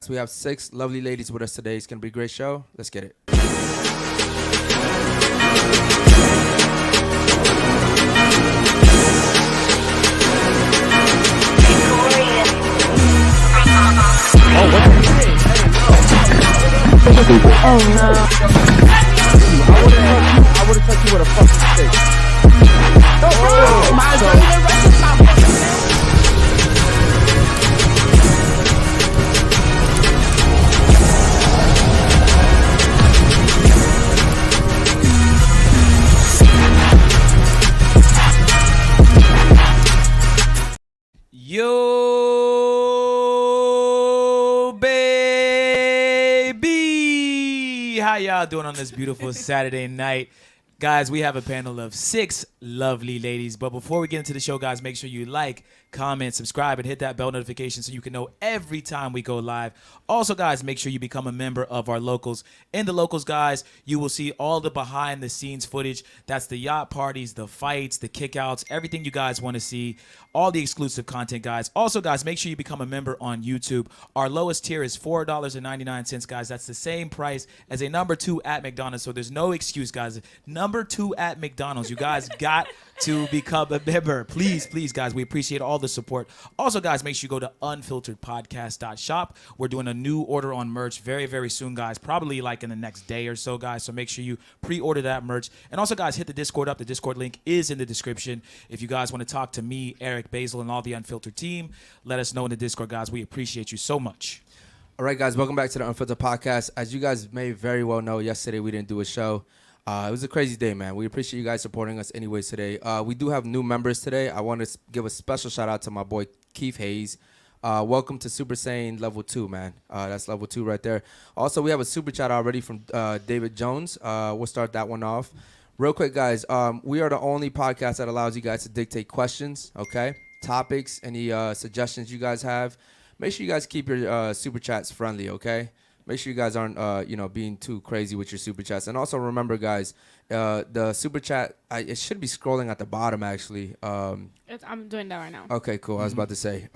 So we have 6 lovely ladies with us today. It's going to be a great show. Let's get it. Oh no. I would have touched you with a fucking stick. Yo, baby! How y'all doing on this beautiful Saturday night? Guys, we have a panel of 6 lovely ladies. But before we get into the show, guys, make sure you like, comment, subscribe, and hit that bell notification so you can know every time we go live. Also, guys, make sure you become a member of our Locals. In the Locals, guys, you will see all the behind-the-scenes footage. That's the yacht parties, the fights, the kickouts, everything you guys want to see, all the exclusive content, guys. Also, guys, make sure you become a member on YouTube. Our lowest tier is $4.99, guys. That's the same price as a number 2 at McDonald's, so there's no excuse, guys. Number 2 at McDonald's. You guys got to become a member. Please, please, guys. We appreciate all the support. Also, guys, make sure you go to unfilteredpodcast.shop. We're doing a new order on merch very, very soon, guys. Probably like in the next day or so, guys. So make sure you pre-order that merch. And also, guys, hit the Discord up. The Discord link is in the description. If you guys want to talk to me, Eric, Basil, and all the Unfiltered team, let us know in the Discord, guys. We appreciate you so much. All right, guys, welcome back to the Unfiltered Podcast. As you guys may very well know, yesterday we didn't do a show. It was a crazy day, man. We appreciate you guys supporting us anyways today. We do have new members today. I want to give a special shout out to my boy Keith Hayes. Welcome to Super Saiyan Level 2, man. That's Level 2 right there. Also, we have a super chat already from David Jones. We'll start that one off. Real quick, guys, we are the only podcast that allows you guys to dictate questions, okay? Topics, any suggestions you guys have. Make sure you guys keep your super chats friendly, okay? Make sure you guys aren't, being too crazy with your super chats. And also remember, guys, the super chat, it should be scrolling at the bottom, actually. I'm doing that right now. Okay, cool. I was about to say.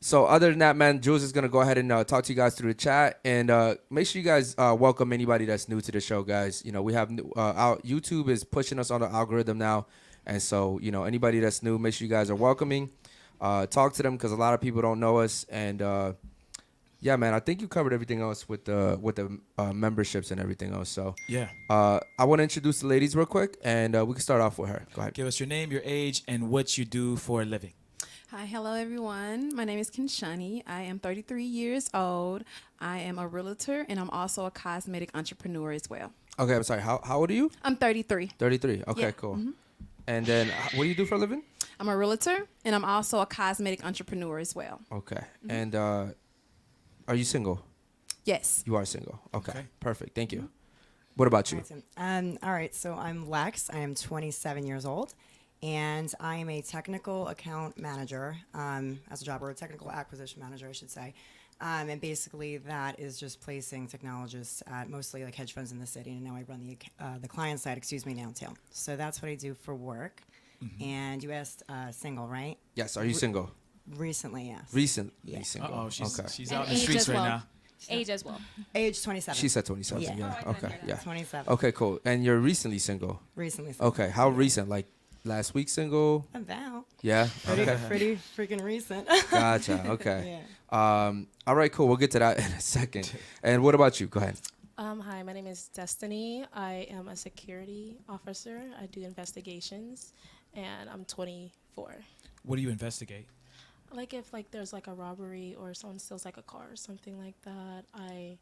So other than that, man, Jules is going to go ahead and talk to you guys through the chat. And make sure you guys welcome anybody that's new to the show, guys. You know, we have our YouTube is pushing us on the algorithm now. And so, anybody that's new, make sure you guys are welcoming. Talk to them because a lot of people don't know us. And yeah, man, I think you covered everything else with the memberships and everything else. So Yeah. I want to introduce the ladies real quick, and we can start off with her. Go ahead. Give us your name, your age, and what you do for a living. Hi, hello everyone. My name is Kinshani. I am 33 years old. I am a realtor and I'm also a cosmetic entrepreneur as well. Okay, I'm sorry. How old are you? I'm 33. 33. Okay, Yeah. cool. Mm-hmm. And then what do you do for a living? I'm a realtor and I'm also a cosmetic entrepreneur as well. Okay. And are you single? Yes. You are single. Okay. Okay. Perfect. Thank you. What about you? All right, so I'm Lex. I am 27 years old, and I am a technical account manager as a job, or a technical acquisition manager, I should say. And basically, that is just placing technologists at mostly like hedge funds in the city, and now I run the client side, downtown. So that's what I do for work. Mm-hmm. And you asked single, right? Yes. Are you single? Recently, yes. Recently Yeah. single. Uh-oh, she's okay. she's And out in the age streets as right well. now. Age as well. Age 27. She said 27. Yeah. Yeah. Oh, I Okay. didn't hear Yeah. 27. Okay. Cool. And you're recently single. Recently. Single. Okay. How recent? Like last week single? About. Yeah. Okay. Pretty freaking recent. Gotcha. Okay. Yeah. All right. Cool. We'll get to that in a second. And what about you? Go ahead. Hi, my name is Destiny. I am a security officer. I do investigations, and I'm 24. What do you investigate? Like if there's like a robbery or someone steals like a car or something like that, I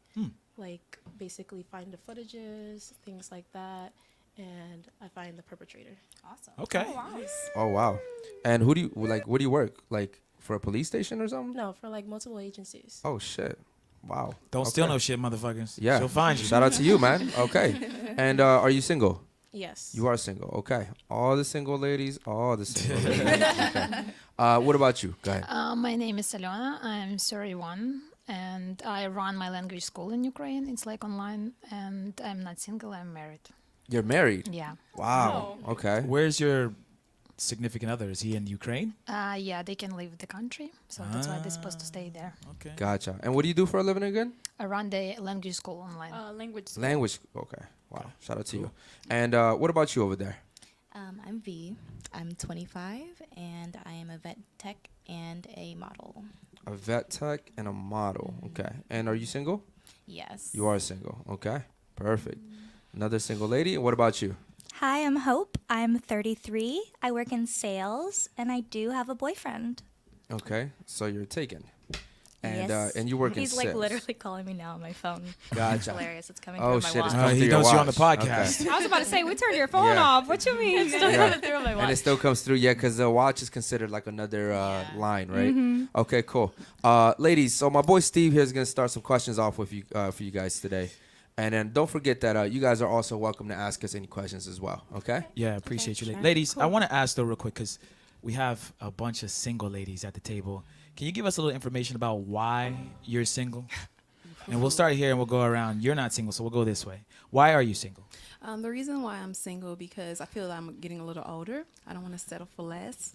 like basically find the footages, things like that, and I find the perpetrator. Awesome. Okay. Oh, wow. Oh wow. And who do you like? Where do you work? Like for a police station or something? No, for like multiple agencies. Oh shit. Wow. Don't steal no shit, motherfuckers. Yeah. She'll find you. Shout out to you, man. Okay. And are you single? Yes. You are single. Okay. All the single ladies. All the single ladies. Okay. What about you? Go ahead. My name is Alena. I'm 31 and I run my language school in Ukraine. It's like online, and I'm not single. I'm married. You're married? Yeah. Wow. Okay. Where's your significant other? Is he in Ukraine? Yeah, they can leave the country, so that's why they're supposed to stay there. Okay. Gotcha. And what do you do for a living again? I run the language school online. Language. School. Language. Okay. Wow. Shout out to you. And what about you over there? I'm V. I'm 25, and I am a vet tech and a model. A vet tech and a model. Okay. And are you single? Yes. You are single. Okay. Perfect. Another single lady. And what about you? Hi, I'm Hope. I'm 33. I work in sales, and I do have a boyfriend. Okay. So you're taken. And Yes. and you work in He's sales. like literally calling me now on my phone. Gotcha. It's hilarious. It's coming Oh, through shit, my it's watch. coming He through your knows you on the watch. podcast. I was about to say, we turned your phone Yeah. off. What you mean? It's still Yeah. coming through my watch. And it still comes through, yeah, because the watch is considered like another line, right? Mm-hmm. Okay, cool. Ladies, so my boy Steve here is going to start some questions off with you for you guys today. And then don't forget that you guys are also welcome to ask us any questions as well, okay? Yeah, appreciate you. sure. Ladies, I want to ask though real quick because we have a bunch of single ladies at the table. Can you give us a little information about why you're single? And we'll start here and we'll go around. You're not single, so we'll go this way. Why are you single? The reason why I'm single because I feel that I'm getting a little older. I don't want to settle for less.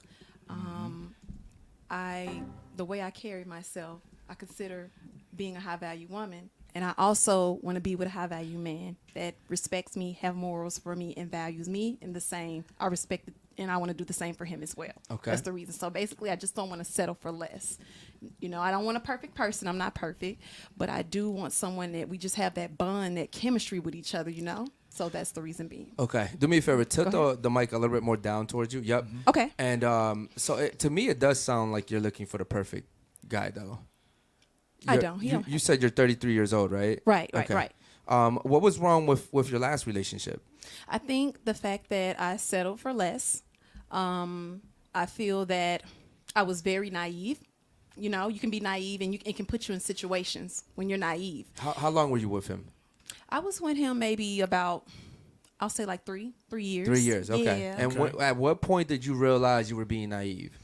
The way I carry myself, I consider being a high value woman, and I also want to be with a high value man that respects me, have morals for me, and values me in the same. I respect it, and I want to do the same for him as well. Okay. That's the reason. So basically, I just don't want to settle for less. You know, I don't want a perfect person. I'm not perfect, but I do want someone that we just have that bond, that chemistry with each other. You know. So that's the reason being. Okay. Do me a favor. Tilt Go the mic a little bit more down towards you. Yep. Okay. And to me, it does sound like you're looking for the perfect guy, though. I You're- don't. He You, don't you said you're 33 years old, right? Right. Okay. Right. What was wrong with your last relationship? I think the fact that I settled for less. I feel that I was very naive. You know, you can be naive, and it can put you in situations when you're naive. How long were you with him? I was with him maybe about, I'll say like 3 years. 3 years. Okay. Yeah. And at what point did you realize you were being naive?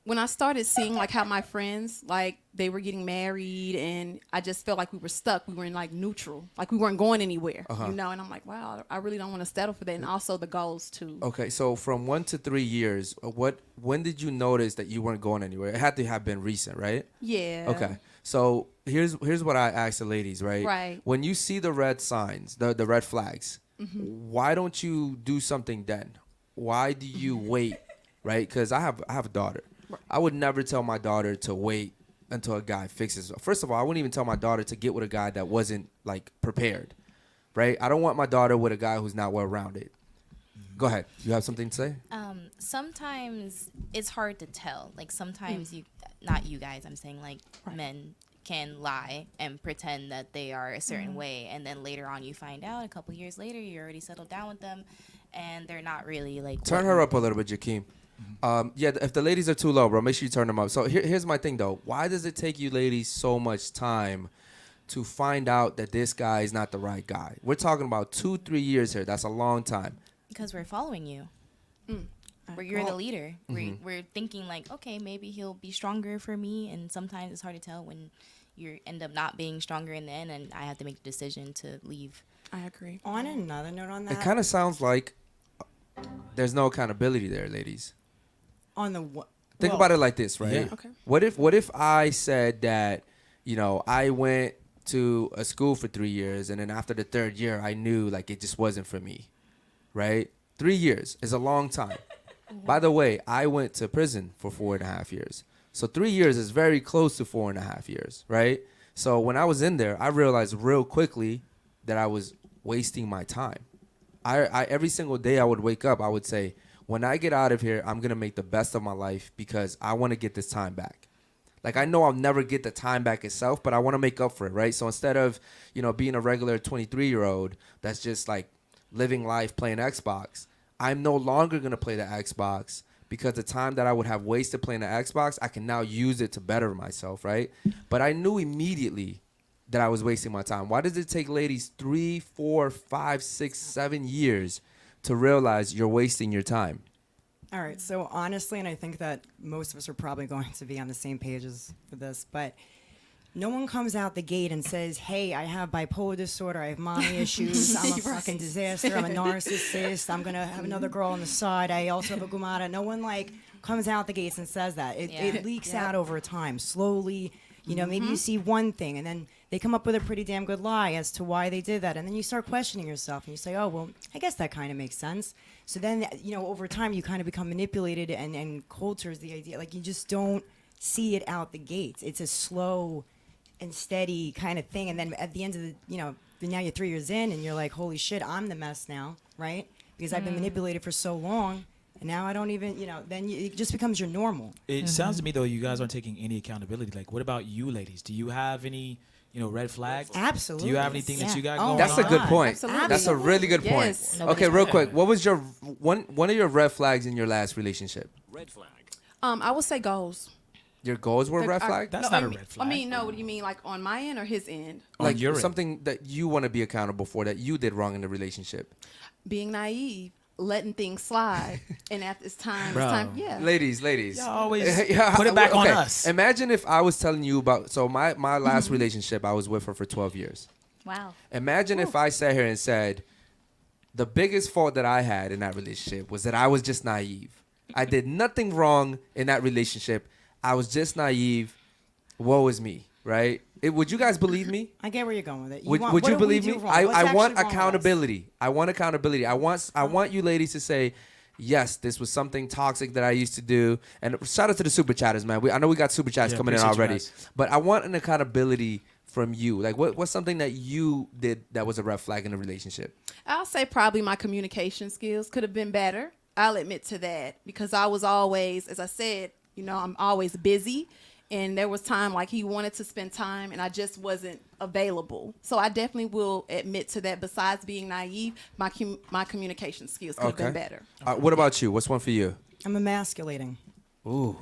When I started seeing like how my friends, like they were getting married, and I just felt like we were stuck. We were in like neutral, like we weren't going anywhere, you know. And I'm like, wow, I really don't want to settle for that. And also the goals too. Okay, so from 1 to 3 years, when did you notice that you weren't going anywhere? It had to have been recent, right? Yeah. Okay, so here's what I ask the ladies, right? Right. When you see the red signs, the red flags, why don't you do something then? Why do you wait, right? Because I have a daughter. I would never tell my daughter to wait until a guy fixes. First of all, I wouldn't even tell my daughter to get with a guy that wasn't like prepared, right? I don't want my daughter with a guy who's not well rounded. Go ahead. You have something to say? Sometimes it's hard to tell. Like sometimes not you guys, I'm saying like men can lie and pretend that they are a certain way, and then later on you find out a couple years later you're already settled down with them, and they're not really like. Turn her up a little bit, Jakeem. Yeah, if the ladies are too low, bro, make sure you turn them up. So here's my thing, though. Why does it take you ladies so much time to find out that this guy is not the right guy? We're talking about 2-3 years here. That's a long time. Because we're following you. Where you're the leader. We're thinking like, okay, maybe he'll be stronger for me, and sometimes it's hard to tell when you end up not being stronger in the end, and I have to make the decision to leave. I agree. On another note on It that, kind of sounds like there's no accountability there, ladies. on the what? Think about it like this, right? Yeah. Okay. What if I said that, you know, I went to a school for 3 years, and then after the 3rd year, I knew like it just wasn't for me, right? 3 years is a long time. By the way, I went to prison for 4.5 years. So 3 years is very close to 4.5 years, right? So when I was in there, I realized real quickly that I was wasting my time. I every single day I would wake up, I would say, when I get out of here, I'm going to make the best of my life because I want to get this time back. Like, I know I'll never get the time back itself, but I want to make up for it, right? So instead of, you know, being a regular 23-year-old that's just like living life playing Xbox, I'm no longer going to play the Xbox because the time that I would have wasted playing the Xbox, I can now use it to better myself, right? But I knew immediately that I was wasting my time. Why does it take ladies 3, 4, 5, 6, 7 years to realize you're wasting your time? All right. So honestly, and I think that most of us are probably going to be on the same pages for this, but no one comes out the gate and says, hey, I have bipolar disorder, I have mommy issues, I'm a fucking disaster, I'm a narcissist, I'm going to have another girl on the side, I also have a gumata. No one, like, comes out the gates and says that. It leaks out over time, slowly. You know, maybe you see one thing, and then they come up with a pretty damn good lie as to why they did that. And then you start questioning yourself, and you say, oh, well, I guess that kind of makes sense. So then, you know, over time, you kind of become manipulated and cold towards the idea. Like, you just don't see it out the gates. It's a slow and steady kind of thing. And then at the end of the, you know, now you're 3 years in, and you're like, holy shit, I'm the mess now, right? Because I've been manipulated for so long. And now I don't even, you know, then it just becomes your normal. It sounds to me, though, you guys aren't taking any accountability. Like, what about you ladies? Do you have any, you know, red flags? Absolutely. Do you have anything that you got going That's on? a good point. Absolutely. That's a really good point. Yes. Okay, real quick. What was your one of your red flags in your last relationship? Red flag. I would say goals. Your goals were a red flag? That's not a red flag. I mean, no, what do you mean, like on my end or his end? Like your end. something that you want to be accountable for that you did wrong in the relationship. Being naive, letting things slide, and after it's time, Bro. yeah. Ladies. Y'all always put it back on us. Imagine if I was telling you about, so my last relationship, I was with her for 12 years. Wow. Imagine if I sat here and said, the biggest fault that I had in that relationship was that I was just naive. I did nothing wrong in that relationship. I was just naive. Woe is me, right? Would you guys believe me? I get where you're going with it. Would what you do we believe do me? wrong? What's I want actually wrong with us? accountability. I want accountability. I want you ladies to say, yes, this was something toxic that I used to do. And shout out to the super chatters, man. I know we got super chats coming in appreciate you already. guys. But I want an accountability from you. Like, what's something that you did that was a red flag in a relationship? I'll say probably my communication skills could have been better. I'll admit to that because I was always, as I said, you know, I'm always busy. And there was time like he wanted to spend time and I just wasn't available. So I definitely will admit to that. Besides being naive, my communication skills could have been better. What about you? What's one for you? I'm emasculating. Ooh.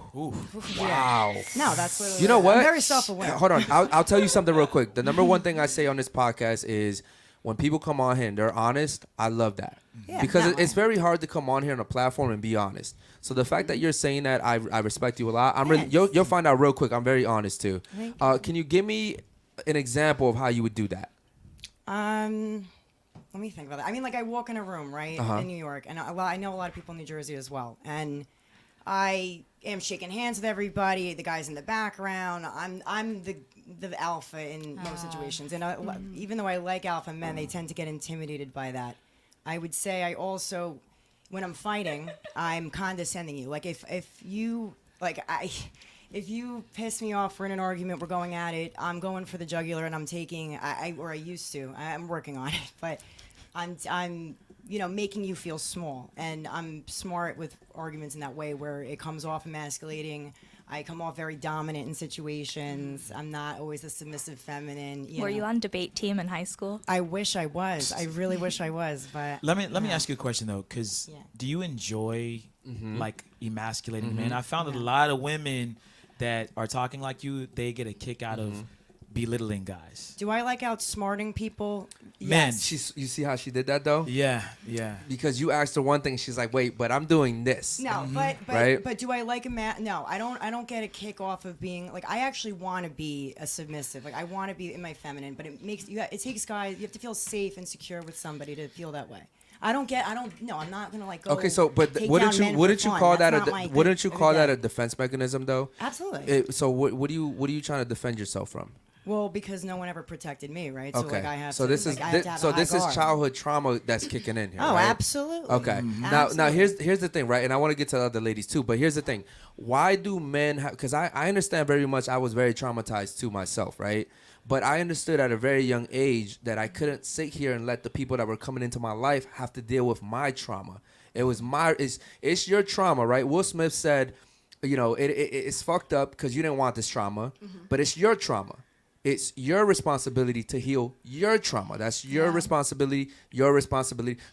Wow. No, that's what. You know what? I'm very self-aware. Hold on. I'll tell you something real quick. The number one thing I say on this podcast is when people come on here and they're honest, I love that. Yeah, because no. it's very hard to come on here on a platform and be honest. So the fact that you're saying that, I respect you a lot. I'm really, you'll find out real quick. I'm very honest too. Can you give me an example of how you would do that? Let me think about that. I mean, like I walk in a room, right, in New York, and I know a lot of people in New Jersey as well, and I am shaking hands with everybody. The guys in the background. I'm the alpha in most situations, and even though I like alpha men, they tend to get intimidated by that. I would say I also, when I'm fighting, I'm condescending you. Like if you if you piss me off, we're in an argument, we're going at it, I'm going for the jugular, and I'm taking I used to. I'm working on it, but I'm you know, making you feel small, and I'm smart with arguments in that way where it comes off emasculating. I come off very dominant in situations. I'm not always a submissive feminine. Were you on debate team in high school? I wish I was. I really wish I was. But Let me ask you a question though, because do you enjoy like emasculating men? I found that a lot of women that are talking like you, they get a kick out of belittling guys. Do I like outsmarting people? Man, Yes. You see how she did that though? Yeah. Because you asked her one thing, she's like, wait, but I'm doing this. No, Right? but do I like a man? No, I don't get a kick off of being like, I actually want to be a submissive. Like I want to be in my feminine, but it takes guys. You have to feel safe and secure with somebody to feel that way. No, I'm not gonna like go. Okay, so but take wouldn't down you men wouldn't for you fun. call That's that not a my wouldn't you every call that day. a defense mechanism though? Absolutely. So what are you trying to defend yourself from? Well, because no one ever protected me, right? So Okay. like I have. So to, this like, is I have to have a so high this is guard. childhood trauma that's kicking in here. Oh, right? absolutely. Okay. Now here's the thing, right? And I want to get to the other ladies too, but here's the thing. Why do men have, because I understand very much, I was very traumatized too myself, right? But I understood at a very young age that I couldn't sit here and let the people that were coming into my life have to deal with my trauma. It was it's your trauma, right? Will Smith said, you know, it's fucked up because you didn't want this trauma, but it's your trauma. It's your responsibility to heal your trauma. That's your responsibility,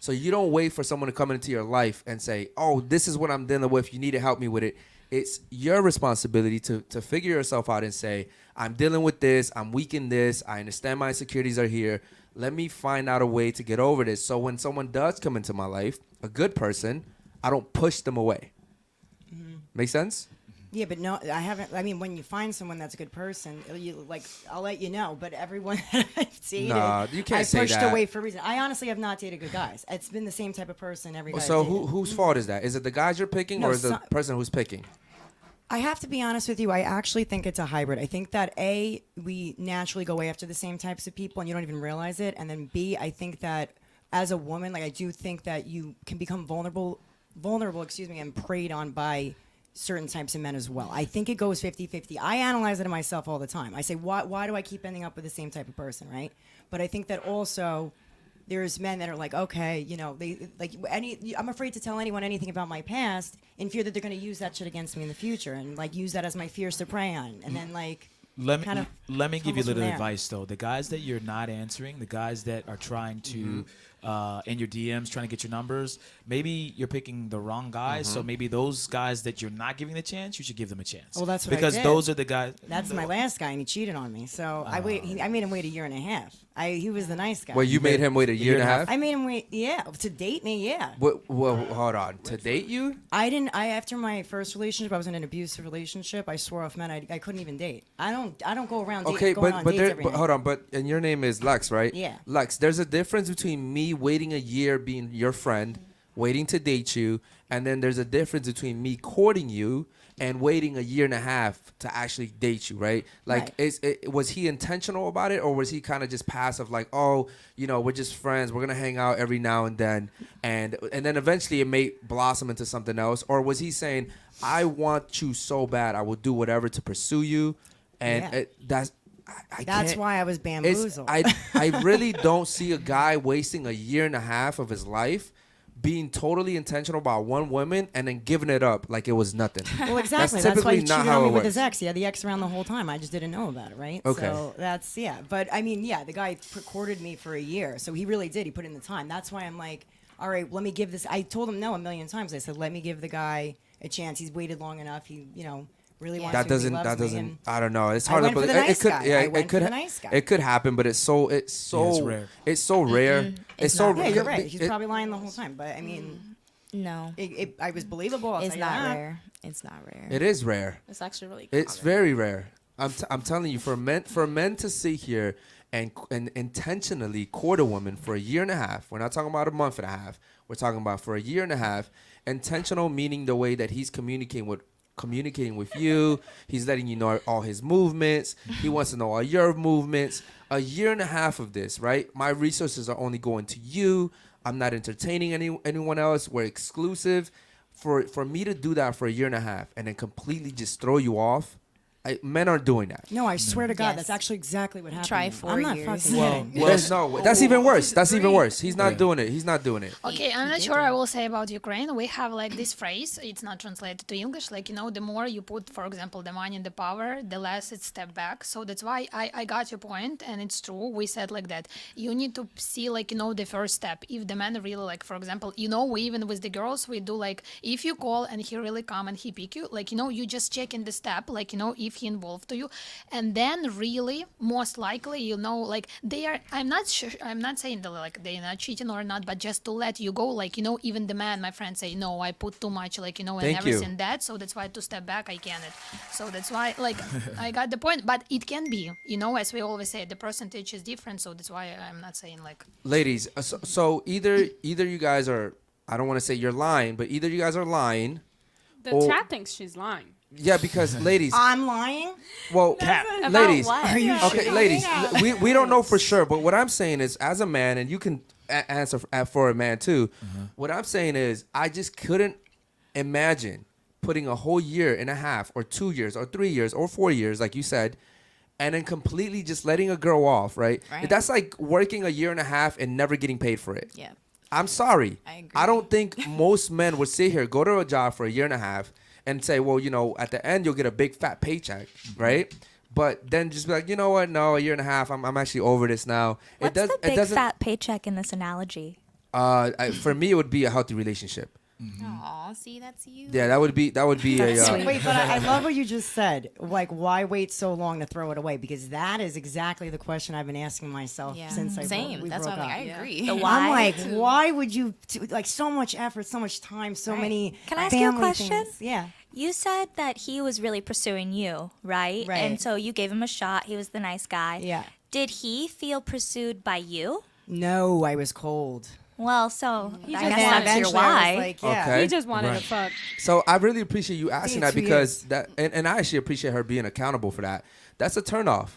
So you don't wait for someone to come into your life and say, oh, this is what I'm dealing with. You need to help me with it. It's your responsibility to figure yourself out and say, I'm dealing with this. I'm weak in this. I understand my insecurities are here. Let me find out a way to get over this. So when someone does come into my life, a good person, I don't push them away. Make sense? Yeah, but no, I haven't. I mean, when you find someone that's a good person, I'll let you know. But everyone that I've dated, Nah, you can't I say pushed that. away for a reason. I honestly have not dated good guys. It's been the same type of person every guy. So I've dated. whose fault is that? Is it the guys you're picking, No, or is it the so- person who's picking? I have to be honest with you. I actually think it's a hybrid. I think that A, we naturally go after the same types of people, and you don't even realize it. And then B, I think that as a woman, like I do think that you can become vulnerable, and preyed on by certain types of men as well. I think it goes 50-50. I analyze it in myself all the time. I say, why do I keep ending up with the same type of person, right? But I think that also there's men that are like, okay, you know, I'm afraid to tell anyone anything about my past in fear that they're going to use that shit against me in the future and like use that as my fears to prey on. And then like, Let me give you a tumbles from little there. advice though. The guys that you're not answering, the guys that are trying to in your DMs trying to get your numbers, maybe you're picking the wrong guys. So maybe those guys that you're not giving the chance, you should give them a chance. Well, that's what I because did. those are the guys. that's my last guy and he cheated on me. So I made him wait a year and a half. He was the nice guy. Well, you made him wait a year and a half. I made him wait, yeah, to date me, yeah. Well, hold on. To date you? After my first relationship, I was in an abusive relationship. I swore off men I couldn't even date. I don't go around Okay, going on but dates there, every but night. hold on. But and your name is Lex, right? Yeah. Lex, there's a difference between me waiting a year being your friend, waiting to date you, and then there's a difference between me courting you and waiting a year and a half to actually date you, right? Like, was he intentional about it, or was he kind of just passive, like, oh, you know, we're just friends, we're gonna hang out every now and then then eventually it may blossom into something else, or was he saying, I want you so bad, I will do whatever to pursue you, and Yeah. that's That's can't- why I was bamboozled. I really don't see a guy wasting a year and a half of his life being totally intentional about one woman and then giving it up like it was nothing. Well, exactly. That's That's why he typically not cheated how on me it with his works. ex. He had the ex around the whole time. I just didn't know about it, right? Okay. So that's, yeah. But I mean, yeah, the guy courted me for a year. So he really did. He put in the time. That's why I'm like, all right, let me give this. I told him no a million times. I said, let me give the guy a chance. He's waited long enough. He, you know, really wants That to. doesn't. He loves That me, doesn't. and I don't know. It's I hard went to for believe. the nice It could. guy. Yeah, I it went could. for the nice guy. It could happen, but it's so. it's rare. It's so rare. It's so. not. Yeah, you're right. it- He's it- probably lying the whole time. But I mean, No, I was believable. I'll it's tell you not that. rare. It's not rare. It is rare. It's actually really It's common. very rare. I'm telling you, for men to sit here and intentionally court a woman for a year and a half. We're not talking about a month and a half. We're talking about for a year and a half. Intentional meaning the way that he's communicating with you. He's letting you know all his movements. He wants to know all your movements. A year and a half of this, right? My resources are only going to you. I'm not entertaining anyone else. We're exclusive. For me to do that for a year and a half and then completely just throw you off, men aren't doing that. No, I swear to God, Yes. that's actually exactly what happened. Try to me. 4 I'm not years. fucking Well, kidding. There's no. That's even worse. That's even worse. He's not doing it. He's not doing it. Okay, I'm not sure I will say about Ukraine. We have like this phrase, it's not translated to English, like, you know, the more you put, for example, the money in the power, the less it step back. So that's why I got your point, and it's true. We said like that. You need to see, like, you know, the first step. If the man really, like, for example, you know, we even with the girls, we do like, if you call and he really come and he pick you, like, you know, you just check in the step, like, you know, if he involved to you. And then really, most likely, you know, like they are, I'm not sure, I'm not saying that like they're not cheating or not, but just to let you go, like, you know, even the man, my friends say, no, I put too much, like, you know, and Thank never you. seen that. So that's why to step back, I can't. So that's why, like, I got the point, but it can be, you know, as we always say, the percentage is different. So that's why I'm not saying like. Ladies, so either you guys are, I don't want to say you're lying, but either you guys are lying. The Oh. chat thinks she's lying. Yeah, because ladies, I'm lying. well, About ladies, what? Are you okay, shitting ladies, me? we don't know for sure, but what I'm saying is, as a man, and you can answer for a man too, what I'm saying is, I just couldn't imagine putting a whole year and a half, or 2 years, or 3 years, or 4 years, like you said, and then completely just letting a girl off, right? Right. That's like working a year and a half and never getting paid for it. Yeah. I'm sorry. I agree. I don't think most men would sit here, go to a job for a year and a half, and say, well, you know, at the end you'll get a big fat paycheck, right? But then just be like, you know what? No, a year and a half. I'm actually over this now. What's the big fat paycheck in this analogy? For me, it would be a healthy relationship. Aw, see, that's you. Yeah, that would be That's a. sweet. Wait, but I love what you just said. Like, why wait so long to throw it away? Because that is exactly the question I've been asking myself Yeah. since Same. we That's broke why I'm up. like, I agree. The I'm why? like, why would you like so much effort, so much time, so many Can I ask you a family question? things? Yeah. You said that he was really pursuing you, right? Right. And so you gave him a shot. He was the nice guy. Yeah. Did he feel pursued by you? No, I was cold. Well, so I just guess And then that's your eventually I why. was like, yeah. Okay. He just wanted Right. to fuck. So I really appreciate you asking that 2 because years. and I actually appreciate her being accountable for that. That's a turnoff.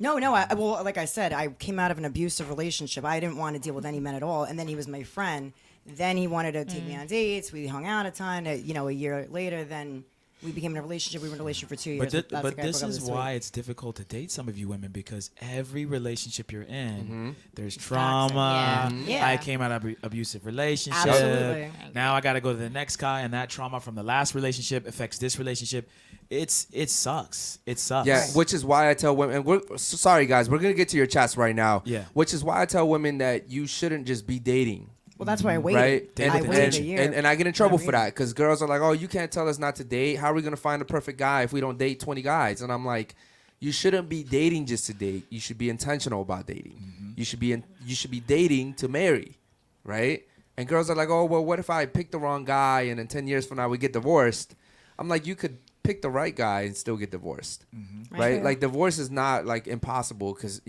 No. Well, like I said, I came out of an abusive relationship. I didn't want to deal with any men at all. And then he was my friend. Then he wanted to take me on dates. We hung out a ton. A year later, then we became in a relationship. We were in a relationship for 2 years. But, That's but the guy I this broke up is with why week. it's difficult to date some of you women, because every relationship you're in, Mm-hmm. there's toxic. trauma. Yeah. I came out of an abusive relationship. Absolutely. Now I got to go to the next guy, and that trauma from the last relationship affects this relationship. It sucks. It sucks. Yeah, which is why I tell women. And sorry, guys, we're gonna get to your chats right now. Yeah. Which is why I tell women that you shouldn't just be dating. Well, that's why I waited. Right, I waited a year. and I get in trouble Yeah, for that because girls are like, "Oh, you can't tell us not to date. How are we gonna find the perfect guy if we don't date 20 guys?" And I'm like, "You shouldn't be dating just to date. You should be intentional about dating. You should be dating to marry, right?" And girls are like, "Oh, well, what if I pick the wrong guy and in 10 years from now we get divorced?" I'm like, "You could pick the right guy and still get divorced, right? Like divorce is not like impossible because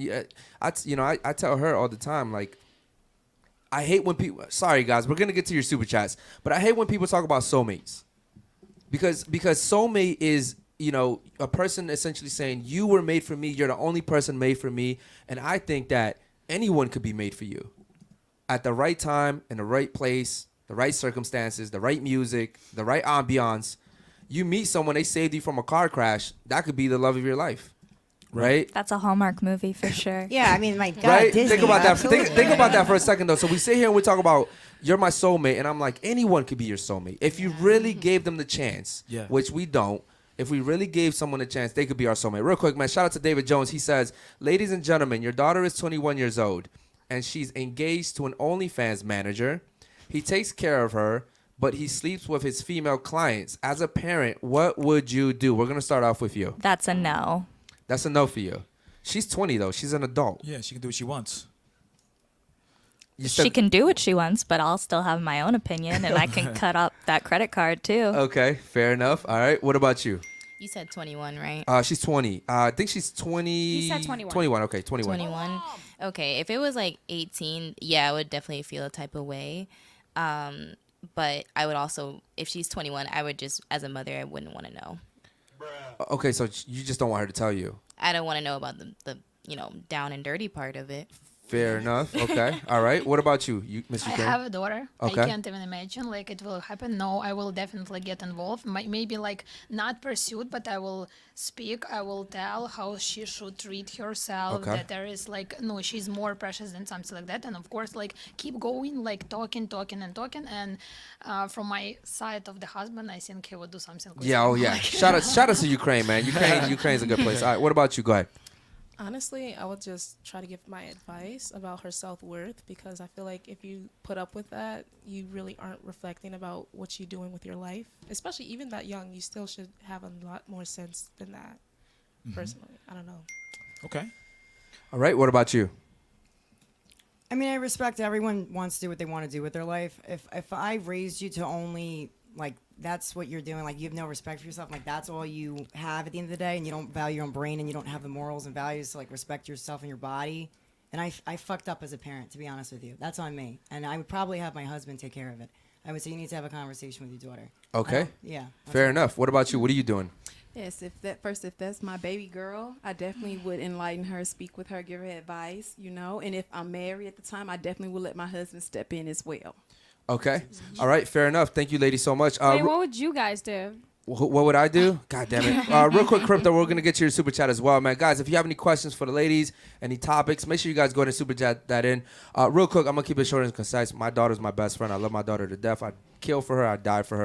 I tell her all the time like." I hate when people. Sorry, guys, we're gonna get to your super chats, but I hate when people talk about soulmates, because soulmate is a person essentially saying you were made for me. You're the only person made for me, and I think that anyone could be made for you, at the right time, in the right place, the right circumstances, the right music, the right ambiance. You meet someone, they saved you from a car crash. That could be the love of your life, right? That's a Hallmark movie for sure. Yeah, I mean, my God, Right? Disney, Think about that. absolutely. Think about that for a second, though. So we sit here and we talk about you're my soulmate, and I'm like, anyone could be your soulmate if you really gave them the chance. Yeah. Which we don't. If we really gave someone a chance, they could be our soulmate. Real quick, man. Shout out to David Jones. He says, "Ladies and gentlemen, your daughter is 21 years old, and she's engaged to an OnlyFans manager. He takes care of her, but he sleeps with his female clients. As a parent, what would you do?" We're gonna start off with you. That's a no. That's a no for you. She's 20 though. She's an adult. Yeah, she can do what she wants. You said- She can do what she wants, but I'll still have my own opinion, and I can cut up that credit card too. Okay, fair enough. All right. What about you? You said 21, right? She's 20. I think she's 20. He said 21. 21. Okay, 21. 21. Okay, if it was like 18, yeah, I would definitely feel a type of way. But I would also, if she's 21, I would just, as a mother, I wouldn't want to know. Okay, so you just don't want her to tell you. I don't want to know about the down and dirty part of it. Fair enough. Okay. All right. What about you, Miss I Ukraine? have a daughter. Okay. I can't even imagine like it will happen. No, I will definitely get involved. Maybe like not pursued, but I will speak. I will tell how she should treat herself. Okay. That there is like no, she's more precious than something like that. And of course, like keep going, like talking. And from my side of the husband, I think he would do something. with Yeah. Oh, him. yeah. Like- Shout out to Ukraine, man. Ukraine's a good place. All right. What about you? Go ahead. Honestly, I would just try to give my advice about her self-worth, because I feel like if you put up with that, you really aren't reflecting about what you're doing with your life. Especially even that young, you still should have a lot more sense than that. Personally, I don't know. Okay. All right. What about you? I mean, I respect everyone wants to do what they want to do with their life. If I raised you to only like that's what you're doing, like you have no respect for yourself, like that's all you have at the end of the day, and you don't value your own brain, and you don't have the morals and values to like respect yourself and your body. And I fucked up as a parent, to be honest with you. That's on me, and I would probably have my husband take care of it. I would say you need to have a conversation with your daughter. Okay. Yeah. Fair enough. What about you? What are you doing? Yes, if that's my baby girl, I definitely would enlighten her, speak with her, give her advice, And if I'm married at the time, I definitely would let my husband step in as well. Okay. All right. Fair enough. Thank you, ladies, so much. Wait, what would you guys do? What would I do? God damn it. Real quick, Crypto, we're going to get to your super chat as well, man. Guys, if you have any questions for the ladies, any topics, make sure you guys go ahead and super chat that in. Real quick, I'm going to keep it short and concise. My daughter's my best friend. I love my daughter to death. I'd kill for her. I'd die for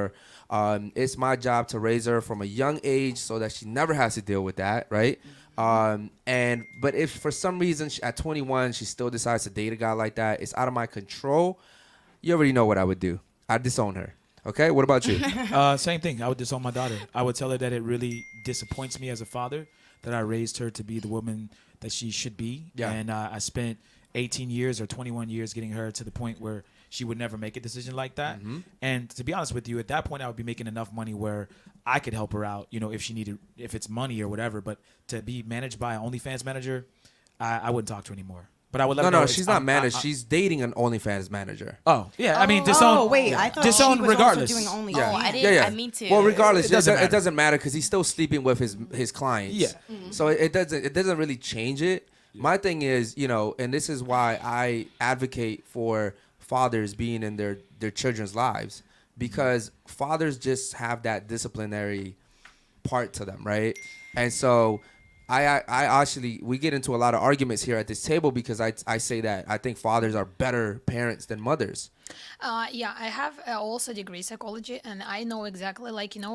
her. It's my job to raise her from a young age so that she never has to deal with that, right? But if for some reason at 21 she still decides to date a guy like that, it's out of my control. You already know what I would do. I'd disown her. Okay, what about you? Same thing. I would disown my daughter. I would tell her that it really disappoints me as a father that I raised her to be the woman that she should be. Yeah. And I spent 18 years or 21 years getting her to the point where she would never make a decision like that. Mm-hmm. And to be honest with you, at that point, I would be making enough money where I could help her out, if it's money or whatever. But to be managed by an OnlyFans manager, I wouldn't talk to her anymore. But I would let her know. No, she's not managed. She's dating an OnlyFans manager. Oh, yeah. I mean, disown. Oh wait, I thought disown she was regardless. also doing OnlyFans. Yeah. Oh, I didn't. I mean to. Well, regardless, It doesn't it matter. doesn't matter because he's still sleeping with his clients. Yeah. So it doesn't really change it. My thing is, and this is why I advocate for fathers being in their children's lives, because fathers just have that disciplinary part to them, right? And so I actually, we get into a lot of arguments here at this table because I say that I think fathers are better parents than mothers. Yeah, I have also degree psychology, and I know exactly,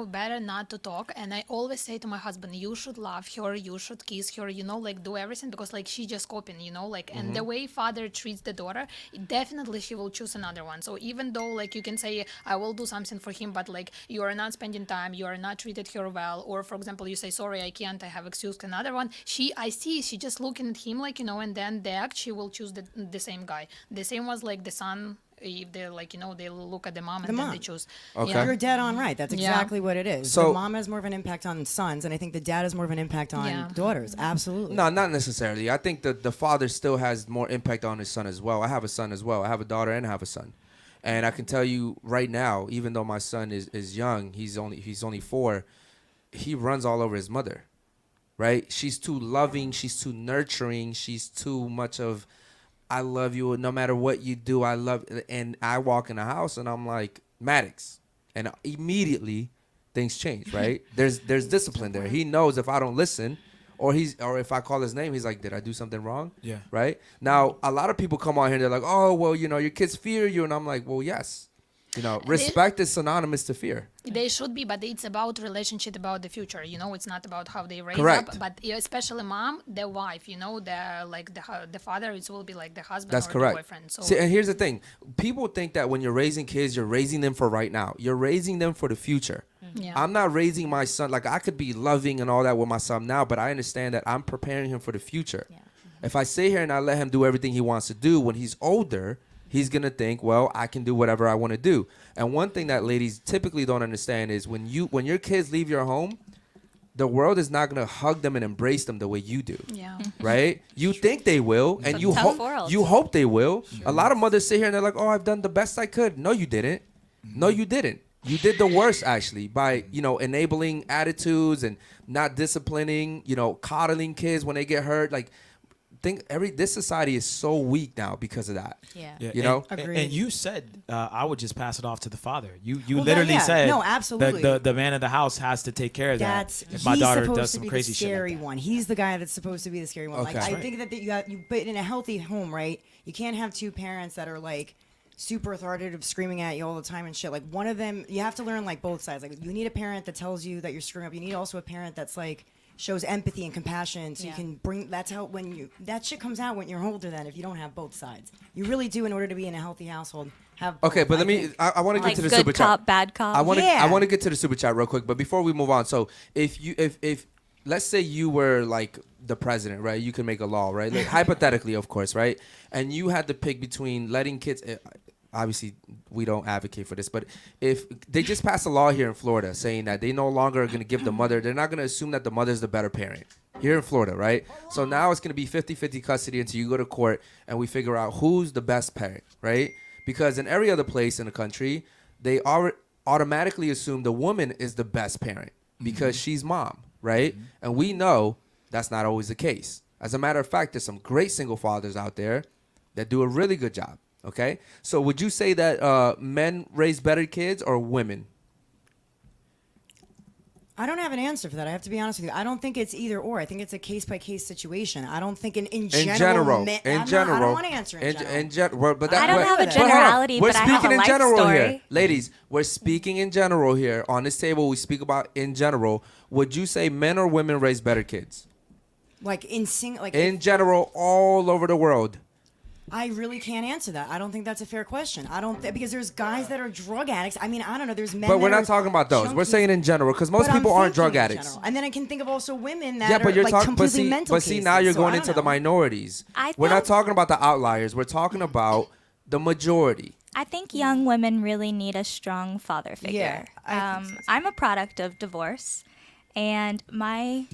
better not to talk. And I always say to my husband, you should love her, you should kiss her, do everything, because she just copying, and the way father treats the daughter, definitely she will choose another one. So even though you can say, I will do something for him, but you are not spending time, you are not treated her well, or for example, you say, sorry, I can't, I have excuse another one. I see she just looking at him, and then the act, she will choose the same guy. The same was the son. If they're they look at the mom and then they choose. Okay. Yeah. You're dead on right. That's Yeah. exactly what it is. So- the mom has more of an impact on sons, and I think the dad has more of an impact on Yeah. daughters. Absolutely. No, not necessarily. I think that the father still has more impact on his son as well. I have a son as well. I have a daughter and I have a son. And I can tell you right now, even though my son is young, he's only 4, he runs all over his mother. Right? She's too loving, she's too nurturing, she's too much of I love you no matter what you do. I love, and I walk in the house and I'm like, Maddox, and immediately things change, right? There's discipline there. He knows if I don't listen, or if I call his name, he's like, did I do something wrong? Yeah. Right? Now, a lot of people come on here, they're like, oh, well, your kids fear you, and I'm like, well, yes. Respect is synonymous to fear. They should be, but it's about relationship, about the future. It's not about how they raise Correct. up. But especially mom, the wife. The father, it will be like the husband That's or correct. the boyfriend. So See, and here's the thing: people think that when you're raising kids, you're raising them for right now. You're raising them for the future. yeah. I'm not raising my son I could be loving and all that with my son now, but I understand that I'm preparing him for the future. Yeah. If I sit here and I let him do everything he wants to do, when he's older, he's gonna think, well, I can do whatever I want to do. And one thing that ladies typically don't understand is when your kids leave your home, the world is not gonna hug them and embrace them the way you do. Yeah. Right? You think they will, and you tough world. hope they will. A lot of mothers sit here and they're like, "Oh, I've done the best I could." No, you didn't. No, you didn't. You did the worst actually by enabling attitudes and not disciplining. Coddling kids when they get hurt. This society is so weak now because of that. Yeah. Yeah, and, Agreed. and you said I would just pass it off to the father. You Well, literally yeah. said No, absolutely. the man of the house has to take care of That's that. If my he's daughter supposed does to some be crazy the shit like scary that. one. He's the guy that's supposed to be the scary one. Okay. I Right. think that but in a healthy home, right? You can't have two parents that are super authoritative, screaming at you all the time and shit. One of them, you have to learn both sides. You need a parent that tells you that you're screwing up. You need also a parent that's shows empathy and compassion, so you Yeah. can bring. That's how that shit comes out when you're older. Then if you don't have both sides, you really do in order to be in a healthy household. Have both, Okay, but I let me. think. I want to get to the good super cop, chat. bad cop. I want to. Yeah. I want to get to the super chat real quick, but before we move on, so if let's say you were the president, right? You can make a law, right? Hypothetically, of course, right? And you had to pick between letting kids. Obviously, we don't advocate for this, but if they just passed a law here in Florida saying that they no longer are going to give the mother, they're not going to assume that the mother's the better parent here in Florida, right? So now it's going to be 50-50 custody until you go to court and we figure out who's the best parent, right? Because in every other place in the country, they automatically assume the woman is the best parent because she's mom, right? And we know that's not always the case. As a matter of fact, there's some great single fathers out there that do a really good job. Okay, so would you say that men raise better kids or women? I don't have an answer for that. I have to be honest with you. I don't think it's either or. I think it's a case by case situation. I don't think in general. I don't want to answer in general. But I don't have a But hold on. generality, We're but I have speaking a in life general story. here, ladies. We're speaking in general here on this table. We speak about in general. Would you say men or women raise better kids? In In general, all over the world. I really can't answer that. I don't think that's a fair question. I don't because there's guys that are drug addicts. I mean, I don't know. There's men. But we're that not are talking about those. We're junkies. saying in general because most But I'm people aren't thinking drug in addicts. general. And then I can think of also women that Yeah, but are you're like talking. completely mental But see, now cases. you're So going I into don't the know. minorities. I We're not think- talking about the outliers. We're talking about the majority. I think young women really need a strong father figure. I think so, too. I'm a product of divorce, and my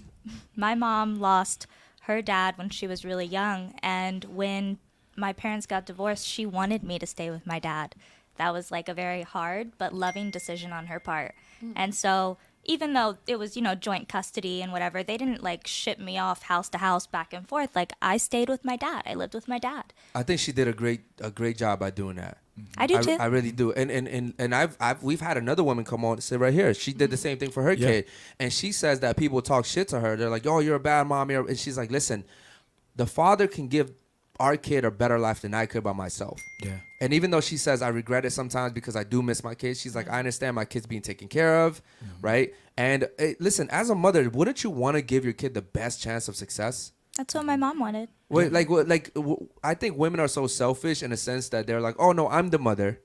mom lost her dad when she was really young, and when my parents got divorced, she wanted me to stay with my dad. That was like a very hard but loving decision on her part. And so even though it was, joint custody and whatever, they didn't like ship me off house to house back and forth. Like I stayed with my dad. I lived with my dad. I think she did a great job by doing that. I do too. I really do. And we've had another woman come on and sit right here. She did the same thing for her kid, and she says that people talk shit to her. They're like, "Oh, you're a bad mom," and she's like, "Listen, the father can give our kid a better life than I could by myself." Yeah. And even though she says I regret it sometimes because I do miss my kids, she's like, I understand my kids being taken care of, right? And listen, as a mother, wouldn't you want to give your kid the best chance of success? That's what my mom wanted. I think women are so selfish in a sense that they're like, oh no, I'm the mother,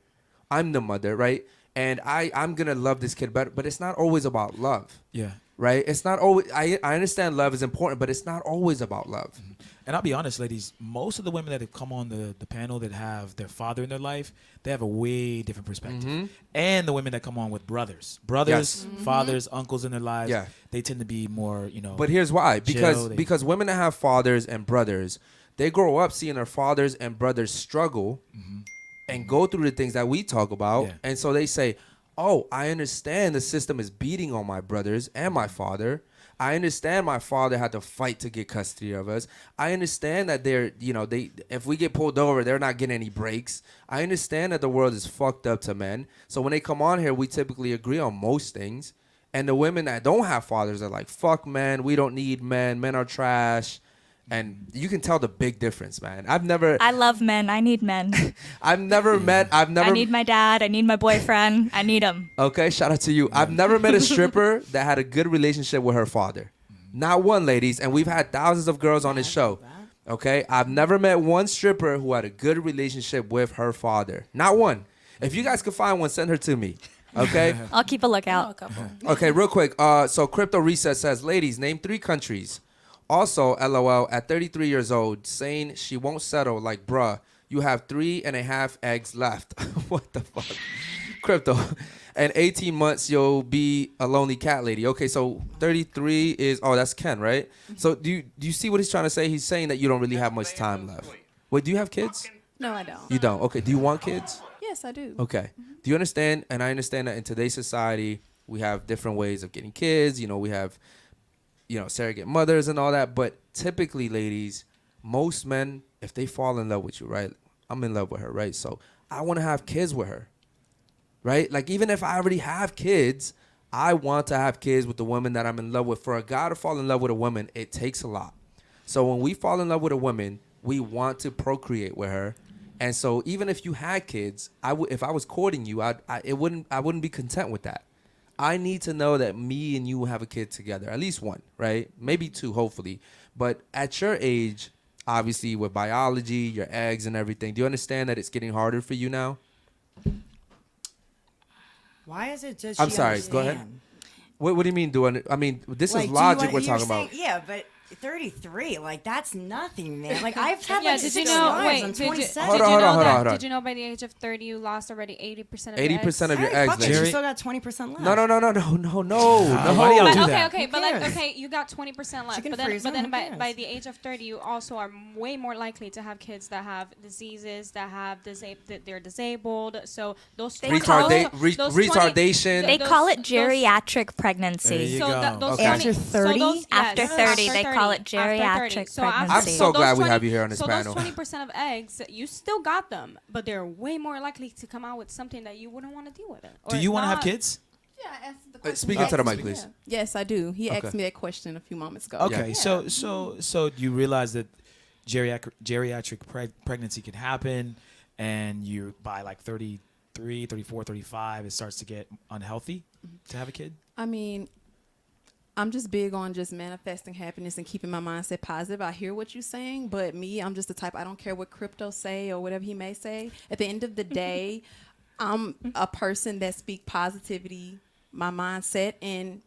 right? And I'm gonna love this kid better, but it's not always about love, Yeah. right? It's not always. I understand love is important, but it's not always about love. And I'll be honest, ladies, most of the women that have come on the panel that have their father in their life, they have a way different perspective. And the women that come on with brothers, Yes. fathers, uncles in their lives, Yeah. they tend to be more, But here's why: chill, because women that have fathers and brothers, they grow up seeing their fathers and brothers struggle and go through the things that we talk about, Yeah. and so they say, "Oh, I understand the system is beating on my brothers and my father. I understand my father had to fight to get custody of us. I understand that if we get pulled over, they're not getting any breaks. I understand that the world is fucked up to men. So when they come on here, we typically agree on most things. And the women that don't have fathers are like, fuck men, we don't need men. Men are trash." And you can tell the big difference, man. I love men. I need men. I need my dad. I need my boyfriend. I need him. Okay, shout out to you. I've never met a stripper that had a good relationship with her father. Not one, ladies. And we've had thousands of girls on this show. Okay, I've never met one stripper who had a good relationship with her father. Not one. If you guys could find one, send her to me. Okay. I'll keep a lookout. a couple. Okay, real quick. So Crypto Reset says, ladies, name 3 countries. Also, LOL, at 33 years old, saying she won't settle, like, bruh, you have 3.5 eggs left. What the fuck? Crypto. And 18 months, you'll be a lonely cat lady. Okay, so 33 is, that's Ken, right? So do you see what he's trying to say? He's saying that you don't really have much time left. Wait, do you have kids? No, I don't. You don't. Okay, do you want kids? Yes, I do. Okay. Do you understand? And I understand that in today's society, we have different ways of getting kids. We have surrogate mothers and all that. But typically, ladies, most men, if they fall in love with you, right? I'm in love with her, right? So I want to have kids with her, right? Like, even if I already have kids, I want to have kids with the woman that I'm in love with. For a guy to fall in love with a woman, it takes a lot. So when we fall in love with a woman, we want to procreate with her. And so even if you had kids, if I was courting you, I wouldn't be content with that. I need to know that me and you will have a kid together, at least one, right? Maybe 2, hopefully. But at your age, obviously with biology, your eggs and everything, do you understand that it's getting harder for you now? Why is it just? I'm sorry. Go ahead. What do you mean? This is Do you logic want- we're you're talking saying- about. Yeah, but 33, like that's nothing, man. Like I've had Yeah, like did you 6 know? wives. Wait, I'm did you, 27. Hold did on, you hold know on, hold that? on, hold on. Did you know by the age of 30 you lost already 80% of your 80% of eggs? your eggs. Fuck it, ladies. you still got 20% left. No. Why do y'all But, do okay, that? okay, but cares? you got 20% left. Chicken But then, freezer, who by cares? the age of 30, you also are way more likely to have kids that have diseases, that have that they're disabled. So those Retardation. They those- call it those- geriatric pregnancy. There you So go. those Okay. 20 After 30? So those, After yes, 30, they call it after 30. geriatric So after- pregnancy. I'm so those glad we 20 have you here on this so panel. those 20% of eggs, you still got them, but they're way more likely to come out with something that you wouldn't want to deal with it. Do Or you want to have not- kids? Yeah, I asked the question. Speak into the mic, please. Yes, I do. He Okay. asked me that question a few moments ago. Okay, Yeah. so you realize that geriatric pregnancy can happen, and you by like 33, 34, 35, it starts to get unhealthy to have a kid? I mean, I'm just big on just manifesting happiness and keeping my mindset positive. I hear what you're saying, but me, I'm just the type, I don't care what crypto say or whatever he may say. At the end of the day, I'm a person that speak positivity, my mindset, and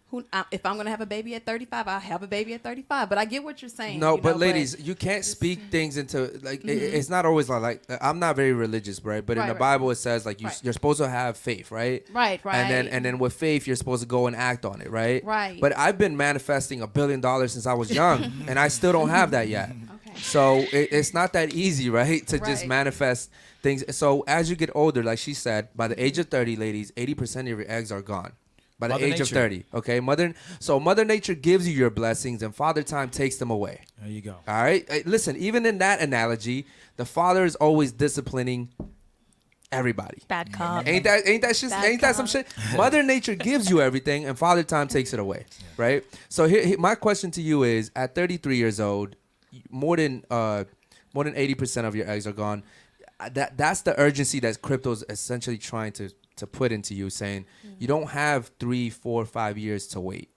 if I'm going to have a baby at 35, I'll have a baby at 35. But I get what you're saying. No, you but know, ladies, you can't speak things into, like, it's not always like I'm not very religious, right? But in the Bible, it says, like, you're supposed to have faith, right? Right. And then with faith, you're supposed to go and act on it, right? Right. But I've been manifesting $1 billion since I was young, and I still don't have that yet. Okay. So it's not that easy, right? To just Right. manifest things. So as you get older, like she said, by the age of 30, ladies, 80% of your eggs are gone. By the Mother age of Nature. 30, okay? Mother Nature gives you your blessings, and Father Time takes them away. There you go. All right? Listen, even in that analogy, the Father is always disciplining everybody. Bad cop. Ain't that shit? Bad Ain't that some cop. shit? Mother Nature gives you everything, and Father Time takes it away, right? So here, my question to you is: at 33 years old, more than 80% of your eggs are gone. That's the urgency that crypto's essentially trying to put into you, saying you don't have 3, 4, 5 years to wait.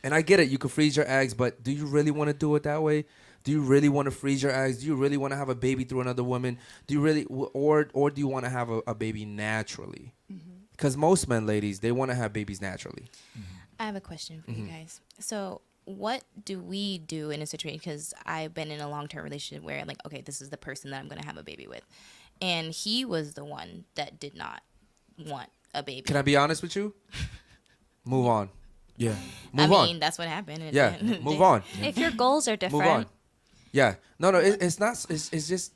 And I get it, you can freeze your eggs, but do you really want to do it that way? Do you really want to freeze your eggs? Do you really want to have a baby through another woman? Do you really, or do you want to have a baby naturally? Because most men, ladies, they want to have babies naturally. I have a question for you guys. So what do we do in a situation? Because I've been in a long-term relationship where, like, okay, this is the person that I'm going to have a baby with. And he was the one that did not want a baby. Can I be honest with you? Move on. Yeah. Move I on. mean, that's what happened. at Yeah, the end of the move day. on. If your goals are Move different, on. Yeah. No, it's not. It's just,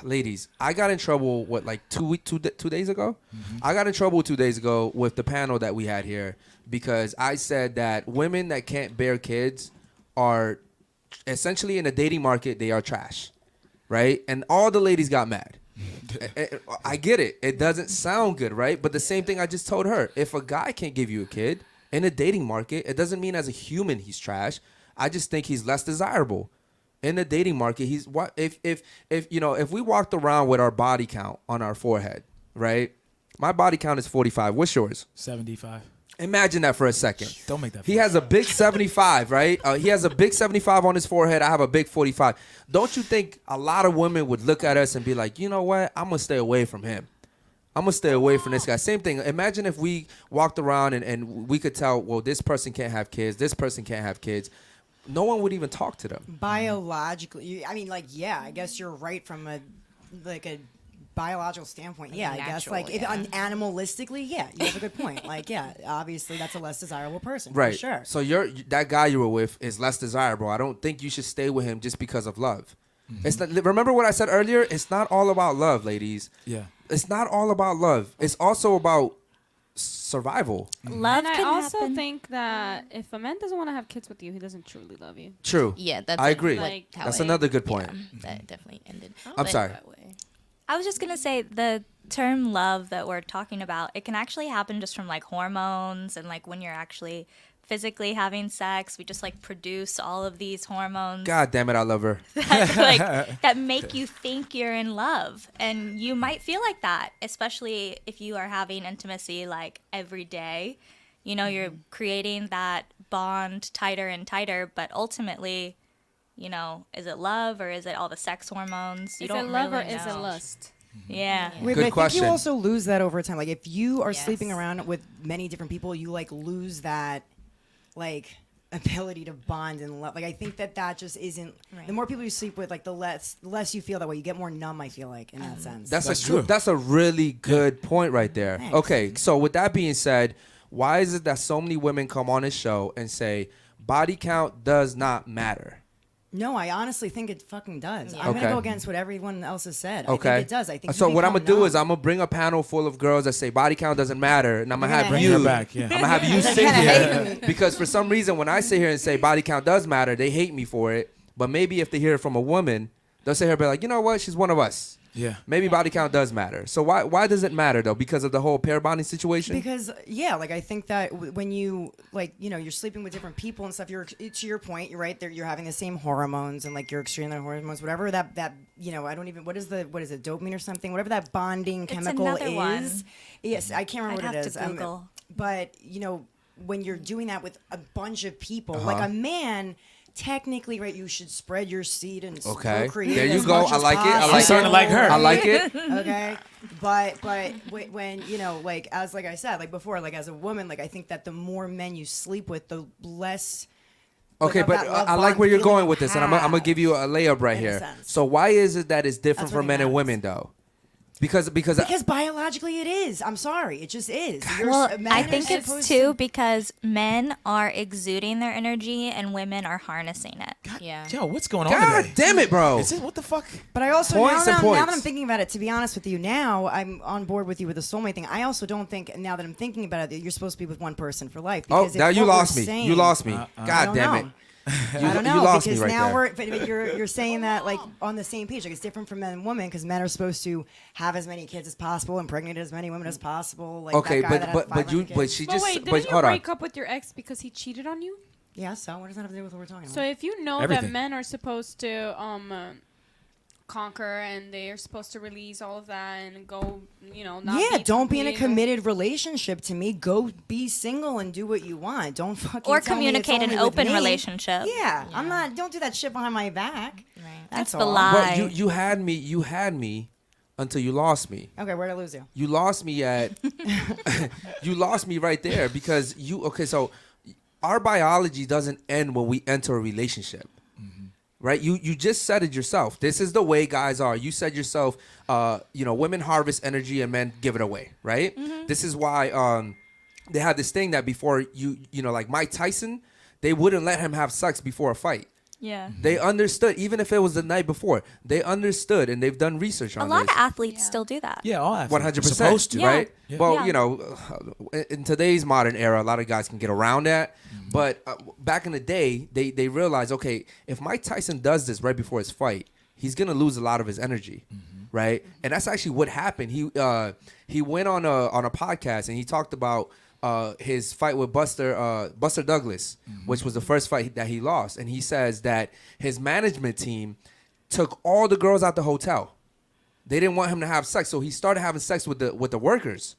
ladies, I got in trouble, like 2 days ago? I got in trouble 2 days ago with the panel that we had here because I said that women that can't bear kids are essentially in the dating market, they are trash, right? And all the ladies got mad. I get it. It doesn't sound good, right? But the same thing I just told her. If a guy can't give you a kid in the dating market, it doesn't mean as a human he's trash. I just think he's less desirable. In the dating market, he's what if we walked around with our body count on our forehead, right? My body count is 45. What's yours? 75. Imagine that for a second. Don't make that. He has a big 75, right? He has a big 75 on his forehead. I have a big 45. Don't you think a lot of women would look at us and be like, you know what? I'm going to stay away from him. I'm going to stay away from this guy. Same thing. Imagine if we walked around and we could tell, well, this person can't have kids. This person can't have kids. No one would even talk to them. Biologically, I mean, like, yeah, I guess you're right from a biological standpoint. Yeah, I guess, natural, like, if, yeah. animalistically, yeah, you have a good point. Like, yeah, obviously that's a less desirable person, Right. for sure. So that guy you were with is less desirable. I don't think you should stay with him just because of love. It's not, remember what I said earlier? It's not all about love, ladies. Yeah. It's not all about love. It's also about survival. love And I can also happen. think that if a man doesn't want to have kids with you, he doesn't truly love you. True. Yeah, that's I agree. Like, how That's it- another good point. yeah, that definitely ended. I'm sorry. That way. I was just gonna say the term love that we're talking about, it can actually happen just from like hormones and like when you're actually physically having sex, we just like produce all of these hormones God damn it, I love her. that make you think you're in love. And you might feel like that, especially if you are having intimacy like every day. You know, you're creating that bond tighter and tighter, but ultimately, you know, is it love or is it all the sex hormones? You Is don't it love really or is it know. lust? Yeah. Wait, Good but I think question. you also lose that over time. Like, if you are Yes. sleeping around with many different people, you like lose that, like, ability to bond and love. Like, I think that just isn't. Right. The more people you sleep with, like, the less you feel that way. You get more numb. I feel like in that sense. That's true. That's a really good point right there. Thanks. Okay, so with that being said, why is it that so many women come on this show and say body count does not matter? No, I honestly think it fucking does. I'm Okay. gonna go against what everyone else has said. I Okay. think it does. I think. So you what I'm become gonna do numb. is I'm gonna bring a panel full of girls that say body count doesn't matter, and I'm gonna You're have gonna you hate me. Back, yeah. I'm gonna have you sit here because for some reason when I sit here and say body count does matter, they hate me for it. But maybe if they hear it from a woman, they'll sit here and be like, you know what, she's one of us. Yeah. Maybe body count does matter. So why does it matter though? Because of the whole pair bonding situation? Because yeah, like I think that when you like you're sleeping with different people and stuff, you're to your point, you're right. You're having the same hormones and like you're extremely hormones, whatever that I don't even what is it dopamine or something, whatever that bonding chemical another is. one. Yes, I can't remember I'd what it have is. to Google. But when you're doing that with a bunch of people. Uh-huh. Like a man, technically, right? You should spread your seed and procreate. There you as go. much I as like it. I possible. like I'm starting to like her. I like it. Okay, but when like I said, like before, like as a woman, like I think that the more men you sleep with, the less. Okay, of but that love I like bond where you're feeling going you with this, and I'm gonna have. give you a layup right in a here. sense. So why is it that it's different That's for what men it and matters. women though? Because biologically it is. I'm sorry, it just is. Well, Men I are think it's supposed too to- because men are exuding their energy and women are harnessing it. Yeah. Yo, what's going on God today? damn it, bro. Is it what the fuck? But I also Points now and that points. I'm thinking about it, to be honest with you, now I'm on board with you with the soulmate thing. I also don't think now that I'm thinking about it that you're supposed to be with one person for life. Oh, Because if now you what we're lost me. saying- You lost me. I God don't damn know. it. I don't know You lost me because right now there. but you're saying that like on the same page. Like it's different from men and women because men are supposed to have as many kids as possible, impregnate as many women as possible. Like Okay, that guy that has but 500 kids. she But just wait, but didn't you hold on. break up with your ex because he cheated on you? Yeah, so what does that have to do with what we're talking So about? if you know Everything. that men are supposed to conquer and they're supposed to release all of that and go, not Yeah, don't be in a competing or- committed relationship. To me, go be single and do what you want. Don't fucking Or tell me it's communicate an only with open me. relationship. Yeah, I'm not. Don't do that shit behind my back. Right. That's the all. lie. Well, you had me until you lost me. Okay, where'd I lose you? You lost me at you lost me right there because so our biology doesn't end when we enter a relationship. Right? You just said it yourself. This is the way guys are. You said yourself, women harvest energy and men give it away, right? This is why they had this thing that before like Mike Tyson, they wouldn't let him have sex before a fight. Yeah. They understood, even if it was the night before, they understood and they've done research A on lot this. of athletes still do that. Yeah, all athletes 100%. are supposed to. Yeah. Right? Yeah. Well, Yeah. in today's modern era, a lot of guys can get around that. But back in the day, they realized, okay, if Mike Tyson does this right before his fight, he's going to lose a lot of his energy. Right? And that's actually what happened. He went on a podcast and he talked about his fight with Buster Douglas, which was the first fight that he lost. And he says that his management team took all the girls out the hotel. They didn't want him to have sex, so he started having sex with the workers,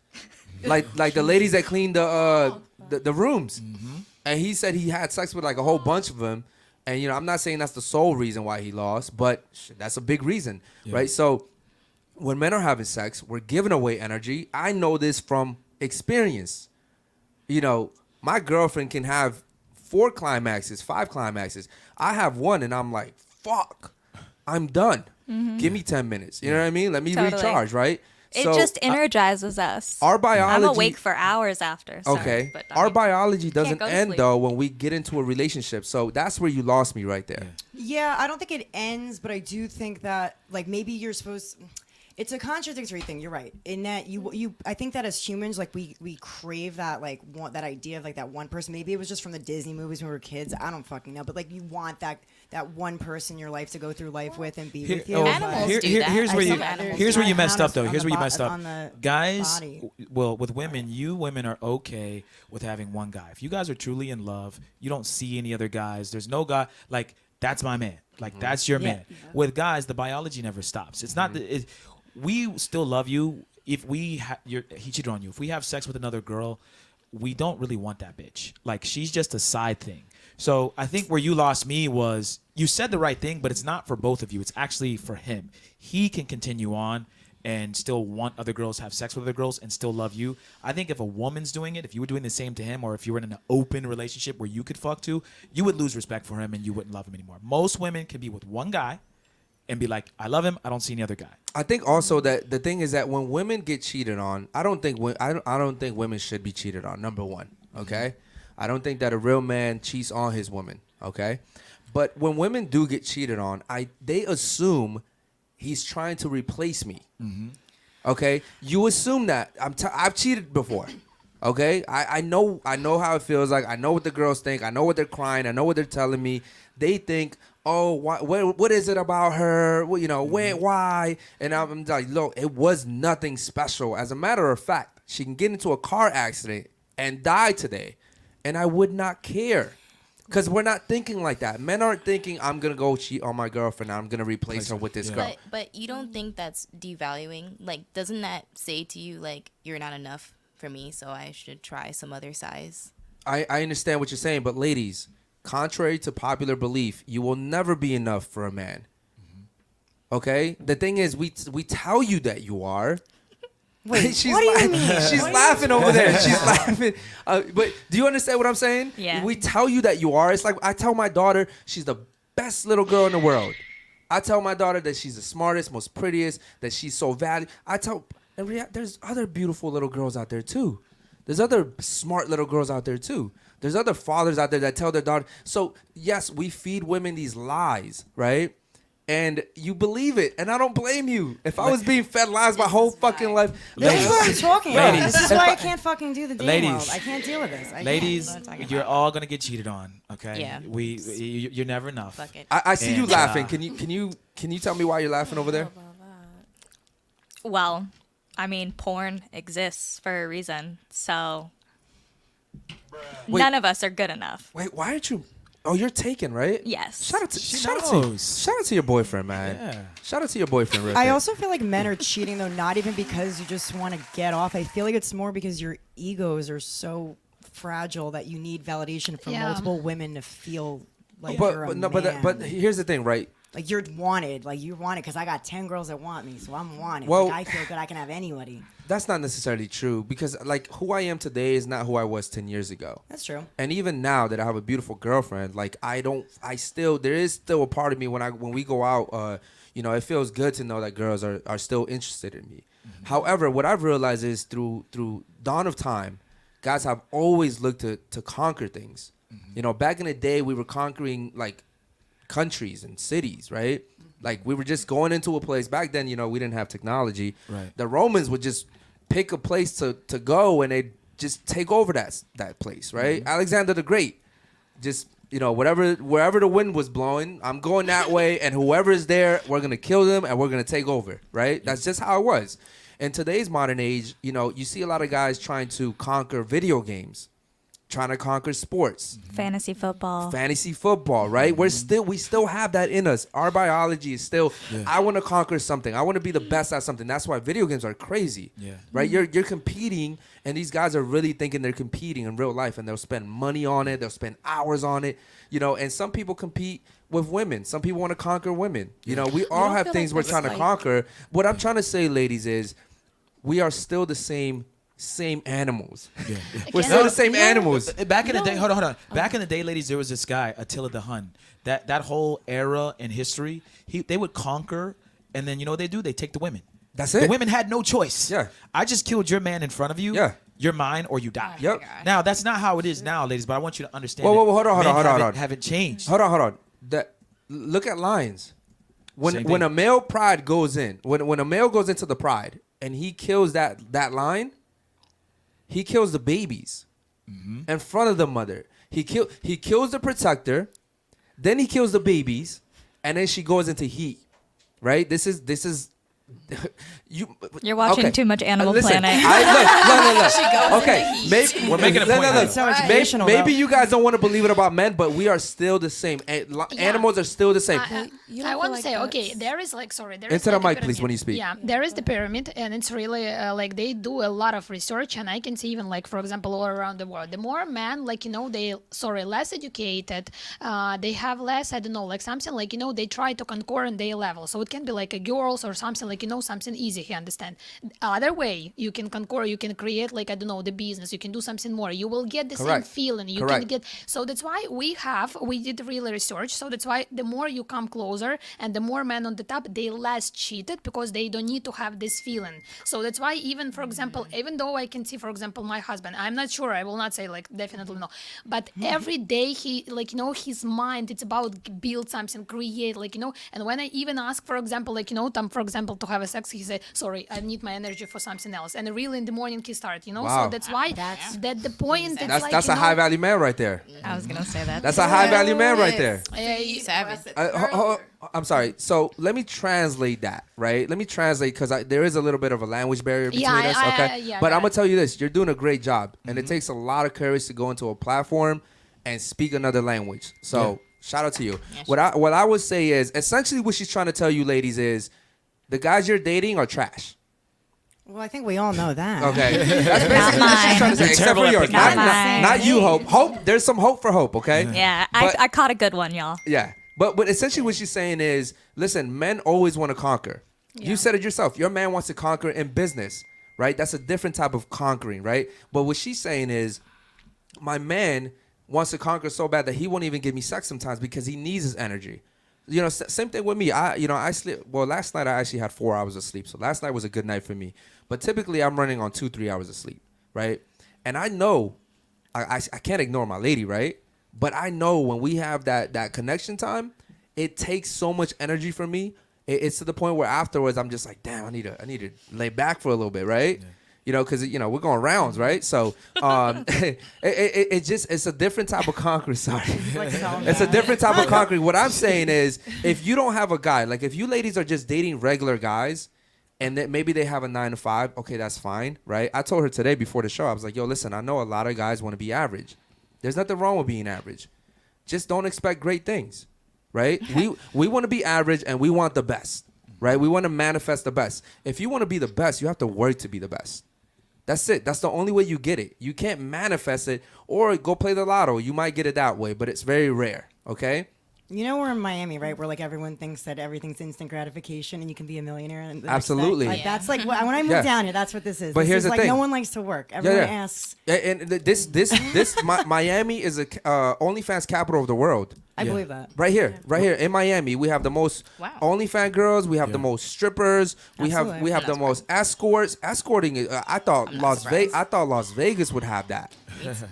like the ladies that cleaned the rooms. And he said he had sex with like a whole bunch of them. And I'm not saying that's the sole reason why he lost, but that's a big reason, right? So when men are having sex, we're giving away energy. I know this from experience. My girlfriend can have 4 climaxes, 5 climaxes. I have one, and I'm like, fuck, I'm done. Give me 10 minutes. You know what I mean? Let me Totally. recharge, right? It So, just energizes us. our biology. I'm awake for hours after. Sorry, Okay. but Our biology doesn't go to end sleep. though when we get into a relationship. So that's where you lost me right there. Yeah, I don't think it ends, but I do think that like maybe you're supposed. It's a contradictory thing. You're right in that you. I think that as humans, like we crave that like that idea of like that one person. Maybe it was just from the Disney movies when we were kids. I don't fucking know, but like you want that one person in your life to go through life with and be with you. Animals but- do that. Here's where Some you animals here's do where you that. messed up though. On Here's the where you bo- messed up. on the Guys, body. well, with women, you women are okay with having one guy. If you guys are truly in love, you don't see any other guys. There's no guy like that's my man. Like that's your man. With guys, the biology never stops. It's not that we still love you. If he cheated on you. If we have sex with another girl, we don't really want that bitch. Like she's just a side thing. So I think where you lost me was you said the right thing, but it's not for both of you. It's actually for him. He can continue on and still want other girls, have sex with other girls, and still love you. I think if a woman's doing it, if you were doing the same to him, or if you were in an open relationship where you could fuck too, you would lose respect for him and you wouldn't love him anymore. Most women can be with one guy and be like, I love him, I don't see any other guy. I think also that the thing is that when women get cheated on, I don't think women should be cheated on. Number one, okay, I don't think that a real man cheats on his woman, okay. But when women do get cheated on, they assume he's trying to replace me. Okay, you assume that I've cheated before. Okay, I know how it feels like. I know what the girls think. I know what they're crying. I know what they're telling me. They think, oh, what is it about her? Well, why? And I'm like, look, it was nothing special. As a matter of fact, she can get into a car accident and die today, and I would not care. Because we're not thinking like that. Men aren't thinking, I'm going to go cheat on my girlfriend. I'm going to replace her with this girl. But you don't think that's devaluing? Like, doesn't that say to you, like, you're not enough for me, so I should try some other size? I understand what you're saying, but ladies, contrary to popular belief, you will never be enough for a man. Okay? The thing is, we tell you that you are. Wait, she's what do you mean? She's laughing over there. She's laughing. But do you understand what I'm saying? Yeah. We tell you that you are. It's like I tell my daughter she's the best little girl in the world. I tell my daughter that she's the smartest, most prettiest, that she's so valuable. There's other beautiful little girls out there too. There's other smart little girls out there too. There's other fathers out there that tell their daughter. So yes, we feed women these lies, right? And you believe it, and I don't blame you. If I was being fed lies my whole fucking life, This is what I'm talking about. Ladies. This is why I can't fucking do the dating Ladies. world. I can't deal with this. Ladies, you're all gonna get cheated on. Okay. Yeah. You're never enough. Fuck it. I see you And, laughing. Can you tell me why you're laughing over there? Well, I mean, porn exists for a reason, so Wait. none of us are good enough. Wait, why aren't you? Oh, you're taken, right? Yes. Shout out knows. to your boyfriend, man. Yeah. Shout out to your boyfriend, real I quick. also feel like men are cheating though, not even because you just want to get off. I feel like it's more because your egos are so fragile that you need validation from Yeah. multiple women to feel like you're a but man. but here's the thing, right? like you're wanted, like you're wanted because I got 10 girls that want me, so I'm wanted. Well- like, I feel good I can have anybody. That's not necessarily true because like who I am today is not who I was 10 years ago. That's true. And even now that I have a beautiful girlfriend, like there is still a part of me when we go out, it feels good to know that girls are still interested in me. Mm-hmm. However, what I've realized is through dawn of time, guys have always looked to conquer things. Mm-hmm. Back in the day, we were conquering like countries and cities, right? Like we were just going into a place. Back then, we didn't have technology. Right. The Romans would just pick a place to go and they'd just take over that place, right? Mm-hmm. Alexander the Great, just wherever the wind was blowing, I'm going that way, and whoever is there, we're gonna kill them and we're gonna take over, right? That's just how it was. In today's modern age, you see a lot of guys trying to conquer video games, trying to conquer sports, Fantasy football. right? We still have that in us. Our biology is still, I want to conquer something. I want to be the best at something. That's why video games are crazy, right? You're competing, and these guys are really thinking they're competing in real life, and they'll spend money on it. They'll spend hours on it, and some people compete with women. Some people want to conquer women. We all have feel things like we're trying to that's conquer. What I'm trying to say, ladies, is we are still the same animals. Yeah. We're still the same animals. Back in the day, hold on. Back in the day, ladies, there was this guy, Attila the Hun. That whole era in history, they would conquer, and then you know what they do? They take the women. That's The it. women had no choice. Yeah. I just killed your man in front of you. Yeah. You're mine or you die. Yep. Now that's not how it is now, ladies. But I want you to understand. Whoa, that hold on. men haven't changed. Hold on. Look at lions. Same When thing. a male pride goes in, when a male goes into the pride and he kills that lion, he kills the babies in front of the mother. He kills the protector, then he kills the babies, and then she goes into heat. Right? This is You're watching too much Animal Listen, Planet. look. Okay, maybe We're making a point here. So educational, maybe though. you guys don't want to believe it about men, but we are still the same. Animals are still the same. I want to say, okay, there is there is Into the like a mic, please, pyramid. when you speak. Yeah, there is the pyramid, and it's really they do a lot of research, and I can see even for example, all around the world, the more men less educated, they have less, I don't know, like something they try to conquer in their level. So it can be like a girls or something something easy. You understand? Other way you can conquer, you can create I don't know the business. You can do something more. You will get the Correct. same feeling. You Correct. can get. So that's why we did really research. So that's why the more you come closer and the more men on the top, they less cheated because they don't need to have this feeling. So that's why even for example, even though I can see for example my husband, I'm not sure. I will not say definitely no, but every day he his mind it's about build something, create And when I even ask for example for example to have a sex, he said sorry, I need my energy for something else. And really in the morning he started Wow. So that's why that the point. That's a high value man right there. I was gonna say that. That's a high value man right there. Savage. I'm sorry. So let me translate that, right? Let me translate because there is a little bit of a language barrier between us, okay? But I'm gonna tell you this: you're doing a great job, and it takes a lot of courage to go into a platform and speak another language. So shout out to you. What I would say is essentially what she's trying to tell you, ladies, is the guys you're dating are trash. Well, I think we all know that. Okay, that's basically what she's trying to say. Except terrible for at yours, picking not, up. Not not you, mine. Hope. Hope, there's some hope for Hope. Okay. Yeah, But- I caught a good one, y'all. Yeah, but essentially what she's saying is, listen, men always want to conquer. You said it yourself. Your man wants to conquer in business, right? That's a different type of conquering, right? But what she's saying is, my man wants to conquer so bad that he won't even give me sex sometimes because he needs his energy. You know, same thing with me. I sleep. Well, last night I actually had 4 hours of sleep, so last night was a good night for me. But typically I'm running on 2-3 hours of sleep, right? And I know I can't ignore my lady, right? But I know when we have that connection time, it takes so much energy from me. It's to the point where afterwards I'm just like, damn, I need to lay back for a little bit, right? Yeah. You know, because we're going rounds, right? So it's a different type of conquering. Sorry, it's a different type of conquering. What I'm saying is, if you don't have a guy, like if you ladies are just dating regular guys, and then maybe they have a 9 to 5, okay, that's fine, right? I told her today before the show, I was like, yo, listen, I know a lot of guys want to be average. There's nothing wrong with being average. Just don't expect great things, right? we want to be average and we want the best, right? We want to manifest the best. If you want to be the best, you have to work to be the best. That's it. That's the only way you get it. You can't manifest it or go play the lotto. You might get it that way, but it's very rare, okay? You know, we're in Miami, right? Where like everyone thinks that everything's instant gratification and you can be a millionaire. And Absolutely. Like, that's like when I moved down here, that's what this is. But this here's is the like thing. no one likes to work. Everyone asks. And this Miami is a OnlyFans capital of the world. I believe that. Right here in Miami, we have the most OnlyFans girls. We have the most strippers. We have the most escorts. Escorting is. I thought Las Vegas would have that.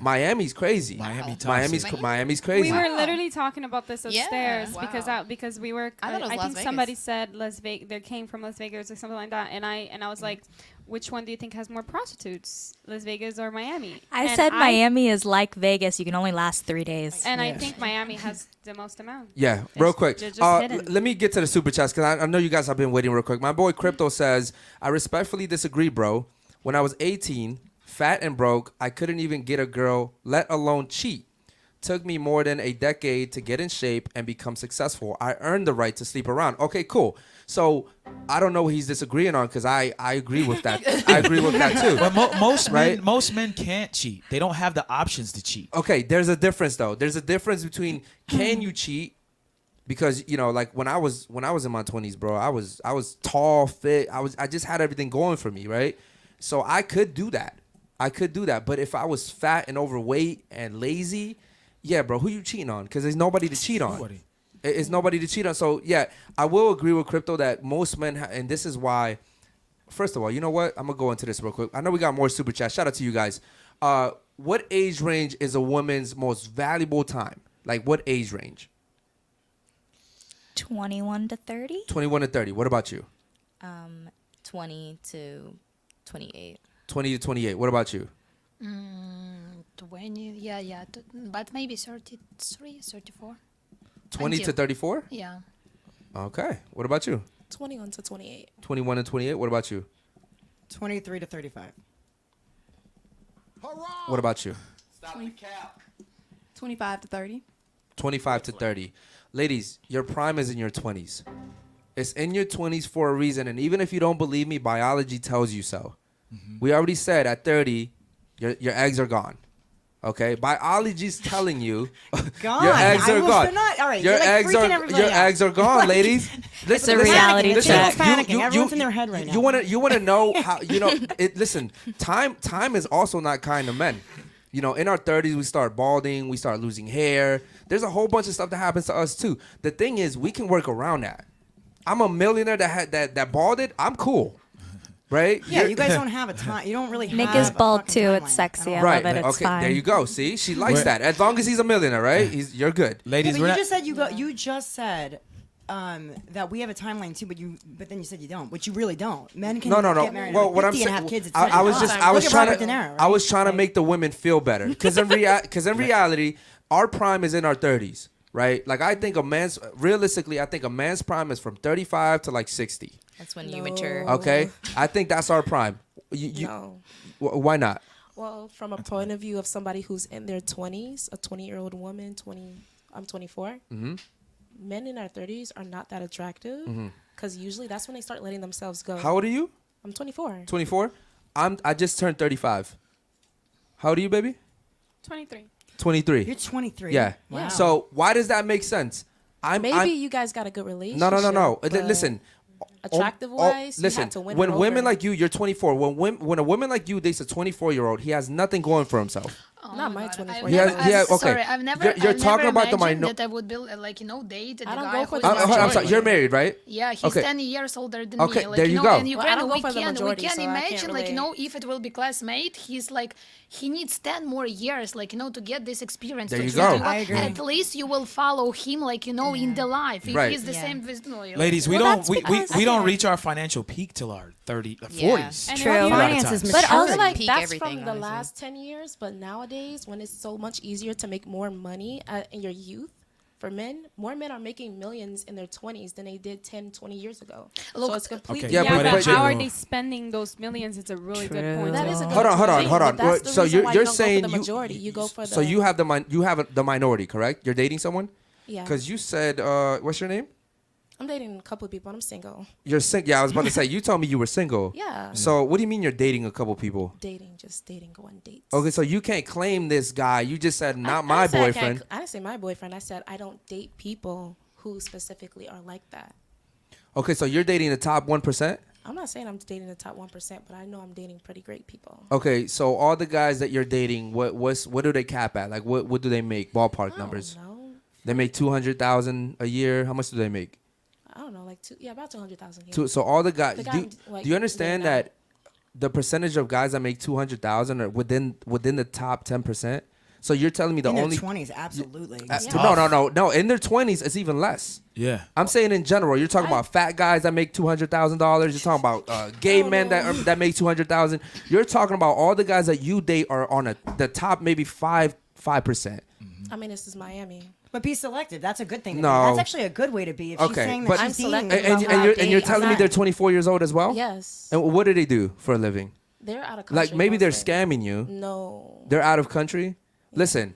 Miami's crazy. Miami's crazy. We were literally talking about this upstairs wow. because we were. I thought it was I Las think Vegas. somebody said Las Vegas. They came from Las Vegas or something like that, and I was like, which one do you think has more prostitutes, Las Vegas or Miami? I And said Miami is like Vegas. You can only last 3 days. And I think Miami has the most amount. Yeah, real quick. Just Let me get to the super chats because I know you guys have been waiting real quick. My boy Crypto says, I respectfully disagree, bro. When I was 18, fat and broke, I couldn't even get a girl, let alone cheat. Took me more than a decade to get in shape and become successful. I earned the right to sleep around. Okay, cool. So I don't know what he's disagreeing on because I agree with that. I agree with that too. But most men can't cheat. They don't have the options to cheat. Okay, there's a difference though. There's a difference between can you cheat? Because like when I was in my 20s, bro, I was tall, fit. I just had everything going for me, right? So I could do that. But if I was fat and overweight and lazy, yeah, bro, who you cheating on? Because there's nobody to cheat on. Nobody. It's nobody to cheat on. So yeah, I will agree with Crypto that most men, and this is why. First of all, you know what? I'm gonna go into this real quick. I know we got more super chats. Shout out to you guys. What age range is a woman's most valuable time? Like what age range? 21 to 30. 21 to 30. What about you? 20 to 28. 20 to 28. What about you? 20, yeah, but maybe 33, 34. 20 to Until- 34? Yeah. Okay. What about you? 21 to 28. 21 and 28. What about you? 23 to 35. What about you? 25 to 30. 25 to 30. Ladies, your prime is in your 20s. It's in your 20s for a reason. And even if you don't believe me, biology tells you so. We already said at 30, your eggs are gone. Okay? Biology's telling you Gone. your eggs I are wish gone. they're not. All right, Your you're, like, eggs freaking are everybody out. eggs are gone, ladies. Listen, a listen, reality The check. table's panicking. Everyone's in their head right now. You want to know how listen, time is also not kind to men. In our 30s we start balding, we start losing hair. There's a whole bunch of stuff that happens to us too. The thing is, we can work around that. I'm a millionaire that balded. I'm cool. Right? Yeah, you guys don't have a time. You don't really have Nick is a bald fucking too. timeline. It's sexy. I Right. love it. It's Okay, fine. there you go. See? She likes Where- that. As long as he's a millionaire, right? You're good. Yeah, Ladies, but we're you not. just said you just said that we have a timeline too, but then you said you don't, which you really don't. Men can No. get married Well, at what I'm 50 and saying, have kids at I was 25. I was Look at trying Robert to, De Niro, I was right? trying to Like- make the women feel better. Because in reality, our prime is in our 30s, right? Like I think realistically, I think a man's prime is from 35 to like 60. That's when you mature. Okay, I think that's our prime. No. Why not? Well, from a point of view of somebody who's in their 20s, a 20-year-old woman, I'm 24. Mm-hmm. Men in our 30s are not that attractive because usually that's when they start letting themselves go. How old are you? I'm 24. 24. I just turned 35. How old are you, baby? 23. 23. You're 23. Yeah. Wow. So why does that make sense? Maybe you guys got a good relationship. No. but Listen. Attractive wise, you listen. had to win When her women over. like you, you're 24. When a woman like you dates a 24-year-old, he has nothing going for himself. Oh Not my my God. 24. I've He has- never- he has- I'm okay. Sorry, I've never. You're I've talking never about the imagined that I would be like date a I don't guy go for who's the not I'm sorry. majority. You're married, right? Yeah, he's Okay. 10 years older than Okay, me. Like, there you know, go. In Well, I Ukraine, don't we go for the can majority, we can so I can't imagine, like, relate. if it will be classmate, he's like, he needs 10 more years, like, to get this experience. There to you try go. to- I agree. At least you will follow him, like, in the life. If Right. he's the Yeah. same with, Ladies, we Well, don't that's we because- don't Okay. reach our financial peak till our 40s. And True. if you- Finances But mature. I also feel like peak that's everything, from the honestly. last 10 years, but nowadays when it's so much easier to make more money in your youth, for men, more men are making millions in their 20s than they did 10, 20 years ago. Look- so it's completely Okay, Yeah, Yeah, but- but, but- how are general- they spending those millions? It's a really good True. point. That is a good Hold on. thing, but that's Wait, the so reason you're why you're you don't saying go for the you majority. You go for the so you have the minority, correct? You're dating someone? yeah. Because you said what's your name? I'm dating a couple of people and I'm single. You're single. Yeah, I was about to say you told me you were single. Yeah. So what do you mean you're dating a couple people? Just dating, go on dates. Okay, so you can't claim this guy. You just said not my I didn't say I boyfriend. I didn't say my boyfriend. I said I don't date people who specifically are like that. Okay, so you're dating the top 1%? I'm not saying I'm dating the top 1%, but I know I'm dating pretty great people. Okay, so all the guys that you're dating, what do they cap at? Like what do they make? Ballpark I numbers. don't know. They make 200,000 a year. How much do they make? I don't know, like about 200,000. Yeah. So all the guys. The guy Do, I'm, like, do you understand dating now. that the percentage of guys that make 200,000 are within the top 10%? So you're telling me the In only their 20s, absolutely. no. In their 20s, it's even less. Yeah. I'm saying in general. You're talking about fat guys that make $200,000. You're talking about gay men that make 200,000. You're talking about all the guys that you date are on the top maybe 5%. I mean, this is Miami. But be selective. That's a good thing. To No. be. That's actually a good way to be. If she's Okay, saying but- that I'm she's dating selective people about who And you're date, telling me I'm they're not. 24 years old as well? Yes. And what do they do for a living? They're out of country. Like maybe they're mostly. scamming you. No. They're out of country. Listen,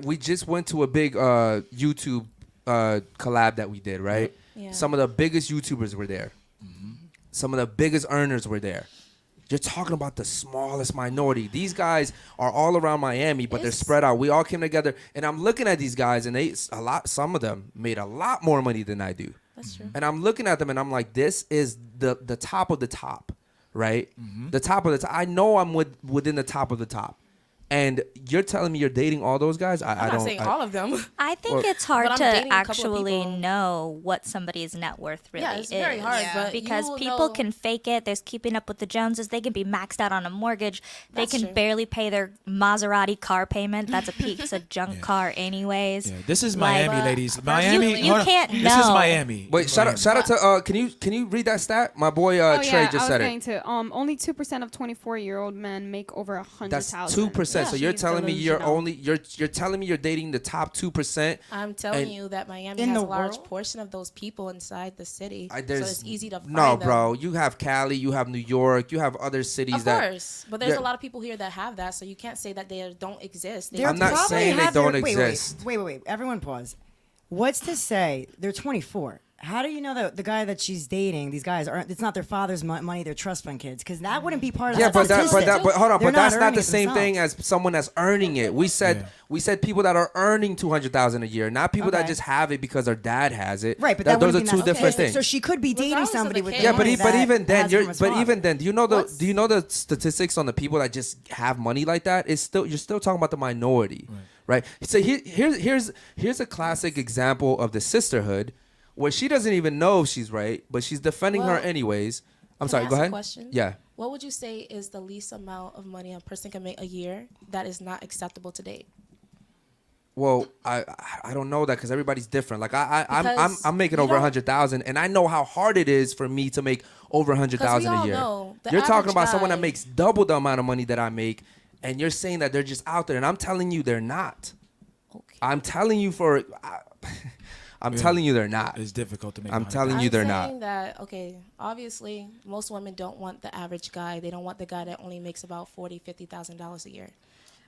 we just went to a big YouTube collab that we did, right? Yeah. Some of the biggest YouTubers were there. Some of the biggest earners were there. You're talking about the smallest minority. These guys are all around Miami, but they're It's- spread out. We all came together, and I'm looking at these guys, and some of them made a lot more money than I do. That's true. And I'm looking at them, and I'm like, this is the top of the top, right? The top of the top. I know I'm within the top of the top. And you're telling me you're dating all those guys? I I'm don't. not saying all of them. I think Or- it's hard But I'm to dating a couple of actually people. know what somebody's net worth really Yeah, it's is. very hard, Yeah. but Because you people know- can fake it. There's keeping up with the Joneses. They can be maxed out on a mortgage. They That's can true. barely pay their Maserati car payment. That's a piece of junk car anyways. Yeah, this is Like, Miami, ladies. Miami. you hold on. can't This is know. Miami. Wait, shout out to can you read that stat? My boy Trey I just was said going it. to. Only 2% of 24-year-old men make over 100,000. That's 2%. So you're She's telling me delusional. you're telling me you're dating the top 2%. I'm telling And- you that Miami In has the a large world? portion of those people inside the city, so There's- it's easy to find No, them. bro. You have Cali, you have New York, you have other cities Of that. course, but there's Yeah. a lot of people here that have that, so you can't say that they don't exist. They They're I'm not probably saying they have their- don't wait, exist. Wait. Everyone pause. What's to say they're 24? How do you know that the guy that she's dating, these guys aren't? It's not their father's money, their trust fund kids, because that wouldn't be part of Yeah, the but statistic. hold on, They're but that's not earning the it same thing themselves. as someone that's earning it. We said people that are earning 200,000 a year, not people that Okay. just have it because their dad has it. Right, but those are wouldn't be two that different statistic. things. So she could be dating Regardless of somebody the with case. the Yeah, but money but that even then, has from his father. do you know the statistics on the people that just have money like that? It's still you're still talking about the minority, right? So here's a classic example of the sisterhood, where she doesn't even know if she's right, but she's defending her Well, anyways. I'm Can sorry. I Go ask a ahead. question? Yeah. What would you say is the least amount of money a person can make a year that is not acceptable to date? Well, I don't know that because everybody's different. Like I'm Because making you over don't- 100,000, and I know how hard it is for me to make over 100,000 all a year. know the You're talking average about someone that guy- makes double the amount of money that I make, and you're saying that they're just out there, and I'm telling you they're not. Okay. I'm telling you I'm telling you they're not. It's difficult to make. I'm money. telling you they're I'm not. saying that, okay, obviously, most women don't want the average guy. They don't want the guy that only makes about $50,000 a year.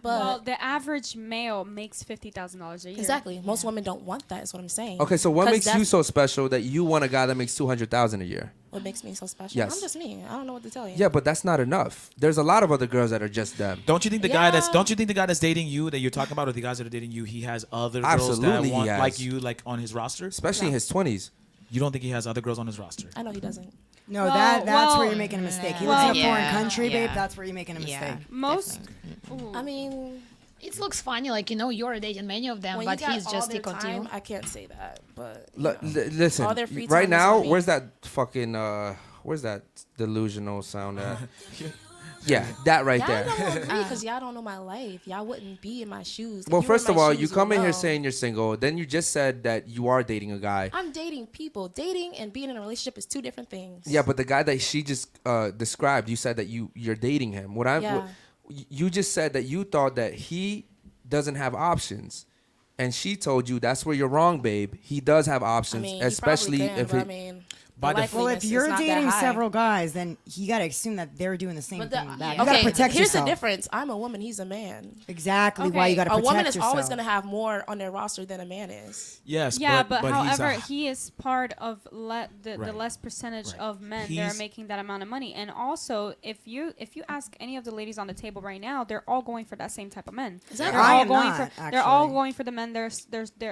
But Well, the average male makes $50,000 a year. exactly, most women don't want that. Is what I'm saying. Okay, so what 'Cause makes you that's- so special that you want a guy that makes 200,000 a year? what makes me so special. Yes. I'm just me. I don't know what to tell you. Yeah, but that's not enough. There's a lot of other girls that are just them. Don't you think the Yeah. guy that's dating you that you're talking about, or the guys that are dating you, he has other girls Absolutely that want he has. like you, like on his roster? Especially in his 20s. You don't think he has other girls on his roster? I know he doesn't. No, Well, that's well, where you're making a mistake. He well, lives in a foreign yeah, country, babe. yeah. That's where you're making a mistake. Most. I mean, It looks funny, like you're dating many of them, when but you got he's all just their stick on time, you. I can't say that, but you L- know. listen, All their free right time is now, on me. where's that fucking, where's that delusional sound at? Yeah, that right y'all there. don't agree because y'all don't know my life. Y'all wouldn't be in my shoes. If Well, you were in first of my all, shoes, you would come in here know. saying you're single. Then you just said that you are dating a guy. I'm dating people. Dating and being in a relationship is two different things. Yeah, but the guy that she just described, you said that you're dating him. Yeah. You just said that you thought that he doesn't have options, and she told you that's where you're wrong, babe. He does have I options, mean, especially he probably can, if but it. I mean, By the the- Well, likeliness if is you're not that dating high. several guys, then you got to assume that they're doing the same But thing. the, back. yeah. You got to Okay, protect here's yourself. the difference. I'm a woman. He's a man. Exactly why you got to A protect woman is yourself. always going to have more on their roster than a man is. Yes, Yeah, but he's however, a- he is part of the Right. less percentage Right. of men that He's- are making that amount of money. And also, if you ask any of the ladies on the table right now, they're all going for that same type of men. Exactly. They're I all am going not, for they're all actually. going for the men they're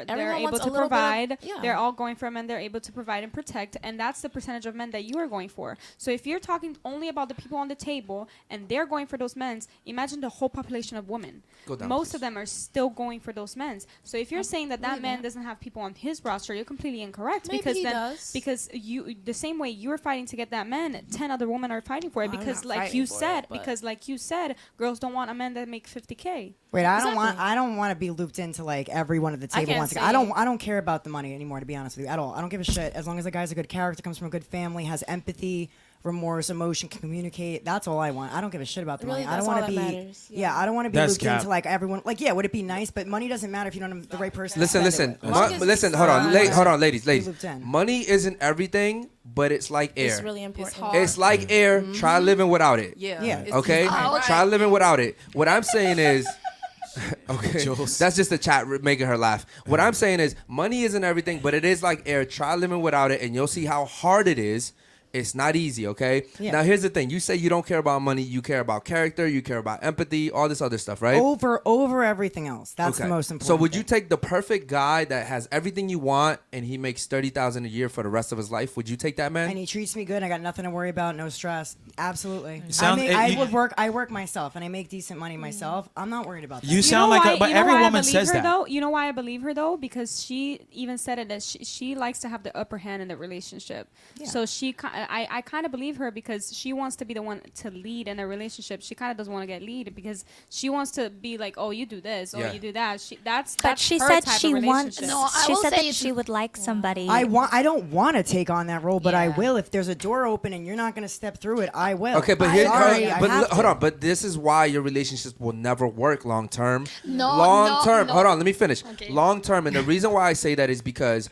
Everyone able wants a to little bit of- provide. yeah. They're all going for men they're able to provide and protect, and that's the percentage of men that you are going for. So if you're talking only about the people on the table and they're going for those men, imagine the whole population of women. Go down, Most please. of them are still going for those men. So if you're saying that believe man that. doesn't have people on his roster, you're completely incorrect. Maybe because he then does. because you the same way you're fighting to get that man, 10 other women are fighting for it. I'm Because not like fighting you for said, it, but- because like you said, girls don't want a man that make 50K. Wait, Exactly. I don't want to be looped into like everyone at the table can't wants to. say- I don't care about the money anymore, to be honest with you, at all. I don't give a shit as long as the guy's a good character, comes from a good family, has empathy, remorse, emotion, can communicate. That's all I want. I don't give a shit about the Really, money. I that's don't want all to that be. matters. Yeah, I don't want to be That's looped cap. into like everyone. Like, yeah, would it be nice? But money doesn't matter if you don't have the right person. to Listen, spend listen, it with. Long as listen. it's Hold on, fun. hold on, ladies. looped in. Money isn't everything, but it's like air. It's really important. hard. It's like air. Try living without it. Yeah. Yeah. It's Okay, just- try living without it. What I'm saying is, okay, Jules. that's just the chat making her laugh. What I'm saying is, money isn't everything, but it is like air. Try living without it, and you'll see how hard it is. It's not easy, okay? Yeah. Now, here's the thing. You say you don't care about money. You care about character. You care about empathy, all this other stuff, right? Over everything else. That's the most important. So would you thing. take the perfect guy that has everything you want and he makes $30,000 a year for the rest of his life? Would you take that man? And he treats me good. I got nothing to worry about. No stress. Absolutely. sound- I work myself, and I make decent money myself. I'm not worried about that. You sound like, but you know every why I woman believe says her, that. Though? You know why I believe her though? Because she even said it that she likes to have the upper hand in the relationship. Yeah. So I kind of believe her because she wants to be the one to lead in a relationship. She kind of doesn't want to get lead because she wants to be like, oh, you do this, Yeah. oh, you do that. That's But she her said type she of wants. relationship. No, I she will said say that it's- she would like somebody. I don't want to take on that role, but I Yeah. will. If there's a door open and you're not going to step through it, I will. Okay, but I'm here, sorry, I but have hold to. on. But this is why your relationships will never work long term. No, long term. no. Hold on, let me finish. Okay. Long term, and the reason why I say that is because,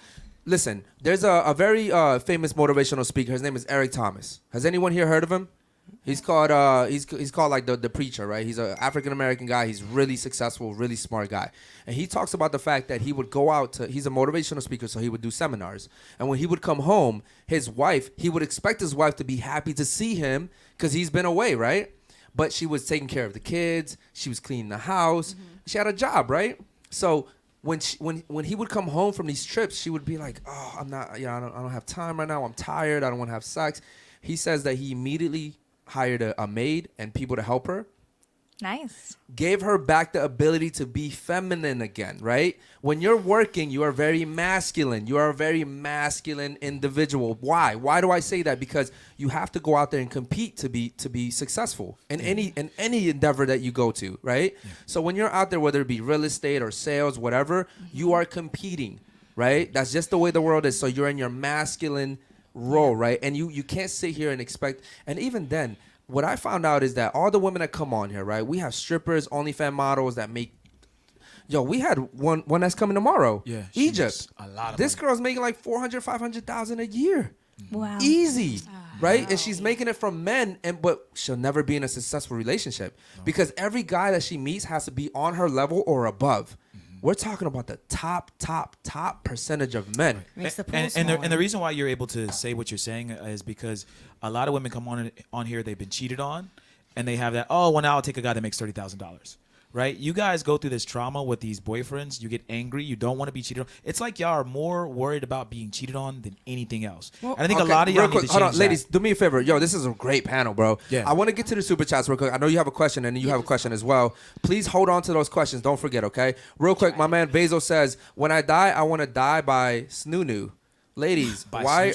listen, there's a very famous motivational speaker. His name is Eric Thomas. Has anyone here heard of him? He's called he's called like the preacher, right? He's an African American guy. He's really successful, really smart guy. And he talks about the fact that he would go out to, he's a motivational speaker, so he would do seminars. And when he would come home, he would expect his wife to be happy to see him because he's been away, right? But she was taking care of the kids. She was cleaning the house. She had a job, right? So when he would come home from these trips, she would be like, "Oh, I don't have time right now. I'm tired. I don't want to have sex." He says that he immediately hired a maid and people to help her, Nice. gave her back the ability to be feminine again, right? When you're working, you are very masculine. You are a very masculine individual. Why? Why do I say that? Because you have to go out there and compete to be successful in any endeavor that you go to, right? So when you're out there, whether it be real estate or sales, whatever, you are competing, right? That's just the way the world is. So you're in your masculine role, right? And you can't sit here and expect, and even then, what I found out is that all the women that come on here, right? We have strippers, OnlyFans models that make. Yo, we had one that's coming tomorrow. Yeah, she Egypt. makes a lot of This money. girl's making like 400, 500,000 a year. Wow. Easy, right? And she's making it from men, but she'll never be in a successful relationship because every guy that she meets has to be on her level or above. We're talking about the top percentage of men. Makes the pool And smaller. the reason why you're able to say what you're saying is because a lot of women come on here, they've been cheated on, and they have that, oh, well, now I'll take a guy that makes $30,000. Right? You guys go through this trauma with these boyfriends. You get angry. You don't want to be cheated on. It's like y'all are more worried about being cheated on than anything else. And I think a lot of y'all real quick, need to hold on, change that. ladies, do me a favor. Yo, this is a great panel, bro. Yeah. I want to get to the super chats real quick. I know you have a question and you have a question as well. Please hold on to those questions. Don't forget, okay? Real quick, my man Basil says, when I die, I want to die by snoo-noo. Ladies, By why...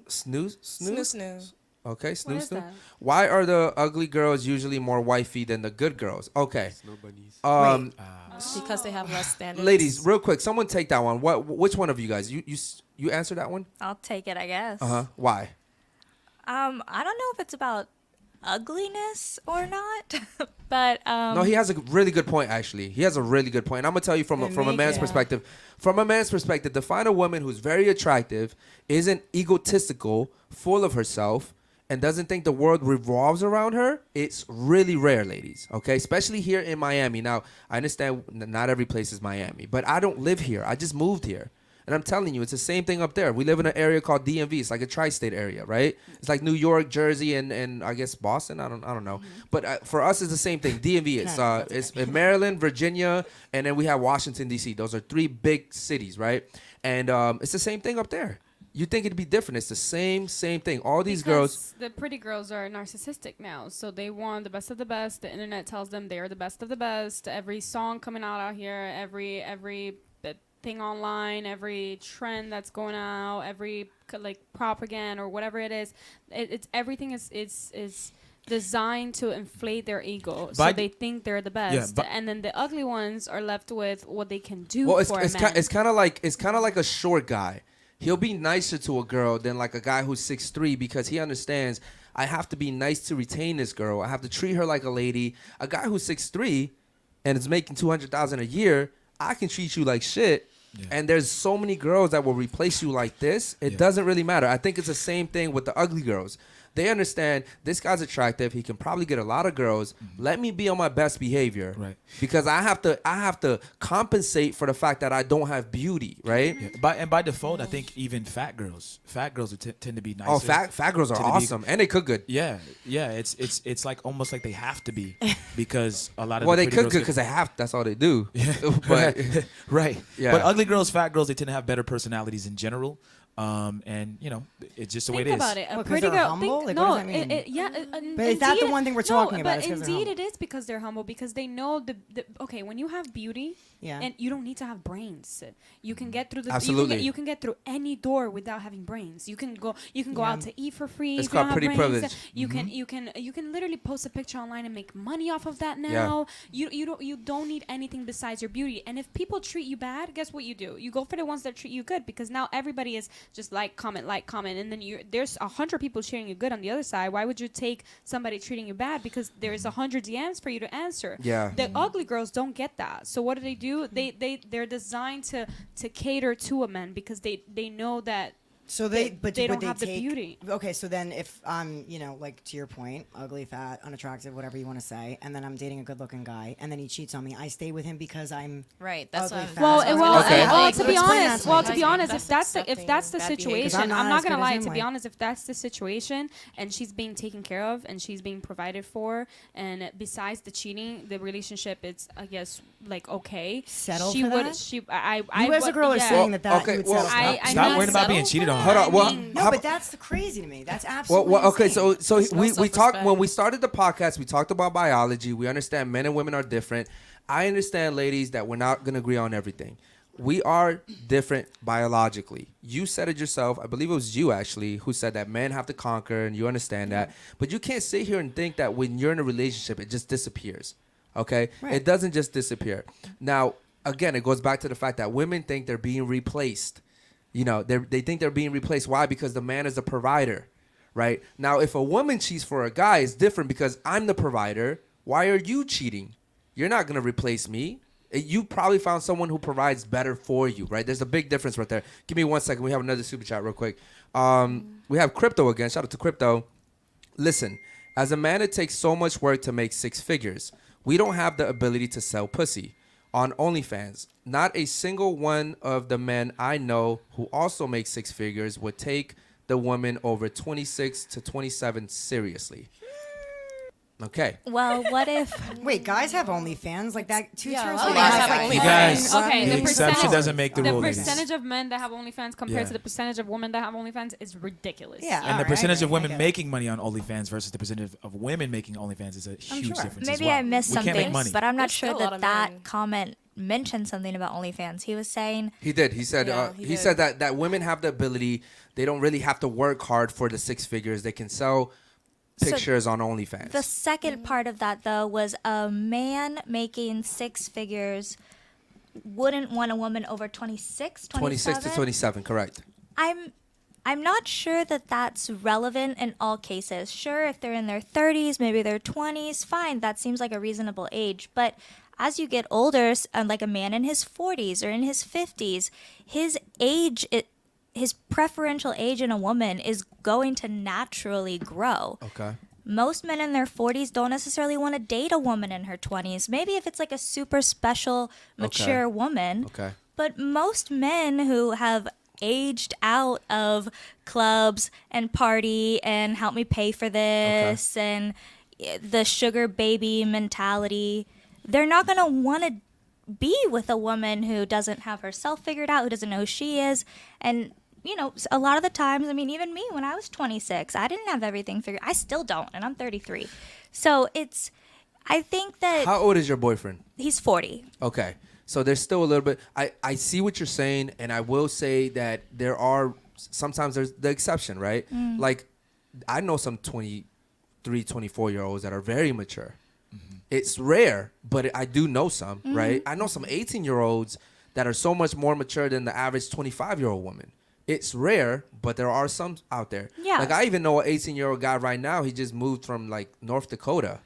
snoo-snoo? Snoo? Okay, What snoo is that? Why are the ugly girls usually more wifey than the good girls? Okay. Because they have less standards. Ladies, real quick, someone take that one. Which one of you guys? You answer that one? I'll take it, I guess. Why? I don't know if it's about ugliness or not, but No, he has a really good point. Actually, he has a really good point. And I'm gonna tell you from a man's perspective. From a man's perspective, to find a woman who's very attractive, isn't egotistical, full of herself, and doesn't think the world revolves around her, it's really rare, ladies. Okay, especially here in Miami. Now, I understand not every place is Miami, but I don't live here. I just moved here. And I'm telling you, it's the same thing up there. We live in an area called DMV. It's like a tri-state area, right? It's like New York, Jersey, and I guess Boston. I don't know. But for us, it's the same thing. DMV. It's in Maryland, Virginia, and then we have Washington D.C. Those are 3 big cities, right? And it's the same thing up there. You think it'd be different? It's the same thing. All these girls. The pretty girls are narcissistic now, so they want the best of the best. The internet tells them they are the best of the best. Every song coming out here, every thing online, every trend that's going out, every like propaganda or whatever it is, it's everything is designed to inflate their ego, so they think they're the best, and then the ugly ones are left with what they can do for a man. It's kind of like a short guy. He'll be nicer to a girl than like a guy who's 6'3" because he understands I have to be nice to retain this girl. I have to treat her like a lady. A guy who's 6'3" and is making $200,000 a year, I can treat you like shit. Yeah. And there's so many girls that will replace you like this. It doesn't really matter. I think it's the same thing with the ugly girls. They understand this guy's attractive. He can probably get a lot of girls. Let me be on my best behavior, right? Because I have to compensate for the fact that I don't have beauty, right? Yeah. By default, I think even fat girls tend to be nicer. Oh, fat girls are awesome, and they cook good. Yeah. It's like almost like they have to be because a lot of they cook good because they have. That's all they do. But right. Yeah. But ugly girls, fat girls, they tend to have better personalities in general. And you know, it's just the way it is. Think about it. A What, 'cause pretty they're girl. humble? Think, Like, what no, does that mean? but is that the one thing we're talking about? But Is 'cause they're indeed, humble? it is because they're humble. Because they know okay, when you have beauty, Yeah. and you don't need to have brains. You can get through the. Absolutely. You can get through any door without having brains. You can go out to eat for free. It's if you don't called have pretty brains. privilege. You can literally post a picture online and make money off of that now. You don't need anything besides your beauty. And if people treat you bad, guess what you do? You go for the ones that treat you good, because now everybody is just like, comment, and then there's 100 people treating you good on the other side. Why would you take somebody treating you bad? Because there's 100 DMs for you to answer. Yeah. The ugly girls don't get that. So what do? They're designed to cater to a man because they know that. So they don't they have the take, beauty. Okay, so then if I'm, like to your point, ugly, fat, unattractive, whatever you want to say, and then I'm dating a good-looking guy, and then he cheats on me, I stay with him because I'm right. That's ugly, what fat. To be honest, That's if that's the accepting bad situation, behavior. I'm not gonna as lie. good as To him, be like- honest, if that's the situation and she's being taken care of and she's being provided for, and besides the cheating, the relationship, it's I guess like okay. Settle she for would. that? She You as a girl are saying that okay, you would well, settle for that. Stop worrying about being cheated on. Hold on. Well, No, but that's crazy to me. That's absolutely okay, insane. so There's no we talked self-respect. when we started the podcast. We talked about biology. We understand men and women are different. I understand, ladies, that we're not gonna agree on everything. We are different biologically. You said it yourself. I believe it was you actually who said that men have to conquer, and you understand that. But you can't sit here and think that when you're in a relationship, it just disappears. Okay, Right. It doesn't just disappear. Now, again, it goes back to the fact that women think they're being replaced. They think they're being replaced. Why? Because the man is the provider, right? Now, if a woman cheats for a guy, it's different because I'm the provider. Why are you cheating? You're not going to replace me. You probably found someone who provides better for you, right? There's a big difference right there. Give me 1 second. We have another super chat real quick. We have Crypto again. Shout out to Crypto. Listen, as a man, it takes so much work to make 6 figures. We don't have the ability to sell pussy. on OnlyFans. Not a single one of the men I know who also make six figures would take the woman over 26 to 27 seriously. Okay. Well, what if Wait, guys have OnlyFans like that? Two Yeah, tiers. a lot of Guys guys have have You OnlyFans. guys, Okay, the the exception percentage- doesn't make the The rule, ladies. percentage of men that have OnlyFans compared Yeah. to the percentage of women that have OnlyFans is ridiculous. Yeah. And the Alright, percentage I of get it, women I get it. making money on OnlyFans versus the percentage of women making OnlyFans is a huge sure. difference. maybe as well. I missed We something, can't make money. but I'm not There's sure still a lot that of that men. comment mentioned something about OnlyFans. He was saying He did. He said. Yeah, He he did. said that women have the ability. They don't really have to work hard for the six figures. They can sell So pictures on OnlyFans. the second part of that though was a man making six figures wouldn't want a woman over 26, 26 to 27. Correct. I'm not sure that that's relevant in all cases. Sure, if they're in their 30s, maybe their 20s, fine. That seems like a reasonable age. But as you get older, like a man in his 40s or in his 50s, his age, his preferential age in a woman is going to naturally grow. Okay. Most men in their 40s don't necessarily want to date a woman in her 20s. Maybe if it's like a super special, mature woman. Okay. But most men who have aged out of clubs and party and help me pay for this and the sugar baby mentality, they're not going to want to be with a woman who doesn't have herself figured out, who doesn't know who she is. And, you know, a lot of the times, I mean, even me when I was 26, I didn't have everything figured. I still don't, and I'm 33. So I think that How old is your boyfriend? he's 40. Okay. So there's still a little bit. I see what you're saying, and I will say that sometimes there's the exception, right? Like, I know some 23, 24-year-olds that are very mature. It's rare, but I do know some, right? I know some 18-year-olds that are so much more mature than the average 25-year-old woman. It's rare, but there are some out there. Yeah. Like, I even know an 18-year-old guy right now. He just moved from, like, North Dakota.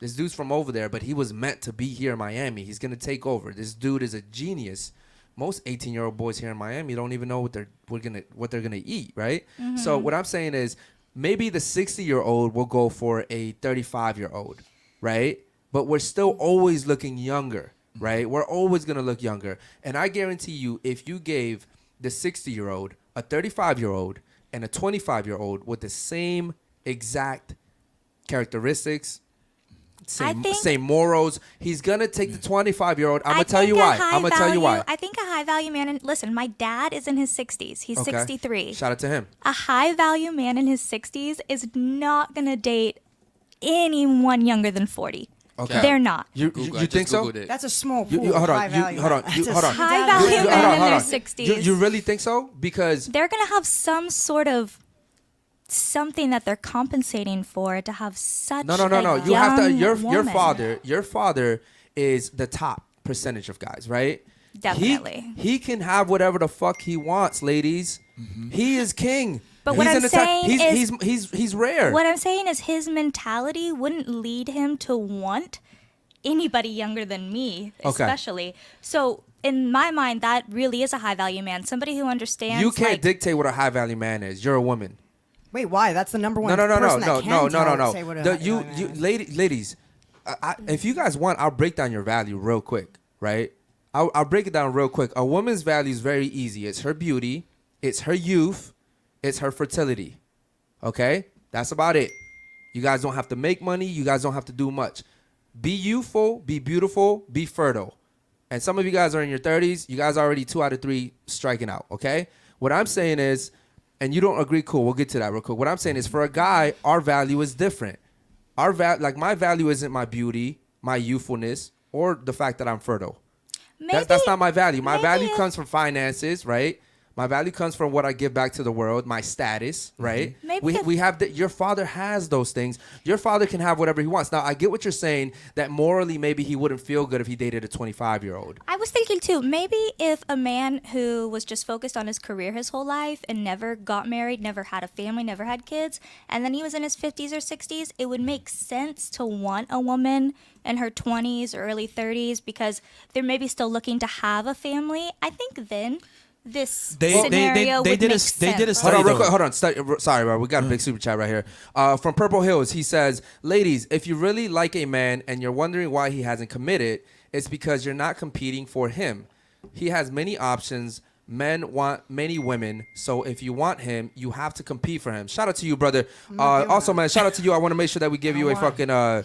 This dude's from over there, but he was meant to be here in Miami. He's going to take over. This dude is a genius. Most 18-year-old boys here in Miami don't even know what they're going to eat, right? So what I'm saying is maybe the 60-year-old will go for a 35-year-old, right? But we're still always looking younger, right? We're always going to look younger. And I guarantee you, if you gave the 60-year-old, a 35-year-old, and a 25-year-old with the same exact characteristics, same morals, he's going to take the 25-year-old. I'm going to tell you why. I think a high value man, and listen, my dad is in his 60s. He's Okay. 63. Shout out to him. A high value man in his 60s is not going to date anyone younger than 40. Okay. They're not. You Google, I think just so? Googled it. That's a small You- pool. you- hold on, High you- value. hold on, That's you- a hold on. small- High value You- men hold on, in hold their on. 60s. You really think so? Because They're going to have some sort of something that they're compensating for to have such no. a You have to. young Your woman. father is the top percentage of guys, right? Definitely. He can have whatever the fuck he wants, ladies. He is king. But what He's I'm in the top- saying he's rare. What I'm saying is his mentality wouldn't lead him to want anybody younger than me, Okay. especially. So in my mind, that really is a high value man. Somebody who understands. You can't like, dictate what a high value man is. You're a woman. Wait, why? That's the number one. No. person that can say what a The- high you, value you, man is. ladies, if you guys want, I'll break down your value real quick, right? I'll break it down real quick. A woman's value is very easy. It's her beauty, it's her youth, it's her fertility. Okay? That's about it. You guys don't have to make money. You guys don't have to do much. Be youthful, be beautiful, be fertile. And some of you guys are in your 30s. You guys are already 2 out of 3 striking out, okay? What I'm saying is, and you don't agree, cool, we'll get to that real quick. What I'm saying is, for a guy, our value is different. Like, my value isn't my beauty, my youthfulness, or the fact that I'm fertile. That's not my value. My value comes from finances, right? My value comes from what I give back to the world, my status, right? Maybe We have your father has those things. Your father can have whatever he wants. Now, I get what you're saying, that morally maybe he wouldn't feel good if he dated a 25-year-old. I was thinking too, maybe if a man who was just focused on his career his whole life and never got married, never had a family, never had kids, and then he was in his 50s or 60s, it would make sense to want a woman in her 20s or early 30s because they're maybe still looking to have a family. I think then this scenario would make sense. They did a Hold study. on, real though. quick. Hold on. Sorry, bro. We got a big super chat right here. From Purple Hills, he says, ladies, if you really like a man and you're wondering why he hasn't committed, it's because you're not competing for him. He has many options. Men want many women, so if you want him, you have to compete for him. Shout out to you, brother. Also, man, shout out to you. I want to make sure that we give you a fucking, a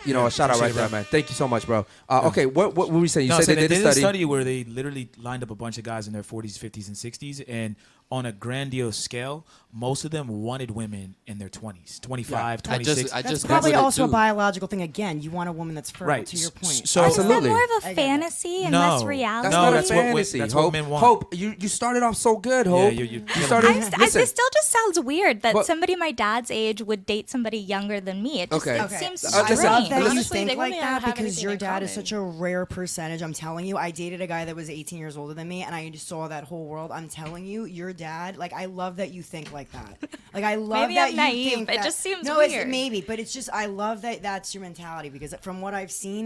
shout out right there, man. Thank you so much, bro. Okay, what were we saying? You said they did a study where they literally lined up a bunch of guys in their 40s, 50s, and 60s, and on a grandiose scale, most of them wanted women in their 20s, 25, 26. That's probably also a biological thing. Again, you want a woman that's fertile, right. to your point. So absolutely. Is that more of a fantasy and less reality? That's not a that's fantasy. That's Hope, what men want. Hope, you started off so good, Hope. Yeah, you started. This still just sounds weird that But- somebody my dad's age would date somebody younger than me. It just it seems I strange. love that you Honestly, think they like wouldn't that have because anything your in dad is common. such a rare percentage. I'm telling you, I dated a guy that was 18 years older than me, and I just saw that whole world. I'm telling you, your dad, like, I love that you think like that. Like, I love Maybe that I'm you naive. think It that. just seems no, weird. it's maybe, but it's just I love that that's your mentality because from what I've seen,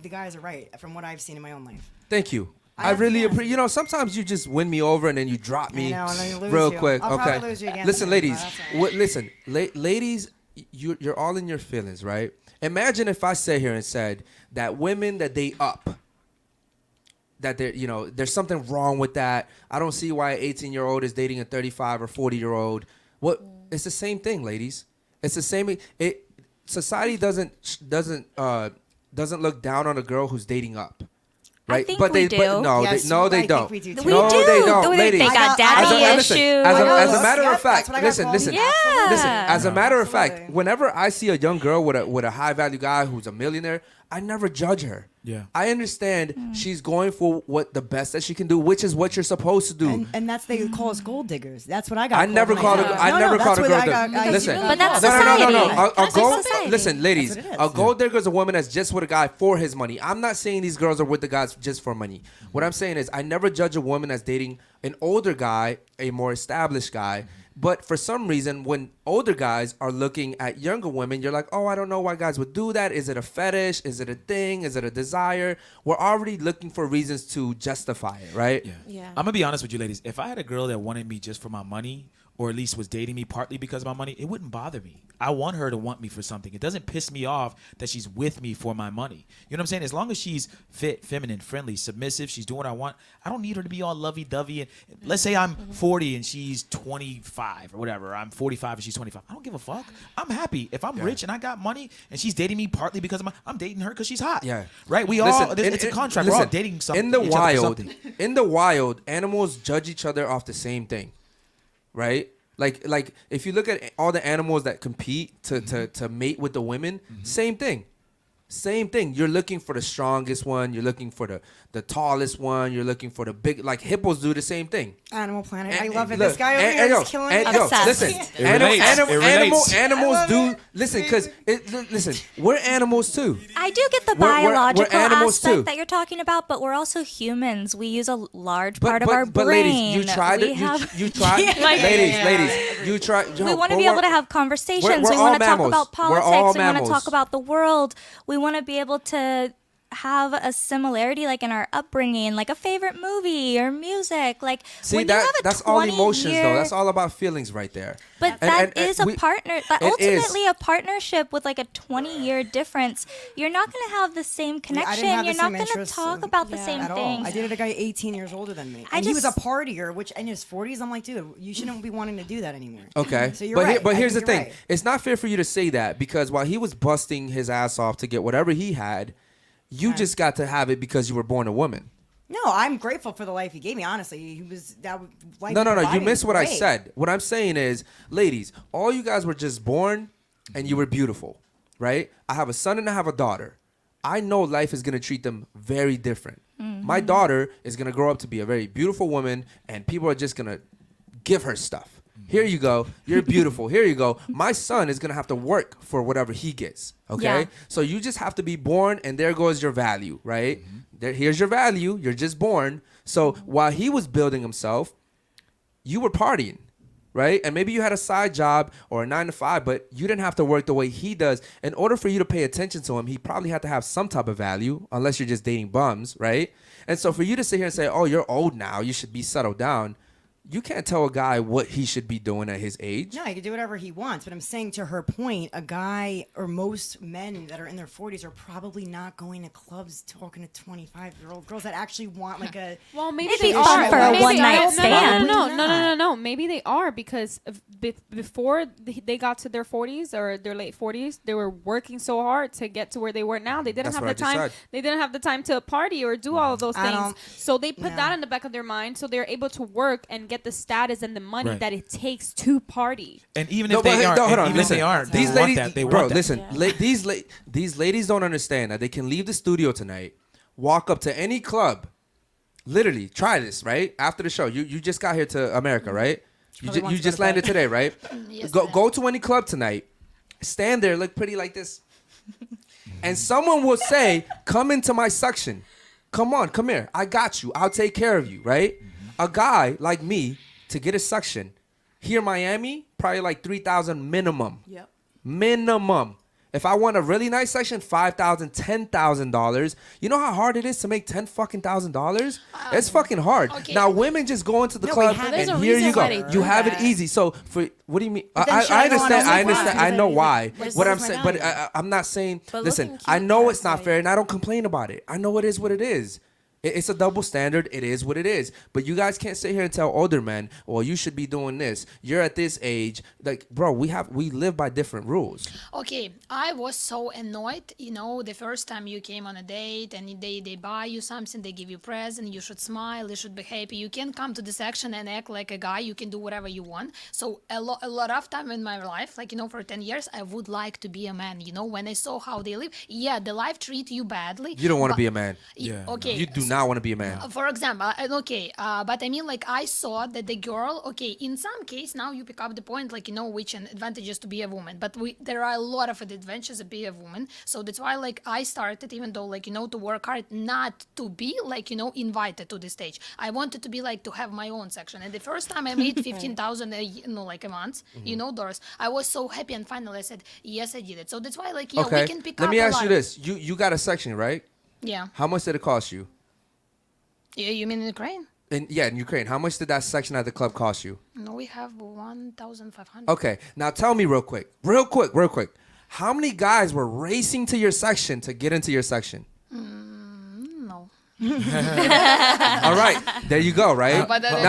the guys are right. From what I've seen in my own life. Thank you. I really appreciate. Sometimes you just win me over and then you drop me I know, and then you lose real you. quick. I'll Okay. probably lose you again Listen, soon, ladies. but that's Listen, ladies. You're all in your feelings, right? Imagine if I sat here and said that women that they up, that there's something wrong with that. I don't see why an 18-year-old is dating a 35 or 40-year-old. What? It's the same thing, ladies. It's the same. Society doesn't look down on a girl who's dating up. Right? I think but we they, do. But no, Yes, they, no, I they think don't. we do, too. We no, do. they don't, They ladies. got daddy Listen, issues. as a matter of Yep, fact, that's what I got listen. called. Listen, Yeah. as a matter of fact, Absolutely. whenever I see a young girl with a high value guy who's a millionaire, I never judge her. Yeah. I understand she's going for what the best that she can do, which is what you're supposed to do. And that's they call us gold diggers. That's what I got. I never called when a, did I it. never No, called a that's girl. what I got. Listen, But that's no. society. A That's gold. society. Listen, ladies, That's what it is. a gold digger is a woman that's just with a guy for his money. I'm not saying these girls are with the guys just for money. What I'm saying is, I never judge a woman that's dating an older guy, a more established guy. But for some reason, when older guys are looking at younger women, you're like, oh, I don't know why guys would do that. Is it a fetish? Is it a thing? Is it a desire? We're already looking for reasons to justify it, right? Yeah. I'm gonna be honest with you, ladies. If I had a girl that wanted me just for my money, or at least was dating me partly because of my money, it wouldn't bother me. I want her to want me for something. It doesn't piss me off that she's with me for my money. You know what I'm saying? As long as she's fit, feminine, friendly, submissive, she's doing what I want. I don't need her to be all lovey-dovey. And let's say I'm 40 and she's 25 or whatever. I'm 45 and she's 25. I don't give a fuck. I'm happy. If I'm rich and I got money and she's dating me partly because of I'm dating her because she's hot. Yeah. Right? It's a contract. We're all dating something. In the wild, animals judge each other off the same thing, right? Like if you look at all the animals that compete to mate with the women, same thing. Same thing. You're looking for the strongest one. You're looking for the tallest one. You're looking for the big, like hippos do the same thing. Animal Planet. I And- love it. look, This guy over and- here and yo, is killing and me. yo, Obsessed. listen, It relates. It relates. animals do listen because listen, we're animals too. I do get the We're biological animals aspect too. that you're talking about, but we're also humans. We use a large But part of our brain. ladies, you tried We it. have- You tried, Like- ladies, you tried. We want to be able to have conversations. we're We all want to talk mammals. about We're all politics. We want to mammals. talk about the world. We want to be able to have a similarity, like in our upbringing, like a favorite movie or music. Like See when you have a that's all 20 emotions year, though. That's all about feelings right there. But And- that and is a we- partner. But it is. ultimately, a partnership with like a 20-year difference, you're not going to have the same connection. have the You're not same going to interests talk about the same at all. things. I dated a guy 18 years older than me. I And he was a just- partier, which in his 40s, I'm like, dude, you shouldn't be wanting to do that anymore. Okay, So you're but right. but I here's the think you're thing: right. it's not fair for you to say that because while he was busting his ass off to get whatever he had, you just got to have it because you were born a woman. No, I'm grateful for the life he gave me. Honestly, he was that life. No, he you provided missed was what I great. said. What I'm saying is, ladies, all you guys were just born and you were beautiful, right? I have a son and I have a daughter. I know life is going to treat them very different. My daughter is going to grow up to be a very beautiful woman and people are just going to give her stuff. Here you go. You're beautiful. Here you go. My son is going to have to work for whatever he gets. Okay? Yeah. So you just have to be born and there goes your value, right? Here's your value. You're just born. So while he was building himself, you were partying, right? And maybe you had a side job or a 9 to 5, but you didn't have to work the way he does. In order for you to pay attention to him, he probably had to have some type of value, unless you're just dating bums, right? And so for you to sit here and say, oh, you're old now, you should be settled down. you can't tell a guy what he should be doing at his age. No, he can do whatever he wants. But I'm saying, to her point, a guy or most men that are in their 40s are probably not going to clubs talking to 25-year-old girls that actually want like a. Well, maybe It'd they be fun are. for a Maybe one-night no, stand. No. Maybe they are because before they got to their 40s or their late 40s, they were working so hard to get to where they were now. They didn't That's have what the I just time. said. They didn't have the time to party or do all of those I things. don't- So they put no. that in the back of their mind. So they're able to work and get the status and the money Right. that it takes to party. And even No, if they but aren't, hold and on, even listen. if they aren't, These they ladies, want that. They bro, want that. listen. These ladies don't understand that they can leave the studio tonight, walk up to any club, literally try this right after the show. You just got here to America, right? You just landed today, right? Go to any club tonight, stand there, look pretty like this, and someone will say, "Come into my section. Come on, come here. I got you. I'll take care of you." Right? A guy like me to get a section here in Miami, probably like $3,000 minimum. Yep. Minimum. If I want a really nice section, $5,000, $10,000. You know how hard it is to make $10,000? It's fucking hard. Okay. Now women just go into the No, club we have There's and a here reason you go. why they You do have it that. easy. So for what do you mean? But then should I I go on understand. I OnlyFans? understand. I know why. There's What I'm looking saying, for but value. I'm not saying. But Listen, looking I cute, know that's it's not like- fair, and I don't complain about it. I know it is what it is. It's a double standard. It is what it is. But you guys can't sit here and tell older men, "Well, you should be doing this. You're at this age." Like, bro, we live by different rules. Okay, I was so annoyed, the first time you came on a date and they buy you something, they give you a present, you should smile, you should be happy. You can't come to the section and act like a guy, you can do whatever you want. So a lot of time in my life, for 10 years, I would like to be a man, when I saw how they live. Yeah, the life treat you badly. You don't want to but- be a man. Yeah, Okay. You do not want to be a man. For example, but I mean, I saw that the girl, in some case, now you pick up the point, which advantages to be a woman, but there are a lot of advantages to be a woman. So that's why, I started, even though, to work hard, not to be, invited to the stage. I wanted to be, to have my own section. And the first time I made 15,000, a month, dollars, I was so happy. And finally I said, yes, I did it. So that's why, we Okay. can pick Let up me a ask lot you of- this: you got a section, right? Yeah. How much did it cost you? You mean in Ukraine? In Ukraine, how much did that section at the club cost you? No, we have 1,500. Okay, now tell me real quick. How many guys were racing to your section to get into your section? No. All right, there you go. Right But then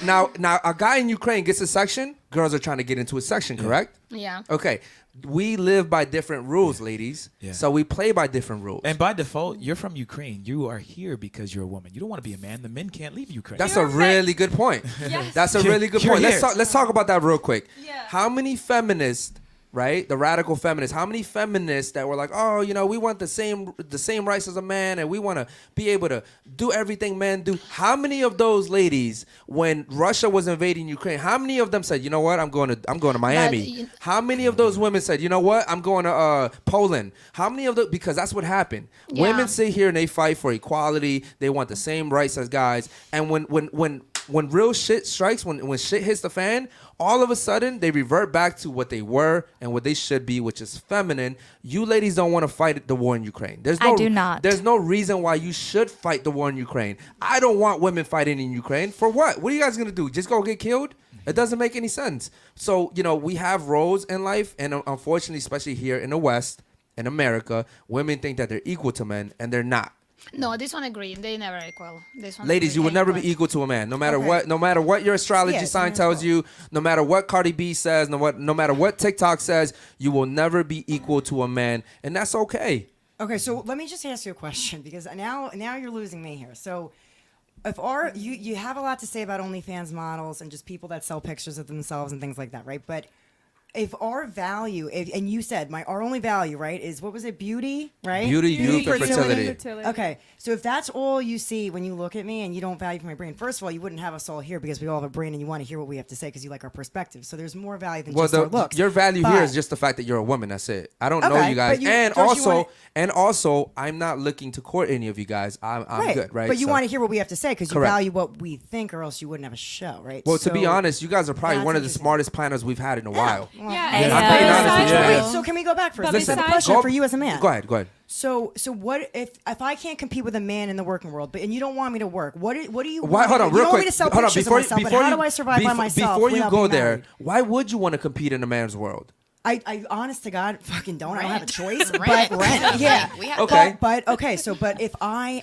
now, a guy in Ukraine gets a section. Girls are trying to get into a section, correct? Yeah. Okay, we live by different rules, ladies. Yeah. So we play by different rules. And by default, you're from Ukraine. You are here because you're a woman. You don't want to be a man. The men can't leave Ukraine. That's a really good point. Yes. That's a really good You're point. here. Let's talk about that real quick. Yeah. How many feminists, right? The radical feminists. How many feminists that were like, "Oh, we want the same rights as a man, and we want to be able to do everything men do." How many of those ladies, when Russia was invading Ukraine, how many of them said, "You know what? I'm going to Miami." How many of those women said, "You know what? I'm going to Poland." How many of those? Because that's what happened. Yeah. Women sit here and they fight for equality. They want the same rights as guys. And when real shit strikes, when shit hits the fan, all of a sudden they revert back to what they were and what they should be, which is feminine. You ladies don't want to fight the war in Ukraine. I do not. There's no reason why you should fight the war in Ukraine. I don't want women fighting in Ukraine. For what? What are you guys gonna do? Just go get killed? It doesn't make any sense. So, we have roles in life, and unfortunately, especially here in the West, in America, women think that they're equal to men, and they're not. No, this one agree. They never equal. This one. Ladies, agree. you will never be equal to a man, no matter Okay. what. No matter what your astrology Yeah, sign it's tells not you, no matter what Cardi B says, no matter what TikTok says, you will never be equal to a man, and that's okay. Okay, so let me just ask you a question, because now you're losing me here. So if you have a lot to say about OnlyFans models and just people that sell pictures of themselves and things like that, right? But if our value, and you said our only value, right, is, what was it, beauty, right? Beauty, youth, and fertility. Okay, so if that's all you see when you look at me and you don't value my brain, first of all, you wouldn't have us all here, because we all have a brain and you want to hear what we have to say because you like our perspective. So there's more value than just our looks. Your value here But- is just the fact that you're a woman. That's it. I don't know Okay, you guys, but you- and don't you also, I'm not looking to court any of you guys. I'm right, good, right? But you So- want to hear what we have to say because you Correct. value what we think, or else you wouldn't have a show, right? Well, to be So- honest, you guys are probably That's one of the interesting. smartest planners we've had in a while. Well, Yeah, and, but uh, besides- Wait, so can we go back for a But second? So the besides- question Go- for you as a man. Go ahead. So what if I can't compete with a man in the working world, and you don't want me to work? What do you? Why? Want Hold on, you real don't quick. want me to sell Hold on, pictures of myself, but how do I survive by myself? Before you without go being there, married? why would you want to compete in a man's world? I honest to God, fucking don't. I don't have a choice. Rent. But rent, yeah. We have- Okay. But if I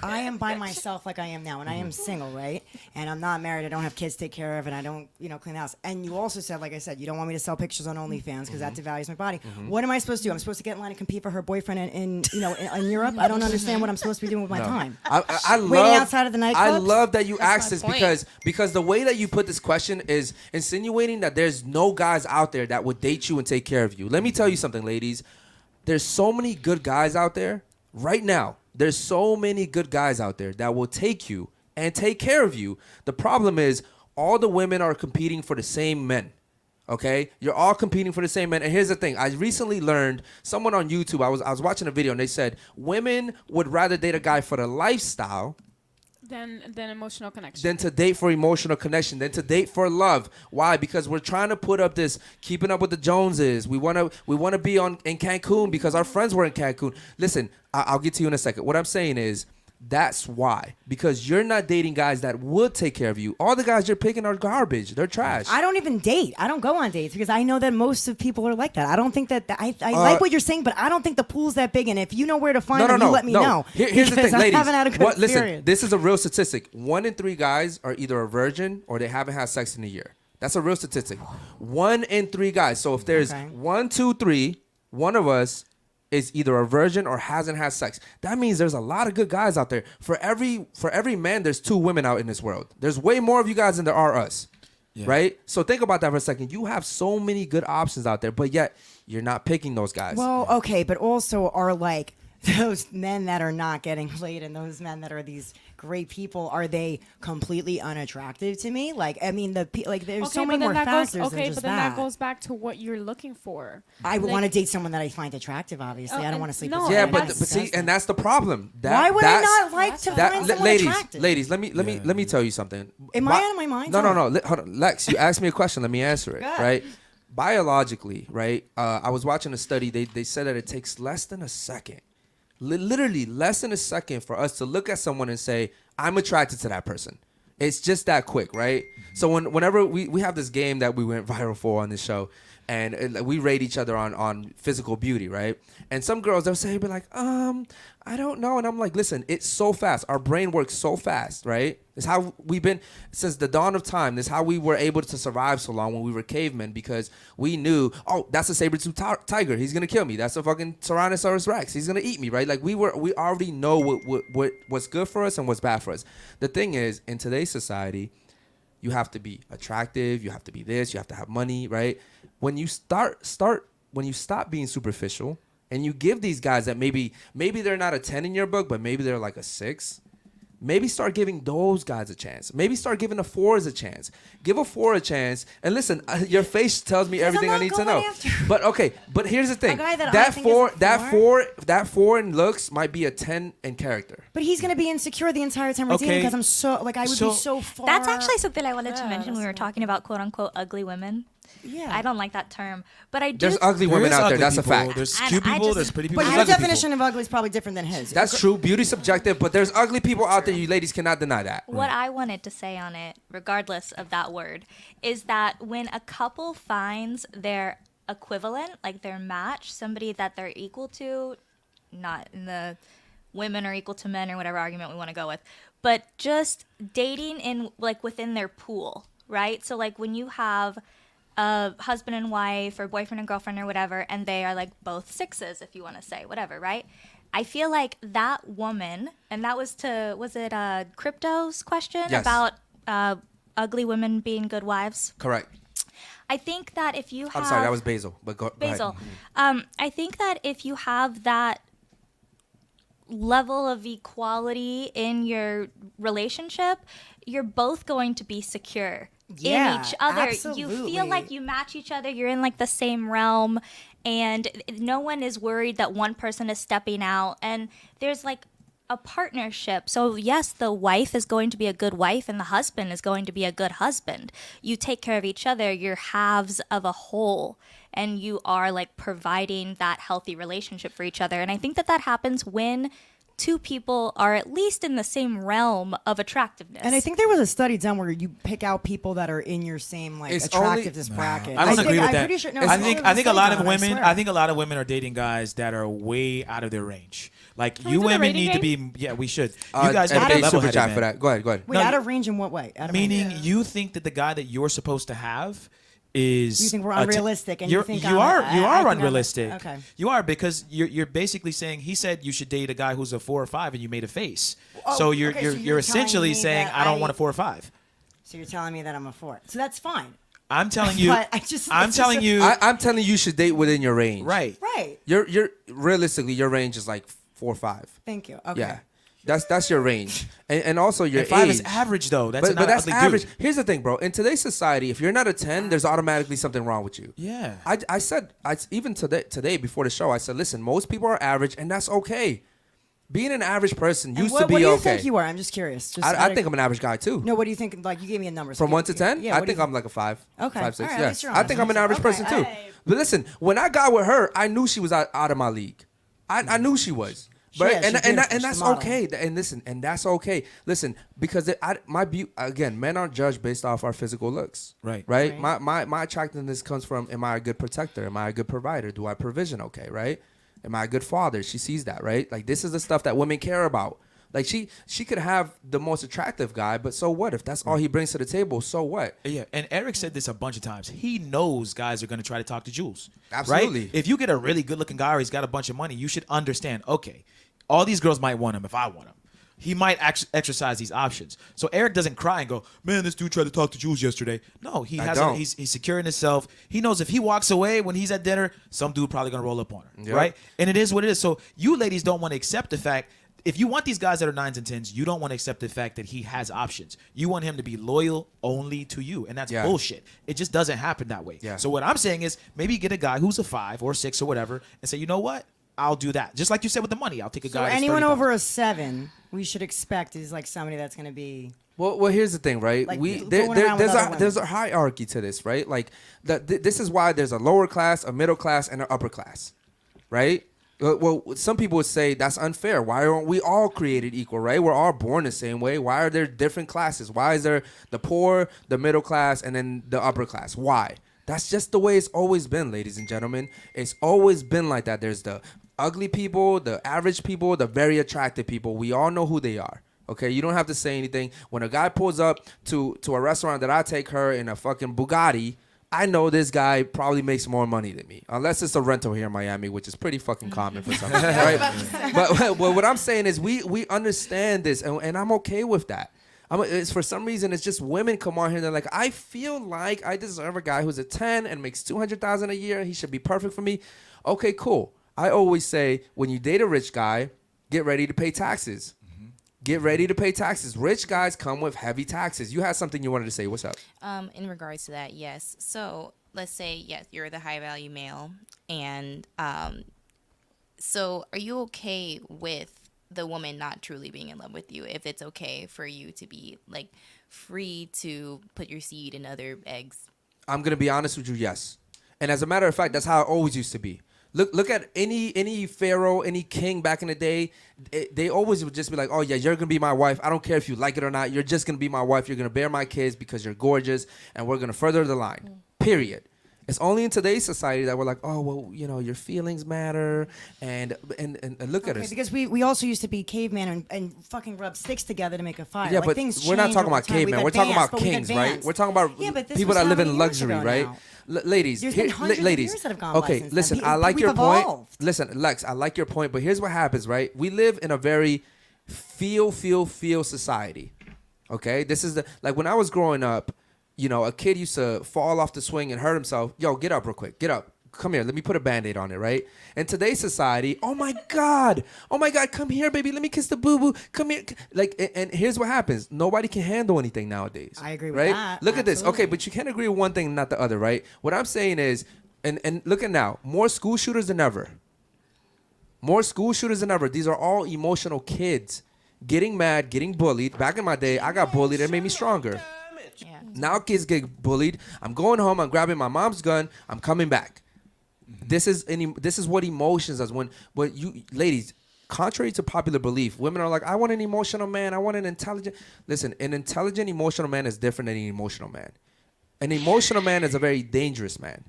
am by myself like I am now, and I am single, right, and I'm not married, I don't have kids to take care of, and I don't, clean the house. And you also said, like I said, you don't want me to sell pictures on OnlyFans because that devalues my body. What am I supposed to do? I'm supposed to get in line and compete for her boyfriend in Europe? I don't understand what I'm supposed to be doing with my time. I Waiting love, outside of the I nightclubs? love that you That's asked my this point. because the way that you put this question is insinuating that there's no guys out there that would date you and take care of you. Let me tell you something, ladies. There's so many good guys out there right now. There's so many good guys out there that will take you and take care of you. The problem is all the women are competing for the same men. Okay, you're all competing for the same men. And here's the thing: I recently learned someone on YouTube. I was watching a video and they said women would rather date a guy for the lifestyle Than emotional connection. than to date for emotional connection, than to date for love. Why? Because we're trying to put up this keeping up with the Joneses. We wanna be in Cancun because our friends were in Cancun. Listen, I'll get to you in a second. What I'm saying is that's why. Because you're not dating guys that would take care of you. All the guys you're picking are garbage. They're trash. I don't even date. I don't go on dates because I know that most of people are like that. I don't think that I like what you're saying, but I don't think the pool's that big. And if you know where to find them, you let me know. Here's the Because thing, I ladies. haven't had a good Listen, experience. this is a real statistic. 1 in 3 guys are either a virgin or they haven't had sex in a year. That's a real statistic. 1 in 3 guys. So if there's Okay. 1, 2, 3, one of us is either a virgin or hasn't had sex. That means there's a lot of good guys out there. For every man, there's 2 women out in this world. There's way more of you guys than there are us. Right? So think about that for a second. You have so many good options out there, but yet you're not picking those guys. Well, okay, but also are like those men that are not getting laid and those men that are these great people, are they completely unattractive to me? Like, I mean, there's so many more factors than Okay, just but then that. that goes back to what you're looking for. I would Like- want to date someone that I find attractive, obviously. I don't want to sleep no, with yeah, someone but that see, doesn't. and that's the problem. Why would I not like to find someone ladies, attractive? ladies, let me tell you something. Am I out of my mind? No. Hold on. Lex, you asked me a question. Let me answer it. Go ahead. Right? Biologically, right? I was watching a study. They said that it takes less than a second, literally less than a second, for us to look at someone and say, "I'm attracted to that person." It's just that quick, right? So whenever we have this game that we went viral for on this show, and we rate each other on physical beauty, right? And some girls, they'll say, be like, I don't know. And I'm like, listen, it's so fast. Our brain works so fast, right? It's how we've been since the dawn of time. It's how we were able to survive so long when we were cavemen, because we knew, oh, that's a saber-tooth tiger. He's going to kill me. That's a fucking Tyrannosaurus Rex. He's going to eat me, right? Like we already know what's good for us and what's bad for us. The thing is, in today's society, you have to be attractive. You have to be this. You have to have money, right? When you when you stop being superficial and you give these guys that maybe they're not a 10 in your book, but maybe they're like a 6. Maybe start giving those guys a chance. Maybe start giving the 4s a chance. Give a 4 a chance. And listen, your face tells me everything I I'm need not to know. going after- But here's the thing. A guy that I That think is four, a that 4 in looks might be a 10 in character. But he's gonna be insecure the entire time we're dating Okay. because I'm so like I would So- be so far. That's actually something I wanted to Yeah, mention when we were that's talking about quote unquote ugly women. Yeah. I don't like that term, but I do. There's ugly There women is out there. ugly That's a people. fact. There's And cute I people. just- There's pretty people. But there's your ugly definition people. of ugly is probably different than his. That's true. Beauty's subjective, but there's ugly people out there. You ladies cannot deny that. What I wanted to say on it, regardless of that word, is that when a couple finds their equivalent, like their match, somebody that they're equal to, not in the women are equal to men or whatever argument we want to go with, but just dating in like within their pool, right? So like when you have a husband and wife or boyfriend and girlfriend or whatever, and they are like both 6s, if you want to say, whatever, right? I feel like that woman, and that was it Crypto's question Yes. about ugly women being good wives? Correct. I think that if you have... I'm sorry, that was Basil. But go ahead. Basil. I think that if you have that level of equality in your relationship, you're both going to be secure Yeah, in each other. You absolutely. feel like you match each other. You're in like the same realm, and no one is worried that one person is stepping out. And there's like a partnership. So yes, the wife is going to be a good wife and the husband is going to be a good husband. You take care of each other. You're halves of a whole, and you are like providing that healthy relationship for each other. And I think that that happens when two people are at least in the same realm of attractiveness. And I think there was a study done where you pick out people that are in your same like It's only- attractiveness bracket. I don't agree with I'm that. pretty sure, no, I there was think a study lot of done, I women. swear. I think a lot of women are dating guys that are way out of their range. Like Can we you do the women rating need to game? be. Yeah, we should. You guys and need to pay be super level-headed, chat man. for that. Go ahead. Wait, No, out of range in what way? Out of Meaning range. you think that the guy that you're supposed to have is You think we're a t- unrealistic and you think you I'm- are I you think are I'm a- unrealistic. okay. You are, because you're basically saying he said you should date a guy who's a 4 or 5 and you made a face. Oh, so you're okay, you're, so you're you're telling essentially me saying that I don't I- want a 4 or 5. So you're telling me that I'm a 4. So that's fine. I'm telling you. But I just- I'm it's telling just- you. I'm telling you should date within your range. Right. Right. You're realistically your range is like 4 or 5. Thank you. Okay. Yeah. That's your range. And also your And 5 age. is average though. That's but not that's ugly average. Dude. Here's the thing, bro. In today's society, if you're not a 10, there's automatically something wrong with you. Yeah. I said even today before the show, I said, listen, most people are average, and that's okay. Being an average person And used what, to be what do you okay. think you are? I'm just curious. Just out I of- think I'm an average guy too. No, what do you think? Like you gave me a number. so From give- 1 to 10, Yeah. I what do you think I'm like a 5. Okay. 5, 6. All right, at Yeah. least you're I think I'm an average honest. person Okay. too. But listen, when I got with her, I knew she was out of my league. I knew she was. But She is. and She's beautiful. and She's that's a model. okay. And listen, and that's okay. Listen, because again, men aren't judged based off our physical looks. Right. Right. My attractiveness comes from: am I a good protector? Am I a good provider? Do I provision okay? Right. Am I a good father? She sees that, right? Like this is the stuff that women care about. Like she could have the most attractive guy, but so what? If that's all he brings to the table, so what? Yeah, and Eric said this a bunch of times. He knows guys are going to try to talk to Jules. Absolutely. Right? If you get a really good-looking guy or he's got a bunch of money, you should understand, okay, all these girls might want him if I want him. He might exercise these options. So Eric doesn't cry and go, man, this dude tried to talk to Jules yesterday. No, he's secure in himself. He knows if he walks away when he's at dinner, some dude probably going to roll up on her. Yep. Right? And it is what it is. So you ladies don't want to accept the fact. If you want these guys that are 9s and 10s, you don't want to accept the fact that he has options. You want him to be loyal only to you, and that's Yeah. bullshit. It just doesn't happen that way. Yeah. So what I'm saying is maybe get a guy who's a 5 or 6 or whatever and say, you know what? I'll do that. Just like you said with the money. I'll take a So guy that's anyone 30,000. over a 7, we should expect is like somebody that's going to be. Well, here's the thing, right? Like, We going around with other there's a women. hierarchy to this, right? Like this is why there's a lower class, a middle class, and an upper class, right? Well, some people would say that's unfair. Why aren't we all created equal, right? We're all born the same way. Why are there different classes? Why is there the poor, the middle class, and then the upper class? Why? That's just the way it's always been, ladies and gentlemen. It's always been like that. There's the ugly people, the average people, the very attractive people. We all know who they are. Okay, you don't have to say anything. When a guy pulls up to a restaurant that I take her in a fucking Bugatti, I know this guy probably makes more money than me, unless it's a rental here in Miami, which is pretty fucking common for some reason, right? But what I'm saying is we understand this, and I'm okay with that. It's for some reason it's just women come on here and they're like, I feel like I deserve a guy who's a 10 and makes $200,000 a year. He should be perfect for me. Okay, cool. I always say when you date a rich guy, get ready to pay taxes. Get ready to pay taxes. Rich guys come with heavy taxes. You had something you wanted to say. What's up? In regards to that, yes. So let's say, yes, you're the high value male. And so are you okay with the woman not truly being in love with you? If it's okay for you to be like free to put your seed in other eggs? I'm going to be honest with you, yes. And as a matter of fact, that's how it always used to be. Look at any pharaoh, any king back in the day. They always would just be like, oh, yeah, you're going to be my wife. I don't care if you like it or not. You're just going to be my wife. You're going to bear my kids because you're gorgeous, and we're going to further the line, period. It's only in today's society that we're like, oh, well, you know, your feelings matter, and look at us. Because we also used to be caveman and fucking rub sticks together to make a fire. Yeah, like, but things we're not change talking over about time. We've caveman. We're talking advanced, about but we've kings, right? advanced. We're talking about Yeah, but this people was that live how in many years luxury, ago right? now? Ladies, There's been hundreds of ladies. years that have gone by Okay, since then. listen, I like We've your point. evolved. Listen, Lex, I like your point, but here's what happens, right? We live in a very feel society. Okay, this is like when I was growing up, you know, a kid used to fall off the swing and hurt himself. Yo, get up real quick. Get up. Come here. Let me put a Band-Aid on it, right? In today's society, oh my God, come here, baby. Let me kiss the boo-boo. Come here. Like, and here's what happens. Nobody can handle anything nowadays. I agree with right? that. Look at this. Okay, Absolutely. but you can't agree with one thing and not the other, right? What I'm saying is, and look at now, more school shooters than ever. More school shooters than ever. These are all emotional kids getting mad, getting bullied. Back in my day, I got bullied. It made me stronger. Yeah. Now kids get bullied. I'm going home. I'm grabbing my mom's gun. I'm coming back. This is what emotions does. When you ladies, contrary to popular belief, women are like, I want an emotional man. I want an intelligent. Listen, an intelligent emotional man is different than an emotional man. An emotional man is a very dangerous man.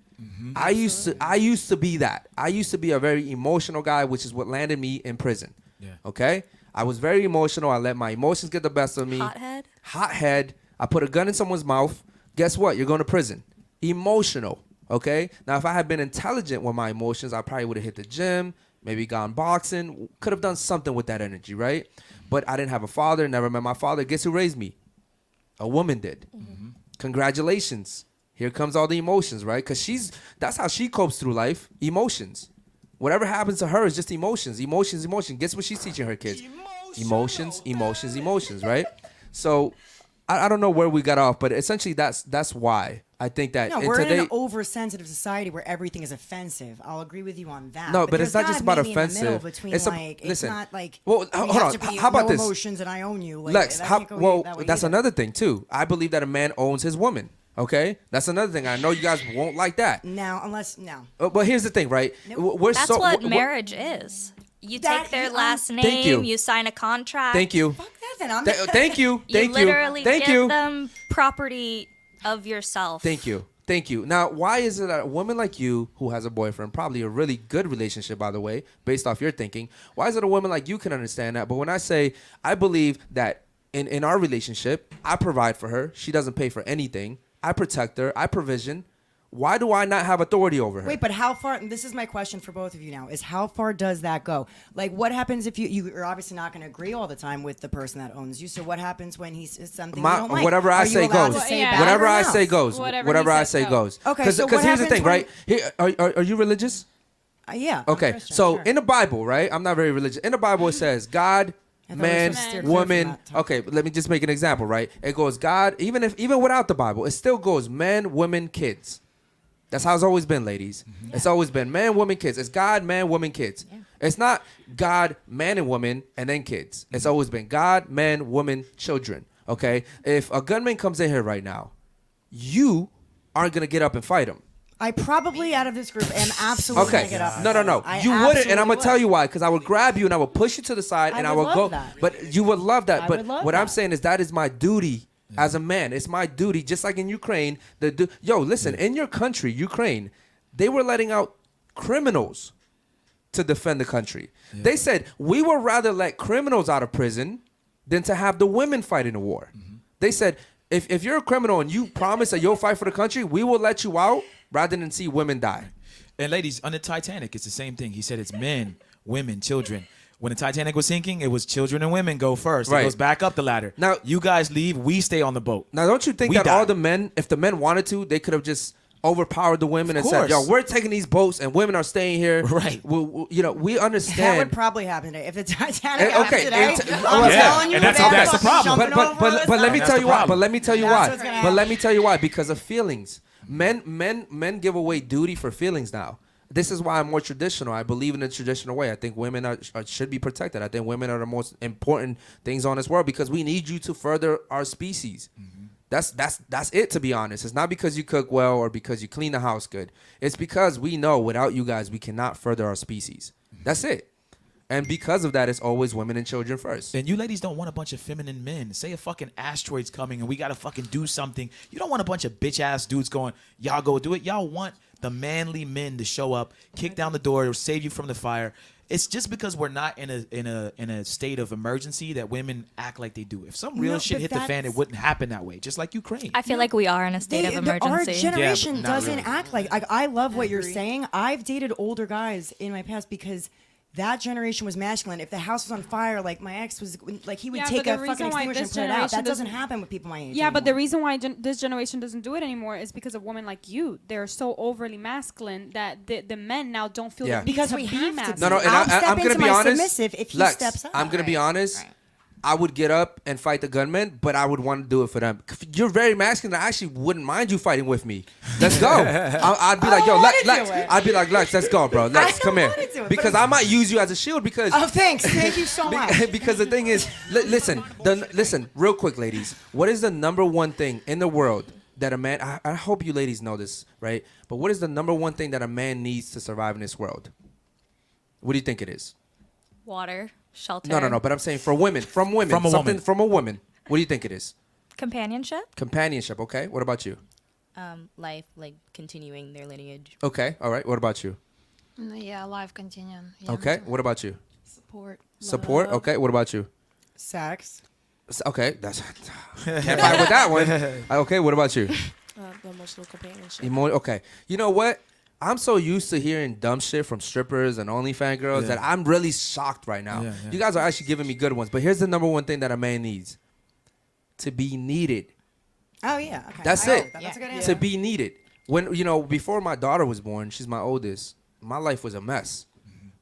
I used to be that. I used to be a very emotional guy, which is what landed me in prison. Yeah. Okay? I was very emotional. I let my emotions get the best of me. Hothead. I put a gun in someone's mouth. Guess what? You're going to prison. Emotional. Okay? Now, if I had been intelligent with my emotions, I probably would have hit the gym, maybe gone boxing, could have done something with that energy, right? But I didn't have a father, never met my father. Guess who raised me? A woman did. Congratulations. Here comes all the emotions, right? Because that's how she copes through life. Emotions. Whatever happens to her is just emotions. Emotions. Guess what she's teaching her kids? Emotions, right? So I don't know where we got off, but essentially that's why I think that No, we're in an oversensitive society where everything is offensive. I'll agree with you on that. No, but it's there's not just gotta about be in the middle offensive. between, It's it's not like well, we hold have on. to be How about no this? emotions and I own you. Like, Lex, that can't go that way that's either. another thing too. I believe that a man owns his woman. Okay, that's another thing. I know you guys won't like that. Now, unless no. But here's the thing, right? Nope. That's what marriage is. You take their last name, you sign a contract. Thank you. Fuck that then. I'm Thank you. You literally give them property of yourself. Thank you. Now, why is it that a woman like you, who has a boyfriend, probably a really good relationship, by the way, based off your thinking, why is it a woman like you can understand that? But when I say, I believe that in our relationship, I provide for her. She doesn't pay for anything. I protect her. I provision. Why do I not have authority over her? Wait, but how far? And this is my question for both of you now: is how far does that go? Like, what happens if you're obviously not going to agree all the time with the person that owns you? So what happens when he says something you don't like? Whatever I Are you say allowed goes. to say back Whatever or I no? say goes. Whatever I say goes. Okay, so because what here's the happens thing, when- right? Here, are you religious? Yeah. I'm Okay, Christian, so sure. in the Bible, right? I'm not very religious. In the Bible, it says God, I thought we man, were supposed to steer clear from woman. that topic. Okay, let me just make an example, right? It goes God, even without the Bible, it still goes men, women, kids. That's how it's always been, ladies. It's always been man, woman, kids. It's God, man, woman, kids. It's not God, man, and woman, and then kids. It's always been God, man, woman, children. Okay? If a gunman comes in here right now, you aren't going to get up and fight him. I probably out of this group am absolutely gonna Okay. get up. No. I You wouldn't, and I'm absolutely gonna tell would. you why. Because I would grab you and I would push you to the side, and I would would love go. that. But you would love that. I But would love what I'm that. saying is that is my duty as a man. It's my duty, just like in Ukraine. Listen, in your country, Ukraine, they were letting out criminals to defend the country. They said we would rather let criminals out of prison than to have the women fight in the war. They said if you're a criminal and you promise that you'll fight for the country, we will let you out rather than see women die. And ladies, on the Titanic, it's the same thing. He said it's men, women, children. When the Titanic was sinking, it was children and women go first. Right. It goes back up the ladder. Now- you guys leave, we stay on the boat. Now, don't you think We that die. all the men, if the men wanted to, they could have just overpowered the women and said, course. "Yo, we're taking these boats and women are staying here." Right. We understand. That would probably happen today if the Titanic Okay, happened today. well, I'm yeah, telling you, and that's they're the fucking problem. jumping but over us. let me That's tell the you why. problem. But let me tell you That's why. what's gonna But let happen. me tell you why. Because of feelings. Men give away duty for feelings now. This is why I'm more traditional. I believe in the traditional way. I think women should be protected. I think women are the most important things on this world because we need you to further our species. That's it, to be honest. It's not because you cook well or because you clean the house good. It's because we know without you guys, we cannot further our species. That's it. And because of that, it's always women and children first. And you ladies don't want a bunch of feminine men. Say a fucking asteroid's coming and we got to fucking do something. You don't want a bunch of bitch-ass dudes going, y'all go do it. Y'all want the manly men to show up, kick down the door, or save you from the fire. It's just because we're not in a state of emergency that women act like they do. If some real No, shit but hit the fan, it that's- wouldn't happen that way. Just like Ukraine. I feel like we are in a state of Our emergency. generation Yeah, but not doesn't really. act like I love what you're saying. I've dated older guys in my past because that generation was masculine. If the house was on fire, like my ex was, like he would Yeah, take but a the reason fucking why extinguisher and this put it out. generation That doesn't doesn't- happen with people my age. Yeah, but the anymore. reason why this generation doesn't do it anymore is because of women like you. They're so overly masculine that the men now don't feel Yeah. the need Because to we be have to masculine. No, and I'll step I'm gonna into be my honest. submissive if he Lex, steps up. I'm gonna be Right, honest. right. I would get up and fight the gunman, but I would want to do it for them. You're very masculine. I actually wouldn't mind you fighting with me. Let's go. I'd be like, yo, Lex. I'd be like, Lex, let's go, bro. Lex, come here. Because I might use you as a shield because. Oh, thanks. Thank you so much. Because the thing is, listen, real quick, ladies. What is the number one thing in the world that a man? I hope you ladies know this, right? But what is the number one thing that a man needs to survive in this world? What do you think it is? Water, shelter. No. But I'm saying from women. From a woman. What do you think it is? Companionship. Companionship. Okay. What about you? Life, like continuing their lineage. Okay. All right. What about you? Yeah, life continuing. Yeah. Okay. What about you? Support. Okay. What about you? Sex. Okay. That's can't fight with that one. Okay. What about you? The emotional companionship. Okay. You know what? I'm so used to hearing dumb shit from strippers and OnlyFans girls that I'm really shocked right now. You guys are actually giving me good ones. But here's the number one thing that a man needs. To be needed. Oh, yeah. Okay. That's it. That's a good answer. To be needed. When, before my daughter was born, she's my oldest, my life was a mess.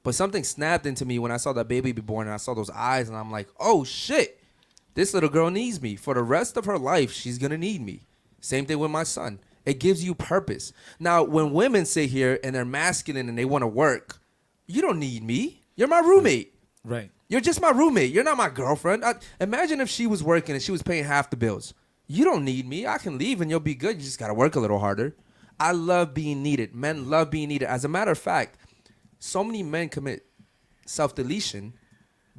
But something snapped into me when I saw that baby be born and I saw those eyes and I'm like, oh shit, this little girl needs me. For the rest of her life, she's going to need me. Same thing with my son. It gives you purpose. Now, when women sit here and they're masculine and they want to work, you don't need me. You're my roommate. Right. You're just my roommate. You're not my girlfriend. Imagine if she was working and she was paying half the bills. You don't need me. I can leave and you'll be good. You just got to work a little harder. I love being needed. Men love being needed. As a matter of fact, so many men commit self-deletion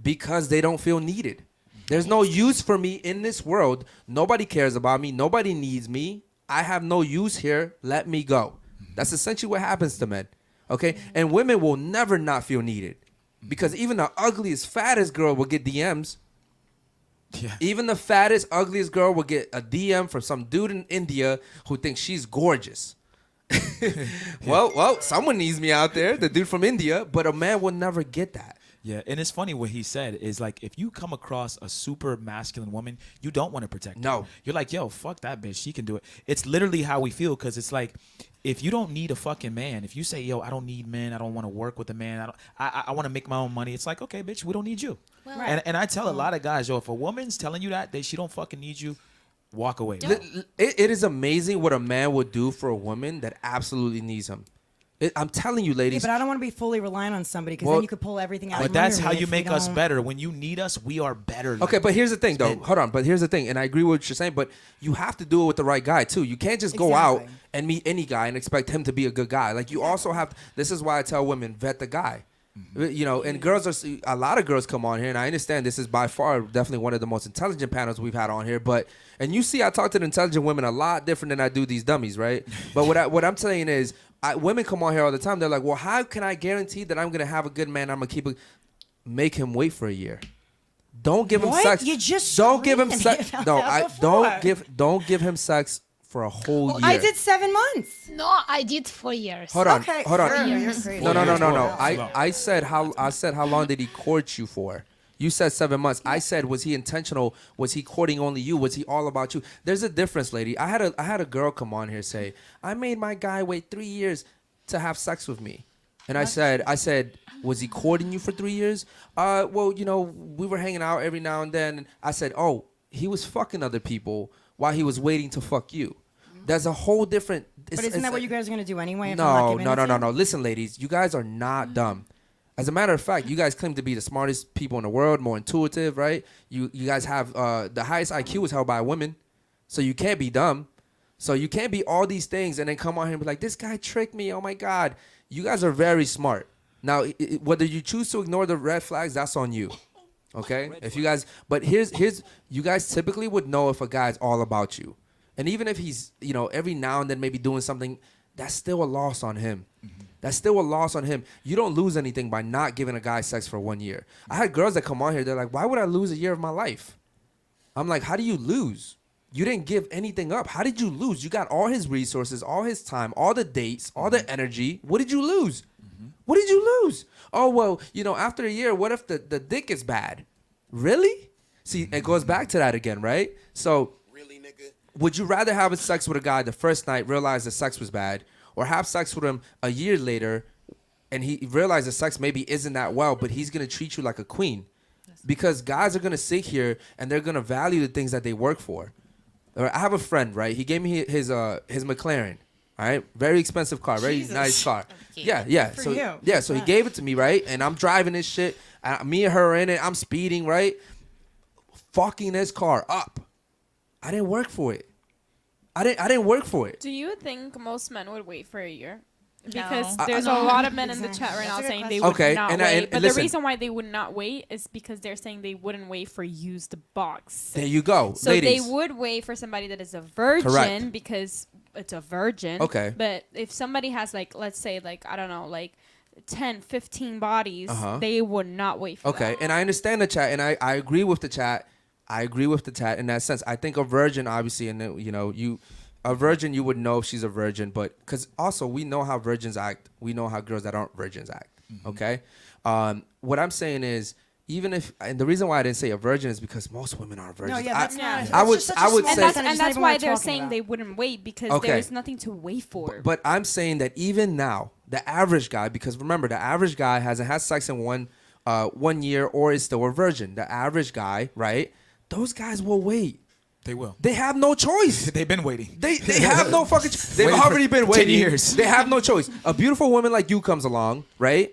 because they don't feel needed. There's no use for me in this world. Nobody cares about me. Nobody needs me. I have no use here. Let me go. That's essentially what happens to men. Okay? And women will never not feel needed. Because even the ugliest, fattest girl will get DMs. Yeah. Even the fattest, ugliest girl will get a DM from some dude in India who thinks she's gorgeous. Well, someone needs me out there, the dude from India, but a man will never get that. Yeah, and it's funny what he said is like if you come across a super masculine woman, you don't want to protect her. No. You're like, yo, fuck that bitch. She can do it. It's literally how we feel because it's like if you don't need a fucking man, if you say, yo, I don't need men, I don't want to work with a man, I want to make my own money, it's like, okay, bitch, we don't need you. Well, and I tell a lot of guys, yo, if a woman's telling you that she don't fucking need you, walk away. It is amazing what a man would do for a woman that absolutely needs him. I'm telling you, ladies. Yeah, but I don't want to be fully reliant on somebody because then you could pull everything out. But from that's under how me you if make we us don't- better. When you need us, we are better. Okay, but here's the thing, though. Hold on. But here's the thing, and I agree with what you're saying, but you have to do it with the right guy, too. You can't just go out and meet any guy and expect him to be a good guy. Like, you also have to, this is why I tell women, vet the guy. You know, and girls are, a lot of girls come on here, and I understand this is by far definitely one of the most intelligent panels we've had on here, but, and you see I talk to the intelligent women a lot different than I do these dummies, right? But what I'm saying is, women come on here all the time, they're like, well, how can I guarantee that I'm going to have a good man, I'm going to keep it, make him wait for a year. Don't give him sex. You just don't give him sex. about No, that don't give him sex for a whole year. I did 7 months. No, I did 4 years. Hold on. Okay, Hold on. you're crazy. No. I said how long did he court you for? You said 7 months. I said, was he intentional? Was he courting only you? Was he all about you? There's a difference, lady. I had a girl come on here say, I made my guy wait 3 years to have sex with me. And I said, was he courting you for 3 years? Well, you know, we were hanging out every now and then. And I said, oh, he was fucking other people while he was waiting to fuck you. There's a whole different. But isn't that what you guys are going to do anyway? If I'm No. not giving it to you? Listen, ladies, you guys are not dumb. As a matter of fact, you guys claim to be the smartest people in the world, more intuitive, right? You guys have the highest IQ is held by women, so you can't be dumb. So you can't be all these things and then come on here and be like, this guy tricked me. Oh my God, you guys are very smart. Now, whether you choose to ignore the red flags, that's on you. Okay, if you guys, but here's you guys typically would know if a guy's all about you, and even if he's every now and then maybe doing something, that's still a loss on him. That's still a loss on him. You don't lose anything by not giving a guy sex for 1 year. I had girls that come on here, they're like, why would I lose a year of my life? I'm like, how do you lose? You didn't give anything up. How did you lose? You got all his resources, all his time, all the dates, all the energy. What did you lose? What did you lose? Oh, well, after a year, what if the dick is bad? Really? See, it goes back to that again, right? So, really, nigga? Would you rather have sex with a guy the first night, realize the sex was bad, or have sex with him a year later and he realized the sex maybe isn't that well, but he's going to treat you like a queen? Because guys are going to sit here and they're going to value the things that they work for. I have a friend, right? He gave me his McLaren. All right, very expensive car, very Jesus. nice car. Yeah. Yeah. For So you. yeah, so he gave it to me, right? And I'm driving this shit. Me and her are in it. I'm speeding, right? Fucking this car up. I didn't work for it. I didn't work for it. Do you think most men would wait for a year? No. Because there's a lot of men in the chat right now That's a good saying they question. would Okay, not and wait. But listen. the reason why they would not wait is because they're saying they wouldn't wait for used box. There you go, So ladies. they would wait for somebody that is a virgin Correct. because it's a virgin. Okay. But if somebody has like, let's say like, I don't know, like 10, 15 bodies, Uh-huh. they would not wait for Okay, that. and I understand the chat, and I agree with the chat. I agree with the chat in that sense. I think a virgin, obviously, and a virgin, you would know if she's a virgin, but because also we know how virgins act, we know how girls that aren't virgins act. Okay, what I'm saying is, even if, and the reason why I didn't say a virgin is because most women are virgins. No, yeah, that's not. I that's would- just such a I would small say- And percentage, it's not that's even why worth they're talking saying about. they wouldn't wait because Okay. there's nothing to wait for. But I'm saying that even now, the average guy, because remember, the average guy hasn't had sex in 1 year or is still a virgin. The average guy, right? Those guys will wait. They will. They have no choice. They've been waiting. They have no fucking. They've Waiting for already been 10 waiting. years. They have no choice. A beautiful woman like you comes along, right?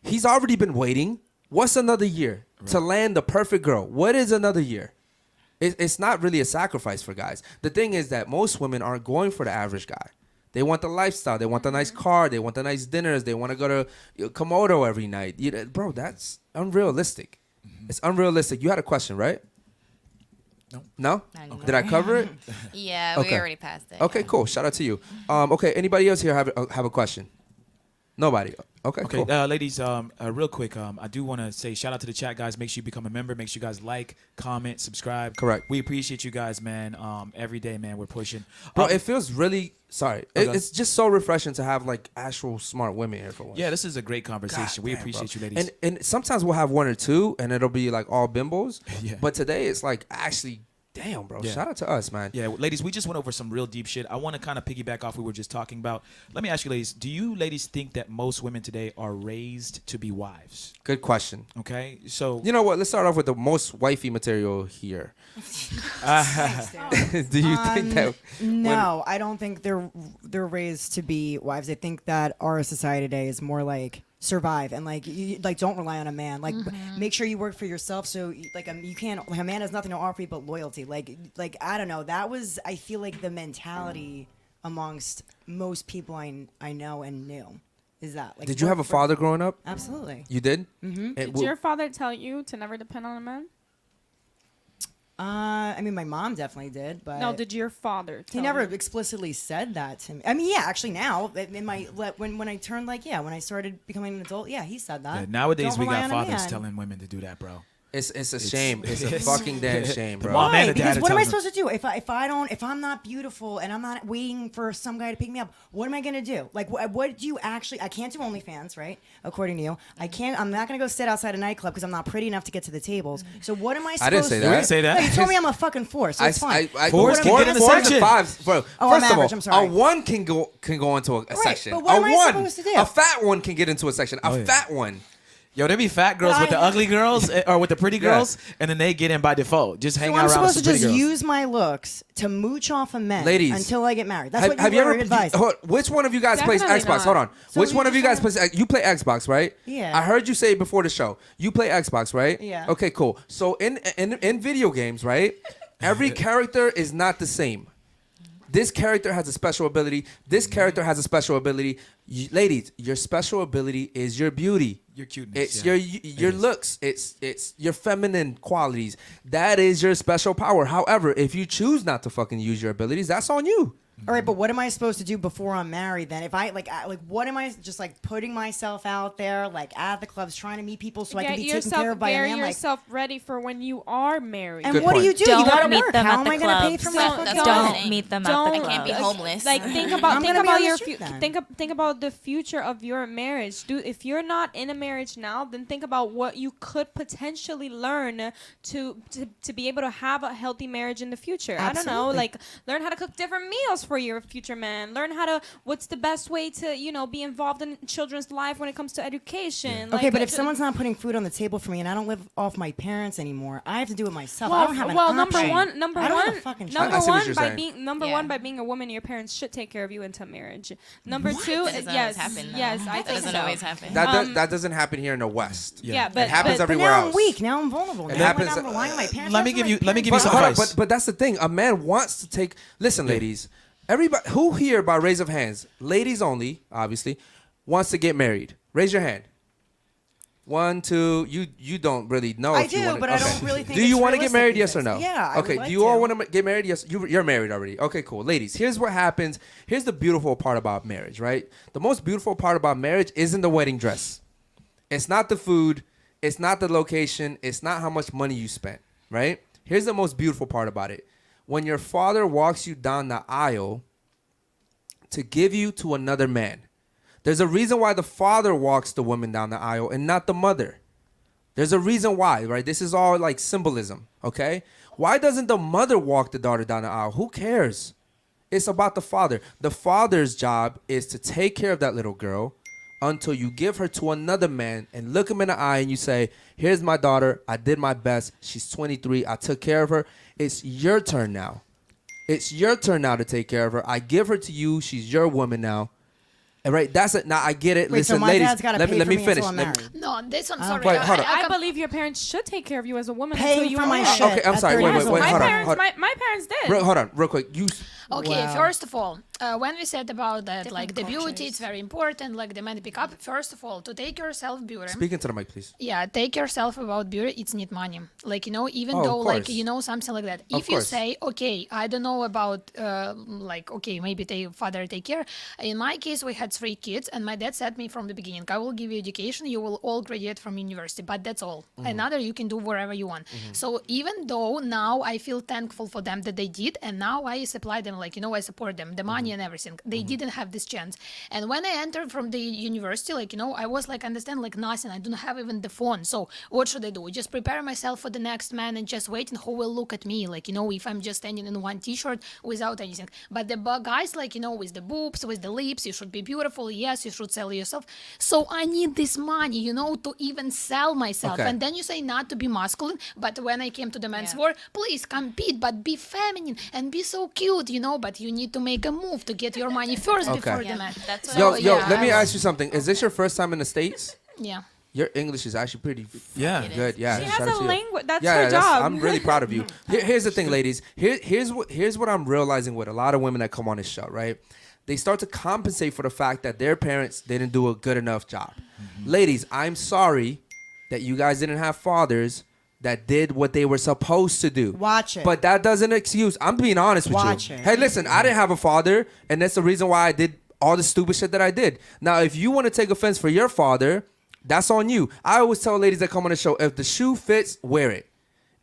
He's already been waiting. What's another year to land the perfect girl? What is another year? It's not really a sacrifice for guys. The thing is that most women aren't going for the average guy. They want the lifestyle. They want the nice car. They want the nice dinners. They want to go to Komodo every night. Bro, that's unrealistic. It's unrealistic. You had a question, right? No. No? Not anymore. Did I cover it? Yeah, Okay. we already passed it. Okay, yeah. cool. Shout out to you. Okay, anybody else here have a question? Nobody. Okay, Okay, cool. ladies, real quick, I do want to say shout out to the chat, guys. Make sure you become a member. Make sure you guys like, comment, subscribe. Correct. We appreciate you guys, man. Every day, man, we're pushing. Bro, it feels really sorry. Okay. It's just so refreshing to have like actual smart women here for once. Yeah, this is a great conversation. We Damn, appreciate bro. you, ladies. And sometimes we'll have one or two, and it'll be like all bimbos. Yeah. But today it's like actually, damn, bro. Yeah. Shout out to us, man. Yeah, ladies, we just went over some real deep shit. I want to kind of piggyback off what we were just talking about. Let me ask you, ladies, do you ladies think that most women today are raised to be wives? Good question. Okay, so You know what? Let's start off with the most wifey material here. Do you think that? No, I don't think they're raised to be wives. I think that our society today is more like survive and like don't rely on a man. Like make sure you work for yourself. So like you can't. Like, a man has nothing to offer you but loyalty. Like I don't know. That was I feel like the mentality amongst most people I know and knew. Is that like? Did you have a work for- father growing up? Absolutely. You did. Did your father tell you to never depend on a man? I mean, my mom definitely did, but No, did your father he tell never you? explicitly said that to me. I mean, yeah, actually now in my when I turned when I started becoming an adult, yeah, he said that. yeah, nowadays Don't we rely got on a fathers man. telling women to do that, bro. It's a shame. It's a fucking damn shame, The bro. mom and Why? the dad Because are what am I telling supposed to do if I'm not beautiful and I'm not waiting for some guy to pick me up? What am I gonna do? Like, what do you actually? I can't do OnlyFans, right? According to you, I can't. I'm not gonna go sit outside a nightclub because I'm not pretty enough to get to the tables. So what am I supposed I didn't say to that. do? You didn't say that. No, you told me I'm a fucking 4, so it's fine. Fours can get in the section. Fives, bro. Oh, I'm First of all, average, I'm sorry. a 1 can go into a section. but what am I one, supposed to do? A fat one can get into a section. A yeah. fat one. Yo, there be fat girls But with the I- ugly girls or with the pretty girls, and then they get in by default. Just hang So out I'm around with supposed some to pretty just girls. use my looks to mooch off of men Ladies, until I get married. That's what Have you you ever advised. Which one of you guys plays Definitely Xbox? not. Hold on. So Which you one of just you guys wanna- plays? You play Xbox, right? Yeah. I heard you say before the show. You play Xbox, right? Yeah. Okay, cool. So in video games, right? Every character is not the same. This character has a special ability. This character has a special ability. Ladies, your special ability is your beauty. Your cuteness. It's yeah. your It is. looks. It's your feminine qualities. That is your special power. However, if you choose not to fucking use your abilities, that's on you. All right, but what am I supposed to do before I'm married then? If I what am I just like putting myself out there like at the clubs trying to meet people so I can Get be taken yourself, care of by a get man? Like, yourself ready for when you are married. and Good what point. do you do? Don't You gotta meet work. them How at am the I gonna pay clubs. for So my that's fucking what I'm Don't saying. meet them Don't- at the I can't be clubs. homeless. Like think about I'm think gonna be about on the your street then. think about the future of your marriage. If you're not in a marriage now, then think about what you could potentially learn to be able to have a healthy marriage in the future. I don't know, Absolutely. like learn how to cook different meals for your future man. Learn how to, what's the best way to, you know, be involved in children's life when it comes to education. Okay, but if someone's not putting food on the table for me and I don't live off my parents anymore, I have to do it myself. I don't have an option. number I don't have a one, fucking choice. number I see what one, you're by saying. being by being a woman, your parents should take care of you into marriage. Number What? two, That doesn't yes, always happen, though. yes, I That think doesn't so. always happen. That doesn't happen here in the West. Yeah, but it happens but everywhere Now else. I'm weak. Now I'm vulnerable. It Now happens- I'm relying on my parents. Let me give you some hold on, advice. but that's the thing. A man wants to take. Listen, ladies. Everybody who here, by raise of hands, ladies only, obviously, wants to get married. Raise your hand. 1, 2. You don't really know. I if you do, wanna, but I don't really think Do you it's want to get married? realistic Yes or no? these days. Yeah, I Okay. would Do you like all to. want to get married? Yes. You're married already. Okay. Cool. Ladies, here's what happens. Here's the beautiful part about marriage, right? The most beautiful part about marriage isn't the wedding dress. It's not the food. It's not the location. It's not how much money you spent, right? Here's the most beautiful part about it. When your father walks you down the aisle to give you to another man, there's a reason why the father walks the woman down the aisle and not the mother. There's a reason why, right? This is all like symbolism, okay? Why doesn't the mother walk the daughter down the aisle? Who cares? It's about the father. The father's job is to take care of that little girl until you give her to another man and look him in the eye and you say, here's my daughter. I did my best. She's 23. I took care of her. It's your turn now. It's your turn now to take care of her. I give her to you. She's your woman now. And right, that's it. Now I get it. Wait, Listen, so my ladies, dad's gotta let pay me for me finish. until I'm Let me- married. No, this one, Oh. sorry. Wait, hold on. I believe your parents should take care of you as a woman Paying until you for are my married. shit Okay, I'm at sorry. 30 Wait, years wait, old. hold on. Hold on. My parents did. Hold on, real quick. You Okay, Wow. first of all, when we said about that, Different like the beauty, cultures. it's very important, like the man pick up. First of all, to take yourself beauty. speak into the mic, please. Yeah, take yourself about beauty. It's need money. Like, you know, even Oh, of though like, course. you know, something like that. Of If you course. say, okay, I don't know about, like, okay, maybe father take care. In my case, we had 3 kids and my dad said me from the beginning, I will give you education. You will all graduate from university, but that's all. Another, you can do wherever you want. So even though now I feel thankful for them that they did, and now I supply them, like, you know, I support them, the money and everything. They didn't have this chance. And when I entered from the university, like, you know, I was like, understand, like nothing. I don't have even the phone. So what should I do? Just prepare myself for the next man and just waiting who will look at me. Like, you know, if I'm just standing in one t-shirt without anything. But the guys, like, you know, with the boobs, with the lips, you should be beautiful. Yes, you should sell yourself. So I need this money, you know, to even sell myself. Okay. And then you say not to be masculine. But when I came to the men's world, please compete, but be feminine and be so cute, you know, but you need to make a move to get your money first Okay. before Yeah, the man. that's what Yo, I was- yo, yeah, let me I ask you something. Is this your first time in the States? Yeah. Your English is actually pretty Yeah. good. Yeah. She shout has out a to you. language. That's Yeah, her yeah, job. I'm really proud of you. Here's the thing, ladies. Here's what I'm realizing with a lot of women that come on this show, right? They start to compensate for the fact that their parents didn't do a good enough job. Ladies, I'm sorry that you guys didn't have fathers that did what they were supposed to do. Watch it. But that doesn't excuse. I'm being honest with Watch you. it. Hey, listen, I didn't have a father, and that's the reason why I did all the stupid shit that I did. Now, if you want to take offense for your father, that's on you. I always tell ladies that come on the show, if the shoe fits, wear it.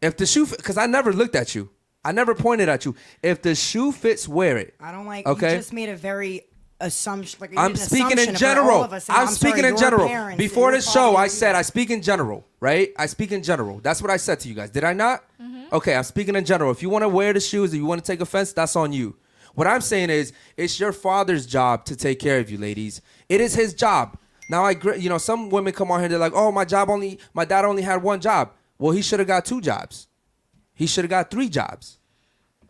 If the shoe, because I never looked at you. I never pointed at you. If the shoe fits, wear it. I don't like. Okay. You just made a very assumption. Like, you I'm made an speaking in assumption about all general. of us, saying, I'm speaking sorry, in your general. parents, Before your the show, father I did said that. I speak in general, right? I speak in general. That's what I said to you guys. Did I not? Okay, I'm speaking in general. If you want to wear the shoes, if you want to take offense, that's on you. What I'm saying is, it's your father's job to take care of you, ladies. It is his job. Now, you know, some women come on here, they're like, oh, my dad only had 1 job. Well, he should have got 2 jobs. He should have got 3 jobs.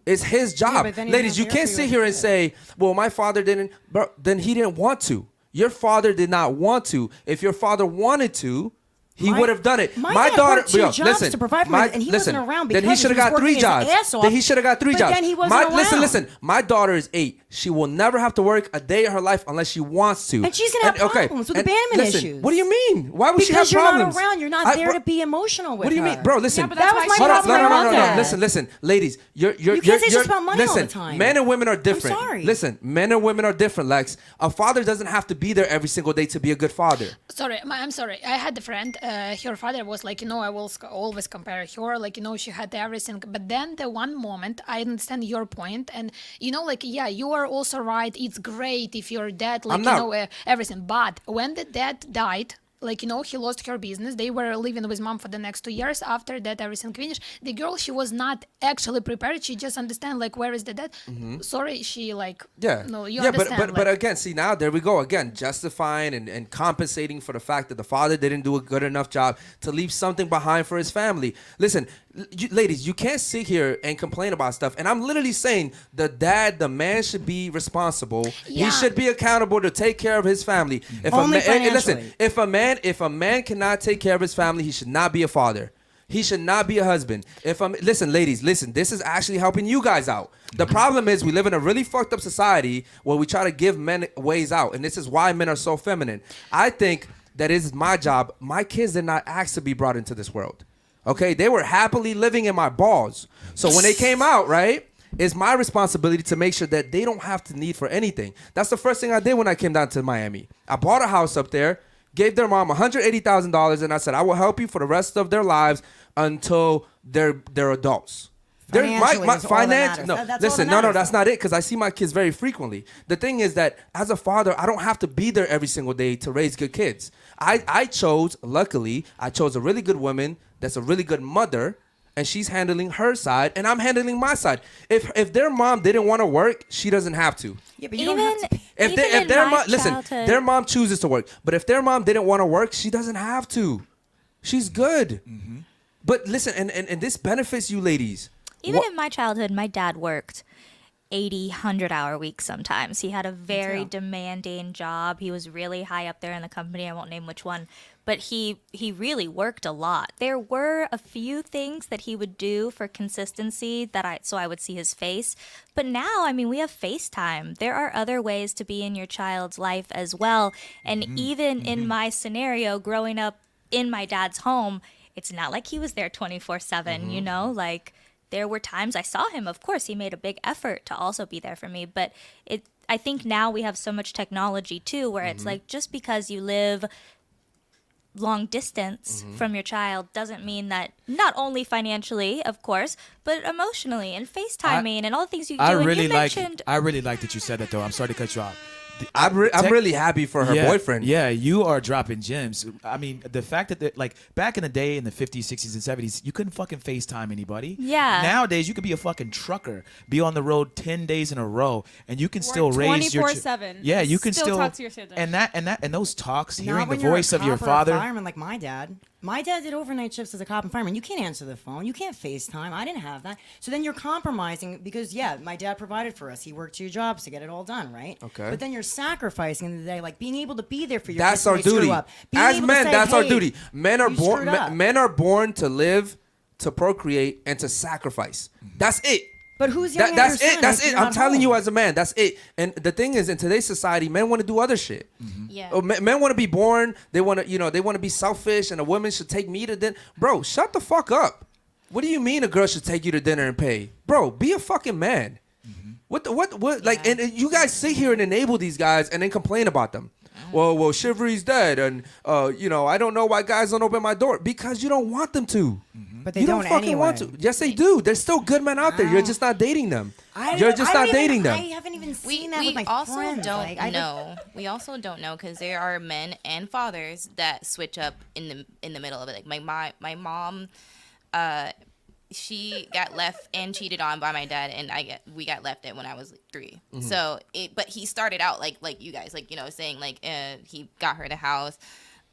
It's his job. but then he's Ladies, not you there can't for you sit as here a and kid. say, well, my father didn't, bro, then he didn't want to. Your father did not want to. If your father wanted to, he My- would have done it. my My dad daughter, worked 2 yo, jobs listen, to provide for me, and he wasn't around then he because should have he was got 3 working his jobs. ass off, Then he should have got 3 but jobs. then he wasn't Listen, around. listen. My daughter is 8. She will never have to work a day of her life unless she wants to. And she's gonna have problems with abandonment listen, issues. What do you mean? Why would she have Because you're problems? not around. You're not there to be emotional with What do you her. mean, bro? Listen. Yeah, but that's That was why my she Hold on, has problem her no, with mother. that. Listen, ladies, you're You can't say it's you're- just about money all listen, the time. men and women are different. sorry. Listen, men and women are different, Lex. A father doesn't have to be there every single day to be a good father. Sorry, I'm sorry. I had a friend. Her father was like, you know, I will always compare her. Like, you know, she had everything. But then the one moment, I understand your point, and you know, like, yeah, you are also right. It's great if your dad, like, I'm you not- know, everything. But when the dad died, like, you know, he lost her business. They were living with mom for the next 2 years. After that, everything finished. The girl, she was not actually prepared. She just understand, like, where is the dad? Sorry, she, like, no, you understand. But again, see, now there we go again, justifying and compensating for the fact that the father didn't do a good enough job to leave something behind for his family. Listen, ladies, you can't sit here and complain about stuff. And I'm literally saying the man should be responsible. Yeah. He should be accountable to take care of his family. If Only listen, if a man cannot take care of his family, he should not be a father. He should not be a husband. Listen, ladies, listen, this is actually helping you guys out. The problem is we live in a really fucked up society where we try to give men ways out. And this is why men are so feminine. I think that is my job. My kids did not ask to be brought into this world. Okay? They were happily living in my balls. So when they came out, right, it's my responsibility to make sure that they don't have to need for anything. That's the first thing I did when I came down to Miami. I bought a house up there, gave their mom $180,000, and I said, I will help you for the rest of their lives until they're adults. Financially is all that matters. No, That's all listen, that no, matters. that's not it, because I see my kids very frequently. The thing is that as a father, I don't have to be there every single day to raise good kids. Luckily, I chose a really good woman that's a really good mother, and she's handling her side, and I'm handling my side. If their mom didn't want to work, she doesn't have to. Yeah, but you don't have to. If their mom, listen, their mom chooses to work, but if their mom didn't want to work, she doesn't have to. She's good. But listen, and this benefits you ladies. Even in my childhood, my dad worked 80, 100-hour weeks sometimes. He had a very demanding job. He was really high up there in the company. I won't name which one. But he really worked a lot. There were a few things that he would do for consistency so I would see his face. But now, I mean, we have FaceTime. There are other ways to be in your child's life as well. And even in my scenario, growing up in my dad's home, it's not like he was there 24/7, you know? Like, there were times I saw him. Of course, he made a big effort to also be there for me. But I think now we have so much technology, too, where it's like just because you live long distance from your child doesn't mean that not only financially, of course, but emotionally and FaceTiming and all the things you do. I really like that you said that, though. I'm sorry to cut you off. I'm really happy for her boyfriend. Yeah, you are dropping gems. I mean, the fact that, like, back in the day in the 50s, 60s, and 70s, you couldn't fucking FaceTime anybody. Yeah. Nowadays, you could be a fucking trucker, be on the road 10 days in a row, and you can still raise your 24/7. Yeah, you can still talk to your children. And those talks, Not hearing the when you're a voice of your cop or a father. fireman like my dad. My dad did overnight shifts as a cop and fireman. You can't answer the phone. You can't FaceTime. I didn't have that. So then you're compromising because, yeah, my dad provided for us. He worked 2 jobs to get it all done, right? Okay. But then you're sacrificing in the day, like being able to be there for your That's kids our when they screw duty. up. Being As able to men, say, that's our "Hey, duty. Men are you born. screwed up." Men are born to live, to procreate, and to sacrifice. That's it. But who's yelling at That's your it. son That's if it. you're I'm not telling you home? as a man. That's it. And the thing is, in today's society, men want to do other shit. Yeah. Men want to be born. They want to, they want to be selfish, and a woman should take me to dinner. Bro, shut the fuck up. What do you mean a girl should take you to dinner and pay? Bro, be a fucking man. What? Like, and you guys sit here and enable these guys and then complain about them. Well, Chivalry's dead, and I don't know why guys don't open my door because you don't want them to. But they You don't fucking anyway. want to. Yes, they do. There's still good men out there. You're just not dating them. You're just not dating them. I haven't even seen that we with my also friends. don't Like, I know. We also don't know because there are men and fathers that switch up in the middle of it. Like my mom, she got left and cheated on by my dad, and we got left at when I was 3. So but he started out like you guys, like saying like he got her the house,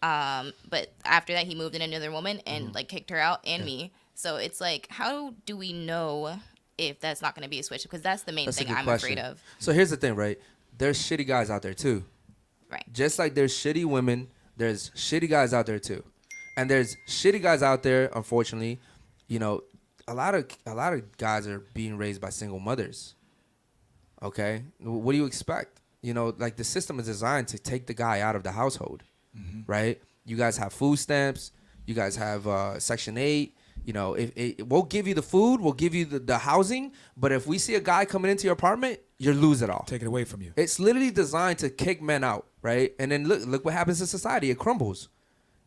but after that he moved in another woman and like kicked her out and me. So it's like, how do we know if that's not going to be a switch? Because that's the main thing I'm afraid of. So here's the thing, right? There's shitty guys out there too. Right. Just like there's shitty women, there's shitty guys out there too. And there's shitty guys out there, unfortunately, a lot of guys are being raised by single mothers. Okay? What do you expect? Like the system is designed to take the guy out of the household. Right? You guys have food stamps, you guys have Section 8. We'll give you the food, we'll give you the housing, but if we see a guy coming into your apartment, you lose it all. Take it away from you. It's literally designed to kick men out, right? And then look what happens in society. It crumbles.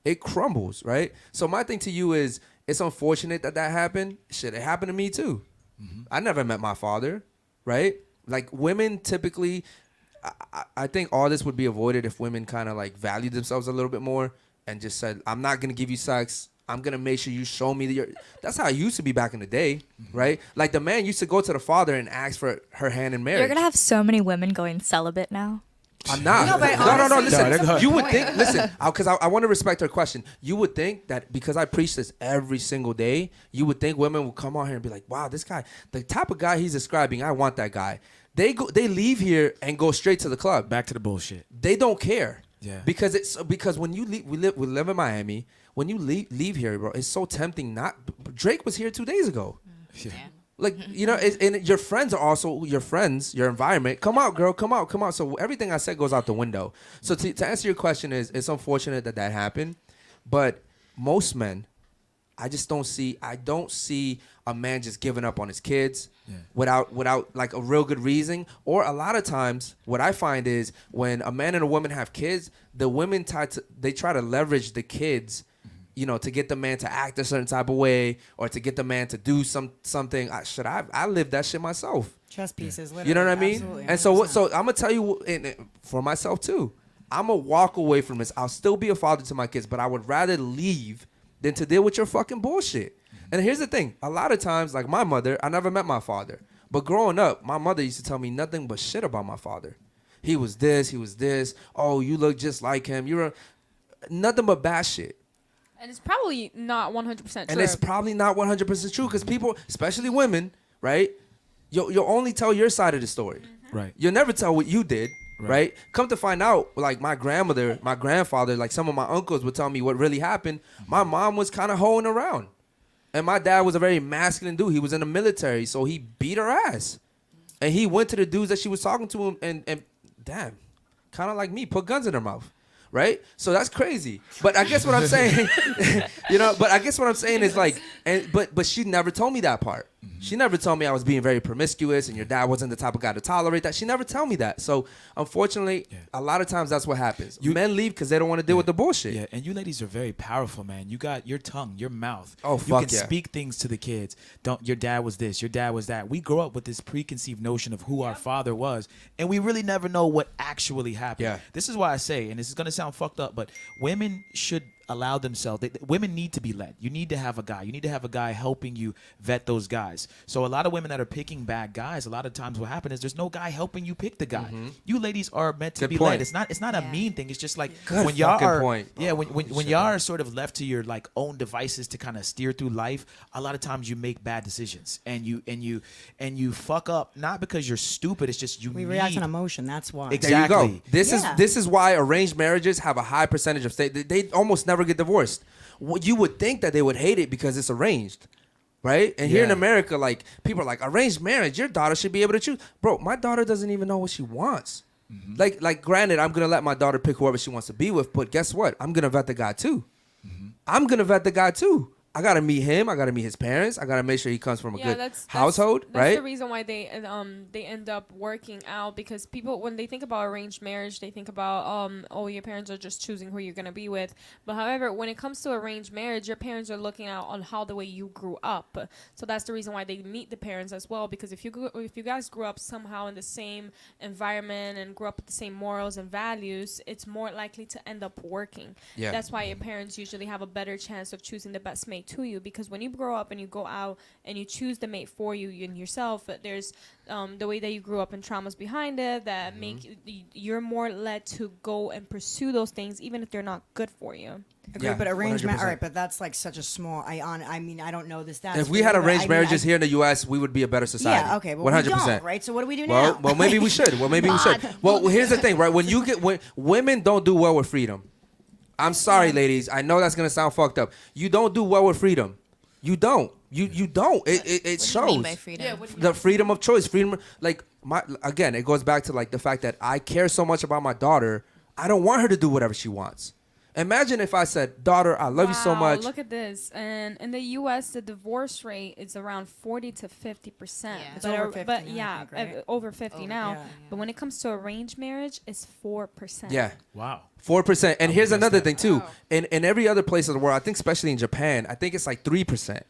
It crumbles, right? So my thing to you is, it's unfortunate that happened. Shit, it happened to me too. I never met my father, right? Like women typically, I think all this would be avoided if women kind of like valued themselves a little bit more and just said, I'm not gonna give you sex. I'm gonna make sure you show me that you're. That's how it used to be back in the day, right? Like the man used to go to the father and ask for her hand in marriage. You're gonna have so many women going celibate now. I'm not. No, but No. honestly, Listen, you would think. Listen, because I want to respect her question. You would think that because I preach this every single day, you would think women would come on here and be like, "Wow, this guy, the type of guy he's describing, I want that guy." They leave here and go straight to the club. Back to the bullshit. They don't care. Yeah. Because when you leave, we live in Miami. When you leave here, bro, it's so tempting. Drake was here 2 days ago. Yeah. Like, you know, and your friends are also your friends, your environment. Come out, girl, come out. So everything I said goes out the window. So to answer your question it's unfortunate that happened. But most men, I don't see a man just giving up on his kids without like a real good reason. Or a lot of times what I find is when a man and a woman have kids, the women try to leverage the kids, you know, to get the man to act a certain type of way or to get the man to do something. I lived that shit myself. Chess pieces, literally. You know what I mean? Absolutely, And so 100%. so I'm gonna tell you, for myself too, I'm gonna walk away from this. I'll still be a father to my kids, but I would rather leave than to deal with your fucking bullshit. And here's the thing: a lot of times, like my mother, I never met my father, but growing up, my mother used to tell me nothing but shit about my father. He was this. Oh, you look just like him. You're nothing but bad shit. And it's probably not 100% true. And it's probably not 100% true because people, especially women, right? You'll only tell your side of the story. Right. You'll never tell what you did, right? Come to find out, like my grandmother, my grandfather, like some of my uncles would tell me what really happened. My mom was kind of hoeing around. And my dad was a very masculine dude. He was in the military, so he beat her ass. And he went to the dudes that she was talking to him and damn, kind of like me, put guns in her mouth. Right? So that's crazy. But I guess what I'm saying, is like, but she never told me that part. She never told me I was being very promiscuous and your dad wasn't the type of guy to tolerate that. She never told me that. So unfortunately, a lot of times that's what happens. Men leave because they don't want to deal with the bullshit. Yeah, and you ladies are very powerful, man. You got your tongue, your mouth. Oh, you fuck can yeah. speak things to the kids. Your dad was this, your dad was that. We grow up with this preconceived notion of who our father was, and we really never know what actually happened. Yeah. This is why I say, and this is gonna sound fucked up, but women should allow themselves. Women need to be led. You need to have a guy. You need to have a guy helping you vet those guys. So a lot of women that are picking bad guys, a lot of times what happens is there's no guy helping you pick the guy. You ladies are meant to Good be point. led. It's not a mean thing. It's just like Good when y'all fucking are point. yeah when y'all are sort of left to your like own devices to kind of steer through life. A lot of times you make bad decisions and you fuck up not because you're stupid. It's just We react on emotion. That's why. Exactly. There you go. Yeah. This is why arranged marriages have a high percentage of they almost never get divorced. You would think that they would hate it because it's arranged, right? And here in Yeah. America, like people are like, arranged marriage, your daughter should be able to choose. Bro, my daughter doesn't even know what she wants. Like granted, I'm gonna let my daughter pick whoever she wants to be with, but guess what? I'm gonna vet the guy too. I gotta meet him. I gotta meet his parents. I gotta make sure he comes from a good household, that's right? the reason why they end up working out, because people, when they think about arranged marriage, they think about your parents are just choosing who you're gonna be with. But however, when it comes to arranged marriage, your parents are looking out on how the way you grew up. So that's the reason why they meet the parents as well, because if you guys grew up somehow in the same environment and grew up with the same morals and values, it's more likely to end up working. Yeah. That's why your parents usually have a better chance of choosing the best mate to you, because when you grow up and you go out and you choose the mate for you and yourself, there's the way that you grew up and traumas behind it that make you're more led to go and pursue those things even if they're not good for you. Agree, Yeah, but arrangement, 100%. all right, but that's like such a small. I mean, I don't know the stats. If we had but arranged I mean, marriages here in the U.S., we would be a better society. Yeah, okay, well, 100%. we don't, right? So what do we do now? Well, maybe we should. Well, here's the thing, right? When women don't do well with freedom. I'm sorry, ladies. I know that's gonna sound fucked up. You don't do well with freedom. You don't. You don't. It shows. What do you mean by freedom? The freedom of choice, again, it goes back to like the fact that I care so much about my daughter. I don't want her to do whatever she wants. Imagine if I said, daughter, I love you so much. Look at this. And in the U.S., the divorce rate is around 40 to 50%. Yeah. It's over 50 But now, I yeah, think, right? over 50 now. yeah. But when it comes to arranged marriage, it's 4%. Yeah. Wow. 4%. And here's guess another that. thing too. In every other place of the world, I think especially in Japan, I think it's like 3%.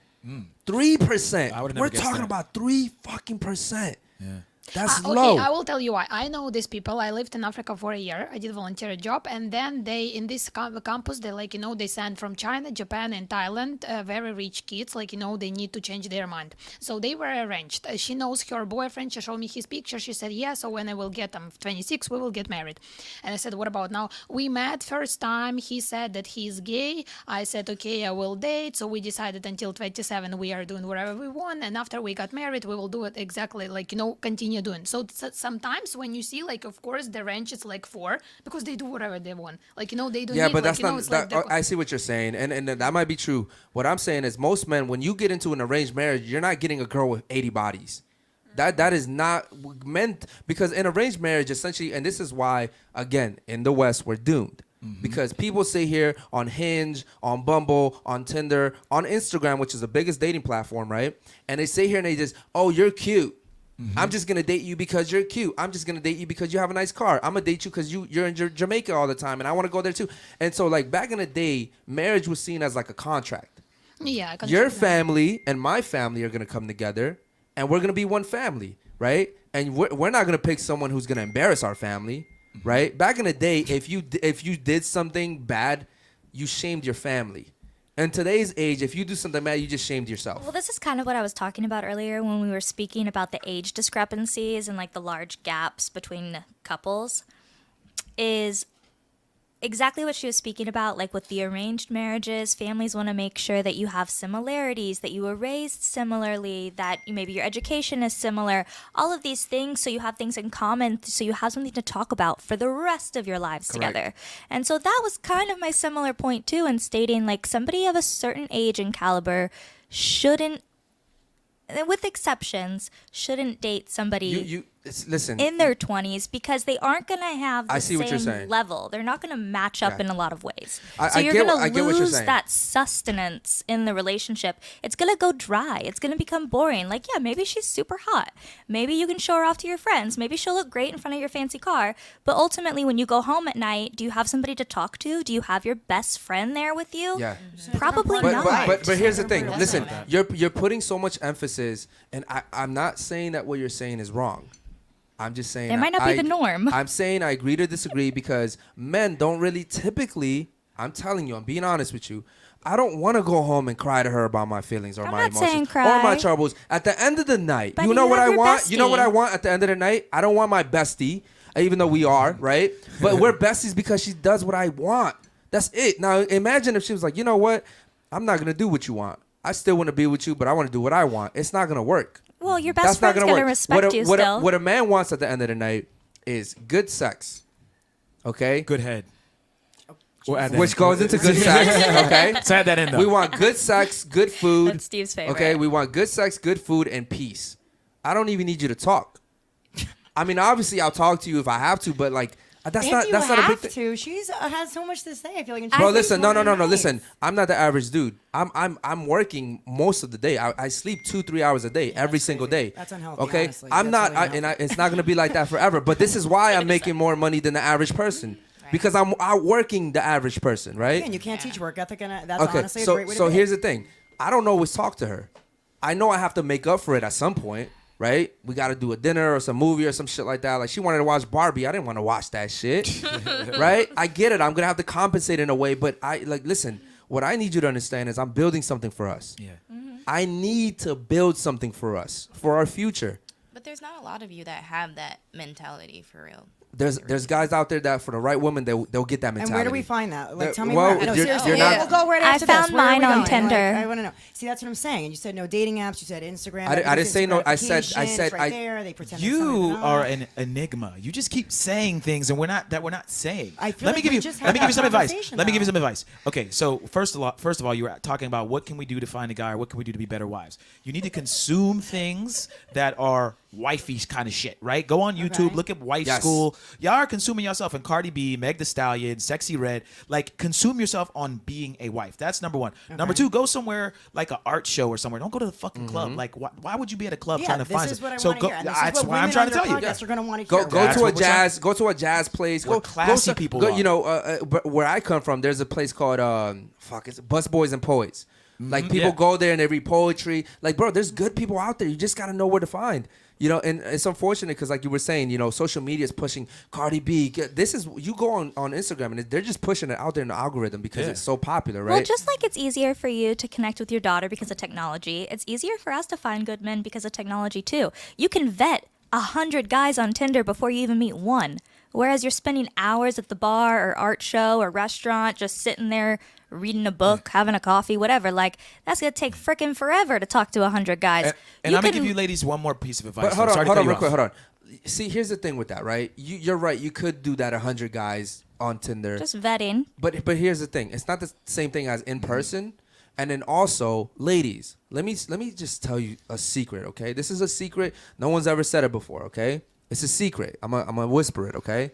3%. I would've never We're guessed talking that. about 3 fucking percent. Yeah. That's Okay, low. I will tell you why. I know these people. I lived in Africa for a year. I did volunteer job, and then they in this campus they they send from China, Japan, and Thailand very rich kids. They need to change their mind. So they were arranged. She knows her boyfriend. She showed me his picture. She said, "Yeah. So when I will get 26, we will get married." And I said, "What about now?" We met first time. He said that he's gay. I said, "Okay, I will date." So we decided until 27 we are doing whatever we want, and after we got married, we will do it exactly continue doing. So sometimes when you see of course the range is 4 because they do whatever they want. They don't Yeah, need, but that's not. it's I see what you're saying, and that might be true. What I'm saying is, most men, when you get into an arranged marriage, you're not getting a girl with 80 bodies. That is not meant, because in arranged marriage, essentially, and this is why, again, in the West, we're doomed. Because people sit here on Hinge, on Bumble, on Tinder, on Instagram, which is the biggest dating platform, right? And they sit here and they just, oh, you're cute. I'm just going to date you because you're cute. I'm just going to date you because you have a nice car. I'm going to date you because you're in Jamaica all the time, and I want to go there too. And so, back in the day, marriage was seen as a contract. Yeah. Your family and my family are going to come together, and we're going to be one family, right? And we're not going to pick someone who's going to embarrass our family, right? Back in the day, if you did something bad, you shamed your family. In today's age, if you do something bad, you just shamed yourself. Well, this is kind of what I was talking about earlier when we were speaking about the age discrepancies and the large gaps between couples. Is exactly what she was speaking about, with the arranged marriages. Families want to make sure that you have similarities, that you were raised similarly, that maybe your education is similar, all of these things, so you have things in common, so you have something to talk about for the rest of your lives together. And so that was kind of my similar point too, in stating somebody of a certain age and caliber shouldn't, with exceptions, shouldn't date somebody listen, in their 20s, because they aren't going to have the see what you're same saying. level. They're not going to match up in a lot of ways. So I you're get going what to you're lose saying. that sustenance in the relationship. It's going to go dry. It's going to become boring. Yeah, maybe she's super hot. Maybe you can show her off to your friends. Maybe she'll look great in front of your fancy car. But ultimately, when you go home at night, do you have somebody to talk to? Do you have your best friend there with you? Yeah. Probably But, not. but here's the thing. Listen, you're putting so much emphasis, and I'm not saying that what you're saying is wrong. I'm just saying It might not be the norm. I'm saying I agree to disagree, because men don't really typically, I'm telling you, I'm being honest with you, I don't want to go home and cry to her about my feelings or I'm my not saying emotions cry. or my troubles. At the end of the night, But you you know what have I your want? You know what I bestie. want at the end of the night? I don't want my bestie, even though we are, right? But we're besties because she does what I want. That's it. Now, imagine if she was like, you know what? I'm not going to do what you want. I still want to be with you, but I want to do what I want. It's not going to work. Well, your That's best not friend's gonna going to work. respect you still. What a man wants at the end of the night is good sex. Okay? Good head. Which goes into good sex. Okay? So add that in though. We want good sex, good food. That's Steve's favorite. Okay? We want good sex, good food, and peace. I don't even need you to talk. I mean, obviously, I'll talk to you if I have to, but that's not a big thing. She's has so much to say. I feel like. Bro, listen, no. Listen, I'm not the average dude. I'm working most of the day. I sleep 2-3 hours a day every single day. That's unhealthy. Okay, Honestly. I'm That's not, really it's not gonna be like that forever. But this is why I'm making more money than the average person, because I'm outworking the average person, right? And you can't teach work ethic, and that's Okay, honestly a great way to so be. here's the thing. I don't always talk to her. I know I have to make up for it at some point. Right? We got to do a dinner or some movie or some shit like that. She wanted to watch Barbie. I didn't want to watch that shit. Right? I get it. I'm going to have to compensate in a way. But listen, what I need you to understand is I'm building something for us. Yeah. I need to build something for us, for our future. But there's not a lot of you that have that mentality for real. There's guys out there that for the right woman, they'll get that mentality. And where do we find that? Tell me well, where. No, you're seriously. not- We'll go right I after this. found Where are we mine on going? Tinder. I want to know. See, that's what I'm saying. And you said no dating apps. You said Instagram. I didn't say no. I said It's right there. They pretend it's You something are not. an enigma. You just keep saying things and we're not saying. I feel let me like give we you just let me had give you some that advice. conversation, Let me give you though. some advice. Okay, so first of all, you were talking about what can we do to find a guy, or what can we do to be better wives. You need to consume things that are wifey kind of shit, right? Go on YouTube, look at wife Yes. school. Y'all are consuming yourself in Cardi B, Meg Thee Stallion, Sexy Red. Consume yourself on being a wife. That's number one. Number two, go somewhere like an art show or somewhere. Don't go to the fucking club. Why would you be at a club trying to find this is what I so want to go, hear. And this that's is what why I'm women trying on to tell their you. podcasts are going to want to Go hear. go That's to a what we're trying- jazz. Go to a jazz place. We're classy people are. You know, but where I come from, there's a place called it's Bus Boys and Poets. People yeah. go there and they read poetry. Bro, there's good people out there. You just gotta know where to find. You know, and it's unfortunate because, like you were saying, you know, social media is pushing Cardi B. This is, you go on Instagram and they're just pushing it out there in the algorithm because it's so popular, right? Well, just like it's easier for you to connect with your daughter because of technology, it's easier for us to find good men because of technology too. You can vet 100 guys on Tinder before you even meet one, whereas you're spending hours at the bar or art show or restaurant just sitting there reading a book, having a coffee, whatever. Like, that's going to take frickin' forever to talk to 100 guys. And I'm going to give you ladies one more piece of advice. But hold on, real quick, hold on. See, here's the thing with that, right? You're right. You could do that 100 guys on Tinder. Just vetting. But here's the thing. It's not the same thing as in person. And then also, ladies, let me just tell you a secret, okay? This is a secret. No one's ever said it before, okay? It's a secret. I'm gonna whisper it, okay?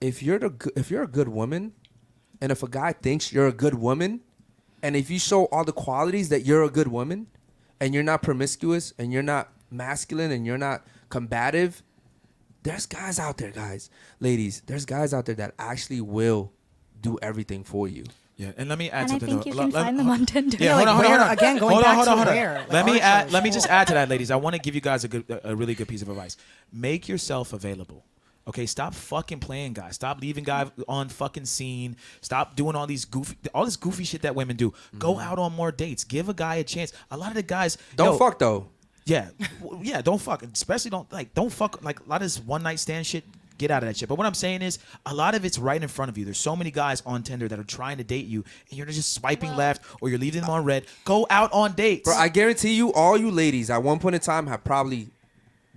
If you're a good woman, and if a guy thinks you're a good woman, and if you show all the qualities that you're a good woman, and you're not promiscuous, and you're not masculine, and you're not combative, there's guys out there, ladies, there's guys out there that actually will do everything for you. Yeah, and let me add And I something. think you can find them on Tinder. Yeah, hold on. Again, going back to where? Let me just add to that, ladies. I want to give you guys a really good piece of advice. Make yourself available. Okay, stop fucking playing guys. Stop leaving guys on fucking scene. Stop doing all this goofy shit that women do. Go out on more dates. Give a guy a chance. A lot of the guys don't fuck though. Yeah, don't fuck. Especially don't fuck like a lot of this one night stand shit. Get out of that shit. But what I'm saying is, a lot of it's right in front of you. There's so many guys on Tinder that are trying to date you, and you're just swiping left or you're leaving them on red. Go out on dates. Bro, I guarantee you, all you ladies at one point in time have probably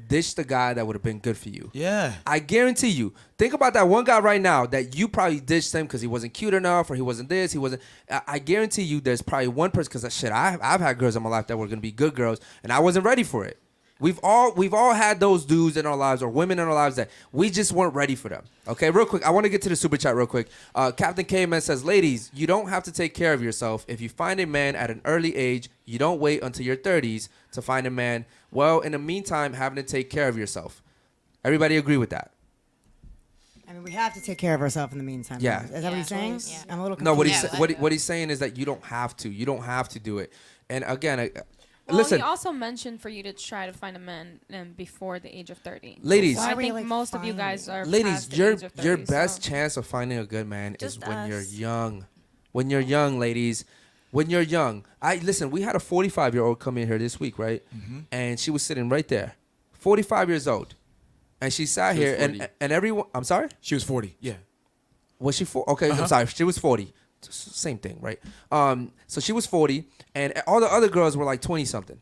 ditched the guy that would have been good for you. Yeah. I guarantee you. Think about that one guy right now that you probably ditched him because he wasn't cute enough or he wasn't this, he wasn't. I guarantee you there's probably one person, because shit, I've had girls in my life that were going to be good girls, and I wasn't ready for it. We've all had those dudes in our lives or women in our lives that we just weren't ready for them. Okay, real quick, I want to get to the super chat real quick. Captain K-Man says, ladies, you don't have to take care of yourself. If you find a man at an early age, you don't wait until your 30s to find a man. Well, in the meantime, having to take care of yourself. Everybody agree with that? I mean, we have to take care of ourselves in the meantime. Yeah. Is that what he's saying? Yeah. I'm a little No, confused. what he's saying is that you don't have to. You don't have to do it. And again, Well, listen, he also mentioned for you to try to find a man before the age of 30. ladies, So I think most of you guys are ladies, past the your age of 30, your best so. chance of finding a good man is Just when you're us. young. When you're young, ladies. When you're young. Listen, we had a 45-year-old come in here this week, right? Mm-hmm. And she was sitting right there. 45 years old. And she sat here and everyone, I'm sorry? She was 40. Yeah. Was she 40? Okay, I'm sorry. She was 40. Same thing, right? So she was 40 and all the other girls were like 20 something.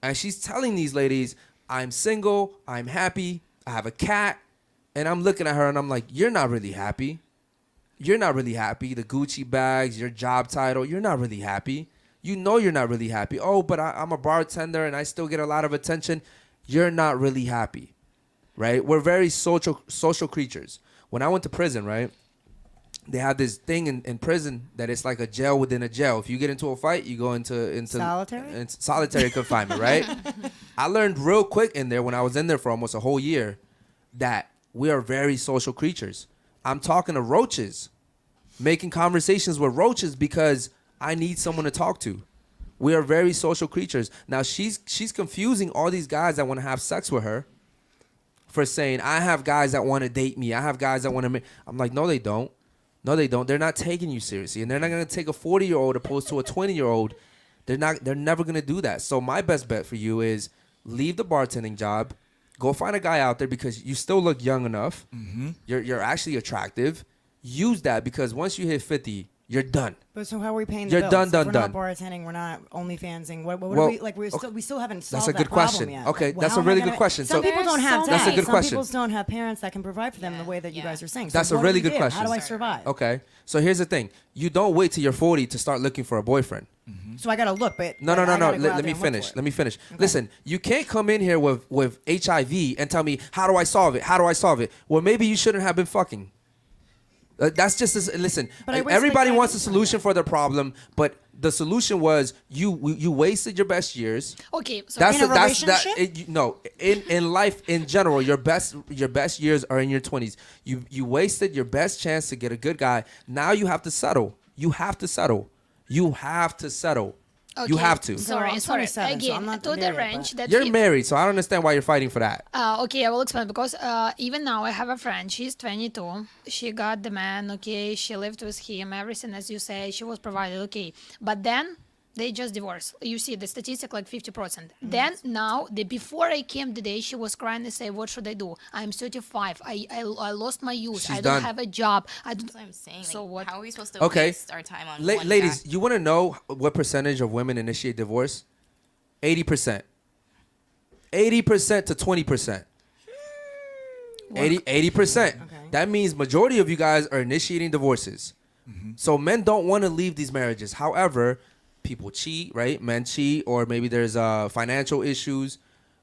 And she's telling these ladies, I'm single, I'm happy, I have a cat. And I'm looking at her and I'm like, you're not really happy. You're not really happy. The Gucci bags, your job title, you're not really happy. You know you're not really happy. Oh, but I'm a bartender and I still get a lot of attention. You're not really happy, right? We're very social creatures. When I went to prison, right, they have this thing in prison that it's like a jail within a jail. If you get into a fight, you go into solitary confinement, right? I learned real quick in there when I was in there for almost a whole year that we are very social creatures. I'm talking to roaches, making conversations with roaches because I need someone to talk to. We are very social creatures. Now she's confusing all these guys that want to have sex with her for saying, I have guys that want to date me. I have guys that want to. I'm like, no, they don't. No, they don't. They're not taking you seriously, and they're not gonna take a 40-year-old opposed to a 20-year-old. They're never gonna do that. So my best bet for you is leave the bartending job, go find a guy out there because you still look young enough. Mm-hmm. You're actually attractive. Use that because once you hit 50, you're done. But so how are we paying the You're bills? done. We're not bartending. We're not OnlyFansing. What Well, are we like? We still haven't solved that's a good that problem question. yet. Okay, Like, that's how a am I really gonna- good question. Some So people don't have That's dads. a good Some question. people don't have parents that can provide for them the way that you guys are saying. That's so a what do really we good do? question. How do I survive? Okay, so here's the thing: you don't wait till you're 40 to start looking for a boyfriend. So I gotta look, but No. I gotta go out Let there me and look finish. for it. Let me finish. Listen, you can't come in here with HIV and tell me, how do I solve it? How do I solve it? Well, maybe you shouldn't have been fucking. That's just listen. But I wasted Everybody my wants a time. solution for their problem, but the solution was you wasted your best years. Okay, so In a relationship? No, in life in general, your best years are in your 20s. You wasted your best chance to get a good guy. Now you have to settle. You have to settle. Okay. You have to. Sorry, I'm sorry. 27, so Again, I'm not to the married, range that You're he- married, so I don't understand why you're fighting for that. Okay, I will explain because even now I have a friend. She's 22. She got the man. Okay, she lived with him. Everything, as you say, she was provided. Okay, but then they just divorced. You see the statistic like 50%. Then now, before I came today, she was crying and say, "What should I do? I'm 35. I lost my youth. She's I don't done. have a job. I don't." That's what I'm saying. So Like, what- how are we supposed to Okay. waste our time on one Ladies, guy? you want to know what percentage of women initiate divorce? 80%. 80% to 20%. 80%. Okay. That means majority of you guys are initiating divorces. So men don't want to leave these marriages. However, people cheat, right? Men cheat, or maybe there's financial issues.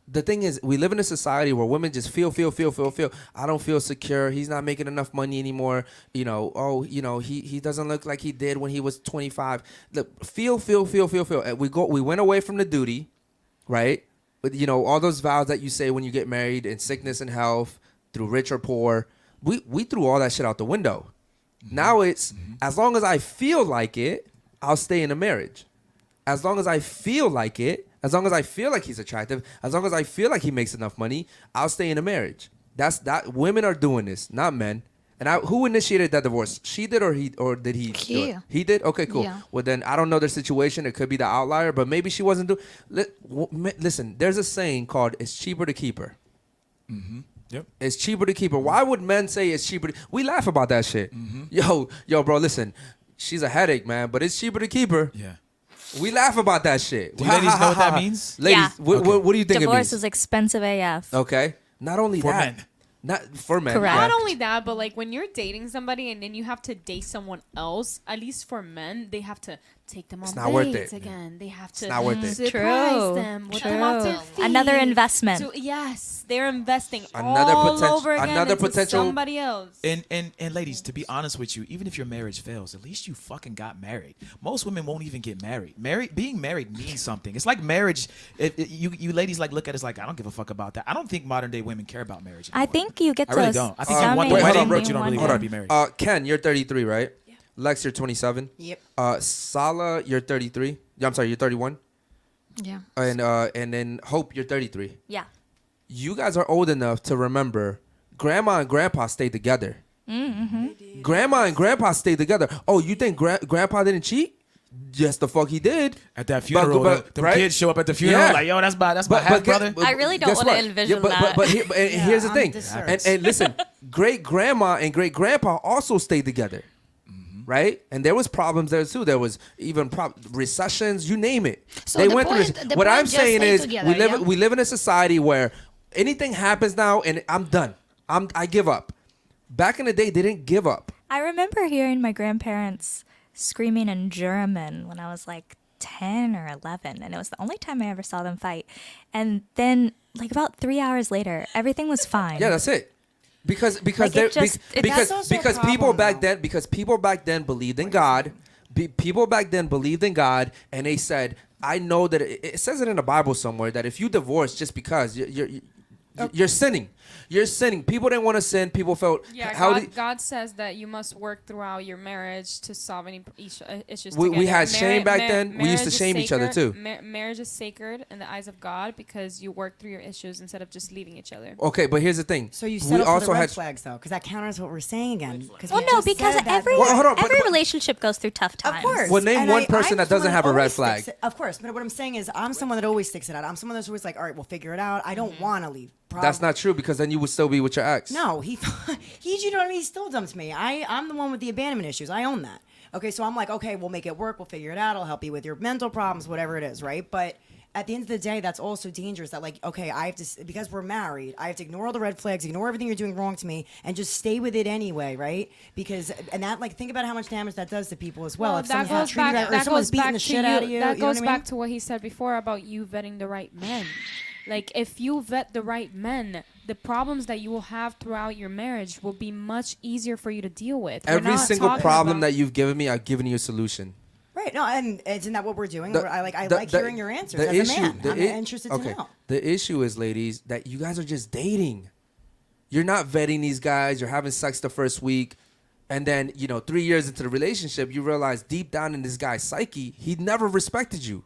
The thing is, we live in a society where women just feel. I don't feel secure. He's not making enough money anymore. You know, he doesn't look like he did when he was 25. Look, feel. And we went away from the duty, right? But all those vows that you say when you get married, in sickness and health, through rich or poor, we threw all that shit out the window. Now it's as long as I feel like it, I'll stay in a marriage. As long as I feel like it, as long as I feel like he's attractive, as long as I feel like he makes enough money, I'll stay in a marriage. That's that. Women are doing this, not men. And who initiated that divorce? She did, or did he? do it? He did. Okay, cool. Yeah. Well, then I don't know their situation. It could be the outlier, but maybe she wasn't doing. Listen, there's a saying called "It's cheaper to keep her." Yep. It's cheaper to keep her. Why would men say it's cheaper? We laugh about that shit. Yo, bro, listen. She's a headache, man, but it's cheaper to keep her. Yeah. We laugh about that shit. Do you ladies know what that means? Ladies, Yeah. what do you think Divorce it means? is expensive AF. Okay. Not only For that. men. Not for men. Correct. yeah. Not only that, but like when you're dating somebody and then you have to date someone else, at least for men, they have to take them on not worth dates it. again. They have to not worth it. surprise True. them, put them out their feet. Another investment. So, yes, they're investing Another all potential- over again another into potential- somebody else. And ladies, to be honest with you, even if your marriage fails, at least you fucking got married. Most women won't even get married. Being married means something. It's like marriage. You ladies like look at it as like, I don't give a fuck about that. I don't think modern day women care about marriage I anymore. think you get I to. really don't. I think some you want the wait, hold wedding, on, bro. but you don't really Hold want on. to be married. Ken, you're 33, right? Yeah. Lex, you're 27. Yep. Sala, you're 33. Yeah, I'm sorry, you're 31. Yeah. And then Hope, you're 33. Yeah. You guys are old enough to remember Grandma and Grandpa stayed together. Grandma and Grandpa stayed together. Oh, you think Grandpa didn't cheat? Yes, the fuck he did. At that funeral, but- the right? kids show up at the funeral Yeah. like, yo, that's my half brother. I really don't guess wanna what? envision but, that. But here's the I'm thing. disturbed. And listen, great grandma and great grandpa also stayed together. Right? And there was problems there too. There was even recessions, you name it. So they the went point- through the this. What point I'm just saying stay is together, yeah? we live in a society where anything happens now and I'm done. I give up. Back in the day, they didn't give up. I remember hearing my grandparents screaming in German when I was like 10 or 11, and it was the only time I ever saw them fight. And then, like about 3 hours later, everything was fine. Yeah, that's it. Because Like, they're- it just- it- because That's also a because people problem, back though. then people back then believed in God. People back then believed in God, and they said, "I know that it says it in the Bible somewhere that if you divorce just because you're sinning, you're sinning." People didn't want to sin. People felt Yeah, God says that you must work throughout your marriage to solve any issues. We together. had shame back then. We used to marriage is shame each other, sacred. too. Marriage is sacred in the eyes of God because you work through your issues instead of just leaving each other. Okay, but here's the thing. So you we settle for also the red had flags though, because that counters what we're saying again. Well, no, because every Well, hold on, but- every relationship goes through tough times. Of course. Well, name And one person I'm that doesn't someone have a red always flag. sticks it- Of course, but what I'm saying is I'm someone that always sticks it out. I'm someone that's always like, all right, we'll figure it out. I don't want to leave. That's not true because then you would still be with your ex. No, he you know what I mean? He still dumped me. I'm the one with the abandonment issues. I own that. Okay, so I'm like, okay, we'll make it work. We'll figure it out. I'll help you with your mental problems, whatever it is, right? But at the end of the day, that's also dangerous. That like, okay, I have to because we're married, I have to ignore all the red flags, ignore everything you're doing wrong to me, and just stay with it anyway, right? Because and that think about how much damage that does to people as well. If that someone's not goes treating back. you right, or That someone's goes beating back the to shit you. out of you. That you know goes what I mean? back to what he said before about you vetting the right men. Like if you vet the right men, the problems that you will have throughout your marriage will be much easier for you to deal with. We're Every not single talking problem about- that you've given me, I've given you a solution. Right. No, and isn't that what we're doing? The- I like the- hearing your answers the as issue- a man. the I'm i- interested okay. to know. The issue is, ladies, that you guys are just dating. You're not vetting these guys. You're having sex the first week. And then, 3 years into the relationship, you realize deep down in this guy's psyche, he never respected you.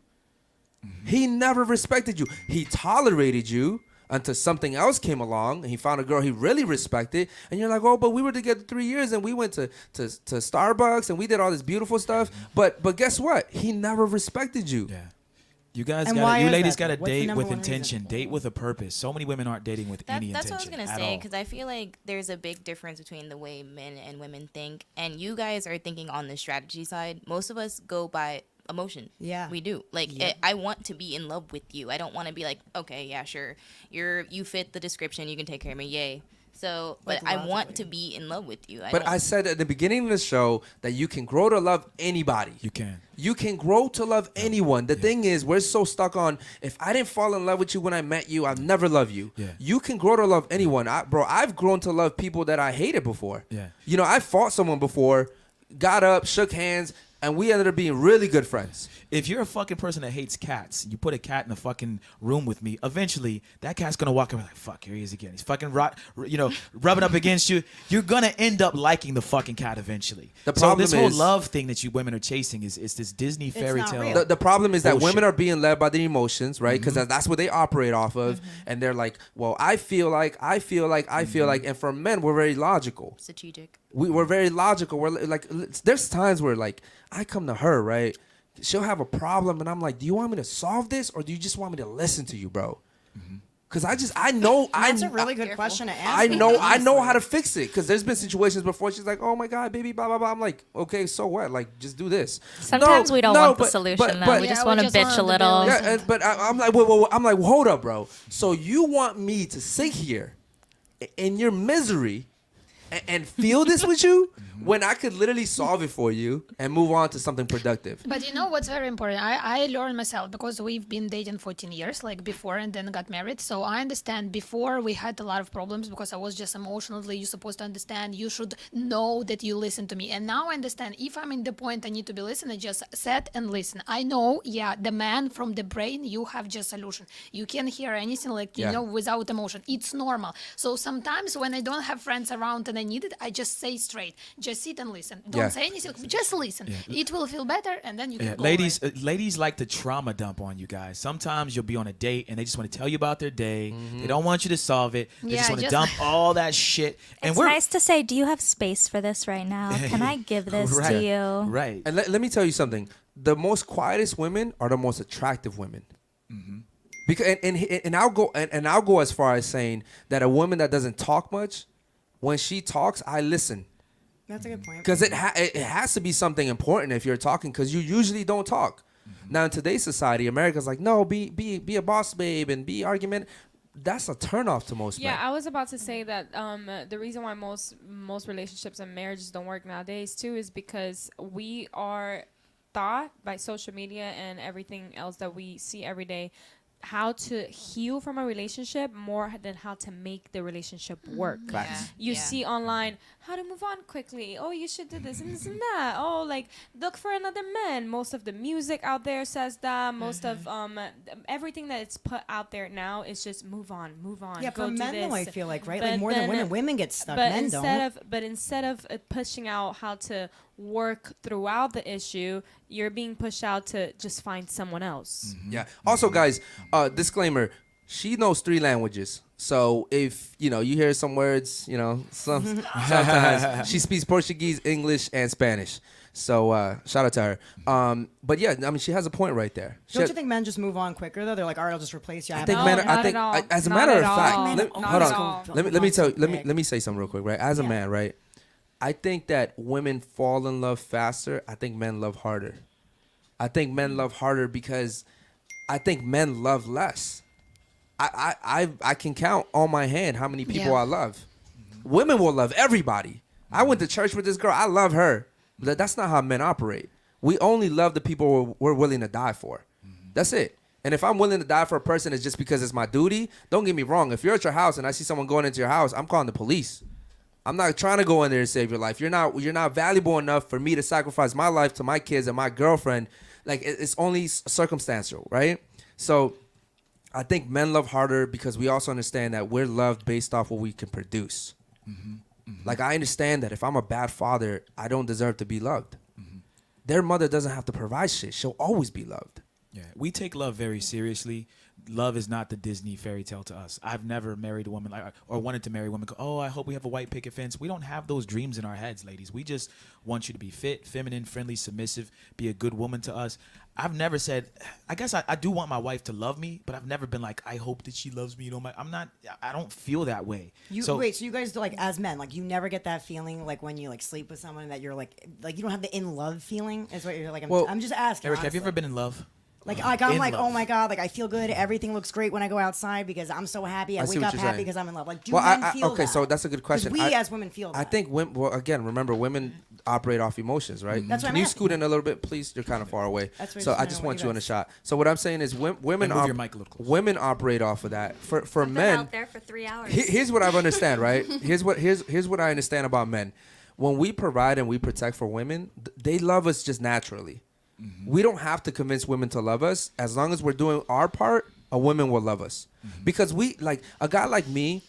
He never respected you. He tolerated you until something else came along and he found a girl he really respected. And you're like, oh, but we were together 3 years and we went to Starbucks and we did all this beautiful stuff. But guess what? He never respected you. Yeah. You guys And got why you is ladies that? got to What's the date number with one intention, reason? date with a purpose. So many women aren't dating with any That's what I was intention gonna at say, all. because I feel like there's a big difference between the way men and women think, and you guys are thinking on the strategy side. Most of us go by emotion. Yeah. We do. Like, I want to be in love with you. I don't want to be like, okay, yeah, sure, you fit the description, you can take care of me, yay. So, but Like, I want logically. to be in love with you. But I said at the beginning of the show that you can grow to love anybody. You can. You can grow to love anyone. The thing is, we're so stuck on, if I didn't fall in love with you when I met you, I'll never love you. Yeah. You can grow to love anyone. I've grown to love people that I hated before. Yeah. You know, I fought someone before, got up, shook hands, and we ended up being really good friends. If you're a fucking person that hates cats, you put a cat in a fucking room with me, eventually that cat's gonna walk over like, fuck, here he is again. He's fucking rubbing up against you. You're gonna end up liking the fucking cat eventually. The So problem this whole is- love thing that you women are chasing is this Disney fairy not tale. real. The problem is that Bullshit. women are being led by their emotions, right? Because that's what they operate off of. And they're like, well, I feel like. And for men, we're very logical. strategic. We're very logical. We're like, there's times where like I come to her, right? She'll have a problem, and I'm like, do you want me to solve this, or do you just want me to listen to you, bro? Because I know, That's a really good question to ask. I know how to fix it. Because there's been situations before she's like, oh my god, baby, blah blah blah. I'm like, okay, so what? Like, just do this. Sometimes we don't want the but- solution, though. but- We Yeah, just we want to just bitch want a the little. bills. Yeah, but I'm like, whoa, I'm like, hold up, bro. So you want me to sit here in your misery and feel this with you when I could literally solve it for you and move on to something productive? But you know what's very important? I learned myself because we've been dating 14 years, like before, and then got married. So I understand before we had a lot of problems because I was just emotionally, you're supposed to understand, you should know that you listen to me. And now I understand if I'm in the point I need to be listening, just sit and listen. I know, yeah, the man from the brain, you have just solution. You can't hear anything like, Yeah. without emotion. It's normal. So sometimes when I don't have friends around and I need it, I just say straight. Just sit and listen. Don't Yeah. say anything. Just listen. It will feel better, and then you can Yeah, go ladies, away. ladies like to trauma dump on you guys. Sometimes you'll be on a date and they just want to tell you about their day. They don't want you to solve it. They just Yeah, want to just- dump all that shit. And It's nice to say, do you have space for this right now? Can I give this right, to you? Right. And let me tell you something. The most quietest women are the most attractive women. Because and I'll go as far as saying that a woman that doesn't talk much, when she talks, I listen. That's a good point. Because it has to be something important if you're talking, because you usually don't talk. Now in today's society, America's like, no, be a boss babe and be argument. That's a turnoff to most Yeah, men. I was about to say that the reason why most relationships and marriages don't work nowadays too is because we are taught by social media and everything else that we see every day how to heal from a relationship more than how to make the relationship work. Facts. You see online how to move on quickly. Oh, you should do this and this and that. Oh, like look for another man. Most of the music out there says that. Most of everything that it's put out there now is just move on. Yeah, go for do men though, I this. feel like, right? But Like more than then- women. Women get stuck. But Men don't. instead of pushing out how to work throughout the issue, you're being pushed out to just find someone else. Yeah. Also, guys, disclaimer: she knows 3 languages. So if you hear some words, sometimes she speaks Portuguese, English, and Spanish. So shout out to her. But yeah, I mean, she has a point right there. Don't you think men just move on quicker though? They're like, all right, I'll just replace you. I think No, men. not I think, at all. as a Not matter at of all. fact, Not hold at on. all. Let me tell you. Let me say something real quick, right? As a man, right? I think that women fall in love faster. I think men love harder. I think men love harder because I think men love less. I can count on my hand how many people Yeah. I love. Women will love everybody. I went to church with this girl. I love her. But that's not how men operate. We only love the people we're willing to die for. That's it. And if I'm willing to die for a person, it's just because it's my duty. Don't get me wrong. If you're at your house and I see someone going into your house, I'm calling the police. I'm not trying to go in there and save your life. You're not valuable enough for me to sacrifice my life to my kids and my girlfriend. Like, it's only circumstantial, right? So I think men love harder because we also understand that we're loved based off what we can produce. Like, I understand that if I'm a bad father, I don't deserve to be loved. Their mother doesn't have to provide shit. She'll always be loved. Yeah, we take love very seriously. Love is not the Disney fairy tale to us. I've never married a woman or wanted to marry a woman. Go, oh, I hope we have a white picket fence. We don't have those dreams in our heads, ladies. We just want you to be fit, feminine, friendly, submissive, be a good woman to us. I've never said, I guess I do want my wife to love me, but I've never been like, I hope that she loves me. You know, I don't feel that way. So you guys do, like, as men, like, you never get that feeling like when you like sleep with someone that you're like you don't have the in love feeling. Is what you're like. I'm just asking. Eric, honestly. have you ever been in love? Like I'm In like, love. oh my god, like I feel good. Everything looks great when I go outside because I'm so happy. I see wake what up you're happy saying. because I'm in love. Like, do men feel okay, that? so that's a good 'Cause question. we as women feel that. I think women. Well, again, remember, women operate off emotions, right? That's what Can I'm you asking. scoot in a little bit, please? You're kind of far away. That's what So I I just just know want what you you in a guys- shot. So what I'm saying is, women move your mic a little closer. women operate off of that. For Been men, out there for 3 hours. here's what I understand, right? Here's what I understand about men. When we provide and we protect for women, they love us just naturally. We don't have to convince women to love us. As long as we're doing our part, a woman will love us. Because we, like, a guy like me,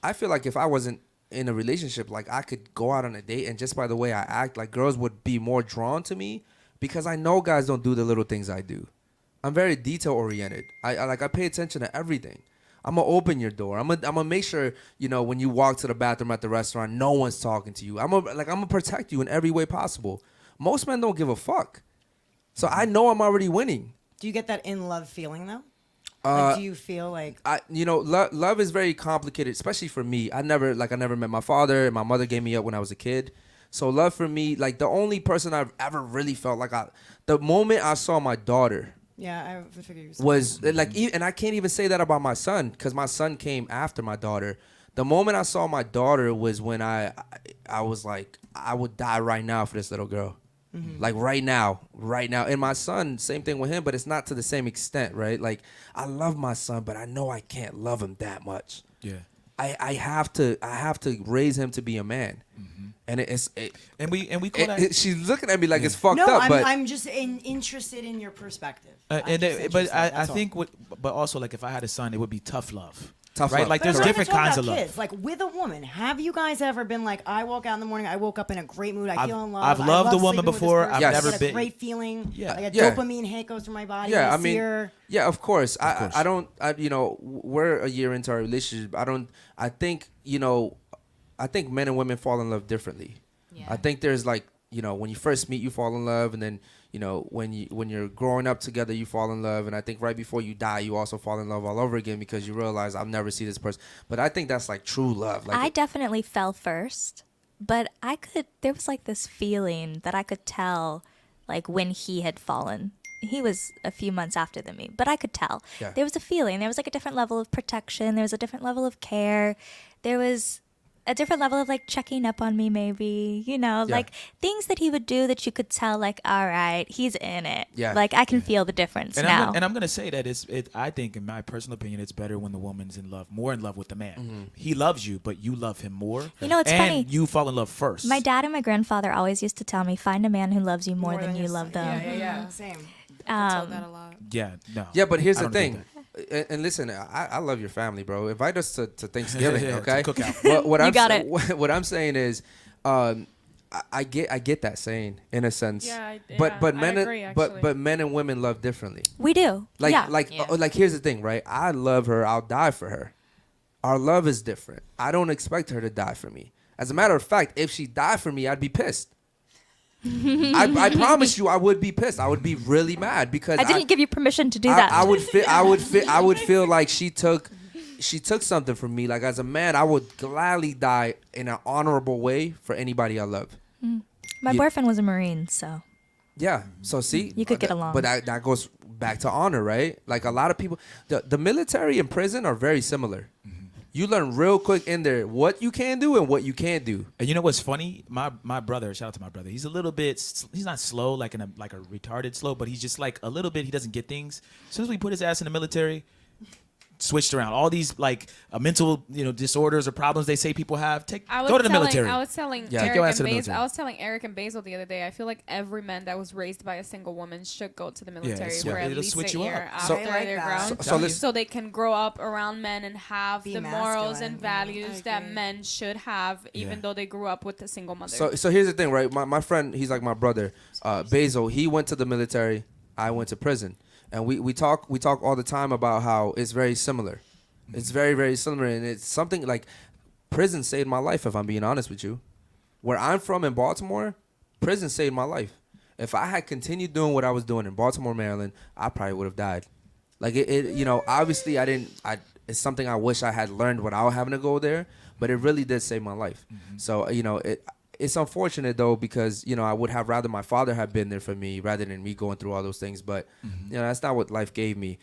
I feel like if I wasn't in a relationship, like, I could go out on a date and just by the way I act, like, girls would be more drawn to me because I know guys don't do the little things I do. I'm very detail oriented. I pay attention to everything. I'm gonna open your door. I'm gonna make sure, you know, when you walk to the bathroom at the restaurant, no one's talking to you. I'm gonna protect you in every way possible. Most men don't give a fuck. So I know I'm already winning. Do you get that in love feeling though? Like, do you feel like Love is very complicated, especially for me. I never met my father, and my mother gave me up when I was a kid. So love for me, like, the only person I've ever really felt like the moment I saw my daughter I figured you were saying was like, and I can't even say that about my son because my son came after my daughter. The moment I saw my daughter was when I was like, I would die right now for this little girl. Like right now. And my son, same thing with him, but it's not to the same extent, right? Like, I love my son, but I know I can't love him that much. Yeah. I have to raise him to be a man. And And we call that. she's looking at me like it's fucked No, up, but I'm just interested in your perspective. I think but also, like, if I had a son, it would be tough love. Tough right? love. Like, But there's we're different talking kinds about of love. kids. Like, with a woman, have you guys ever been like, I walk out in the morning, I woke up in a great mood, I feel in love. I've I loved love a woman sleeping with this before, person, I've I never get been- a great feeling, Yeah. like a Yeah. dopamine hit goes through my body. yeah, I I mean, see her. yeah, of course. course. I don't, you know, we're a year into our relationship. I think, you know, I think men and women fall in love differently. Yeah. I think there's, like, you know, when you first meet, you fall in love, and then, you know, when you're growing up together, you fall in love, and I think right before you die, you also fall in love all over again because you realize I'll never see this person. But I think that's like true love. Like, I definitely fell first, but there was like this feeling that I could tell, like, when he had fallen. He was a few months after than me, but I could tell. Yeah. There was a feeling. There was like a different level of protection. There was a different level of care. There was a different level of, like, checking up on me, maybe, you know, Yeah. like things that he would do that you could tell, like, all right, he's in it. Yeah. Like, I can feel the difference And now. I'm gonna say that I think, in my personal opinion, it's better when the woman's more in love with the man. He loves you, but you love him more. You know, it's and funny. you fall in love first. My dad and my grandfather always used to tell me, find a man who loves you more than you your love son. them. Yeah, same. I tell that a lot. Yeah, no. yeah, but here's I the don't agree thing. with And listen, I love your family, bro. Invite us to Thanksgiving, Yeah, okay? to cookout. What You I'm got sa- it. What I'm saying is, I get that saying in a sense. Yeah, but I men agree, and, actually. but men and women love differently. We do. Like yeah. like here's the thing, right? I love her. I'll die for her. Our love is different. I don't expect her to die for me. As a matter of fact, if she died for me, I'd be pissed. I promise you, I would be pissed. I would be really mad because I didn't give you permission to do that. I would feel like she took something from me. Like, as a man, I would gladly die in an honorable way for anybody I love. My you- boyfriend was a Marine, so Yeah. So see, You could get along. But that goes back to honor, right? Like, a lot of people, the military and prison are very similar. You learn real quick in there what you can do and what you can't do. And you know what's funny? My brother, shout out to my brother. He's a little bit. He's not slow, like a retarded slow, but he's just like a little bit. He doesn't get things. As soon as we put his ass in the military, switched around. All these like mental disorders or problems they say people have. Go to the military. I was telling Yeah. Take your ass Eric to and the Basil. military. I was telling Eric and Basil the other day. I feel like every man that was raised by a single woman should go to the military for at it'll least switch a you year up. after I like their that. ground, So so, let's- they can grow up around men and have Be the morals masculine. and values that agree. men should have, even Yeah. though they grew up with a single mother. So here's the thing, right? My friend, he's like my brother, Basil. He went to the military. I went to prison. and we talk all the time about how it's very similar. It's very, very similar, and it's something like prison saved my life, if I'm being honest with you. Where I'm from in Baltimore, prison saved my life. If I had continued doing what I was doing in Baltimore, Maryland, I probably would have died. Like you know, obviously it's something I wish I had learned without having to go there, but it really did save my life. So, you know, it's unfortunate though, because, you know, I would have rather my father have been there for me rather than me going through all those things. But, you know, that's not what life gave me.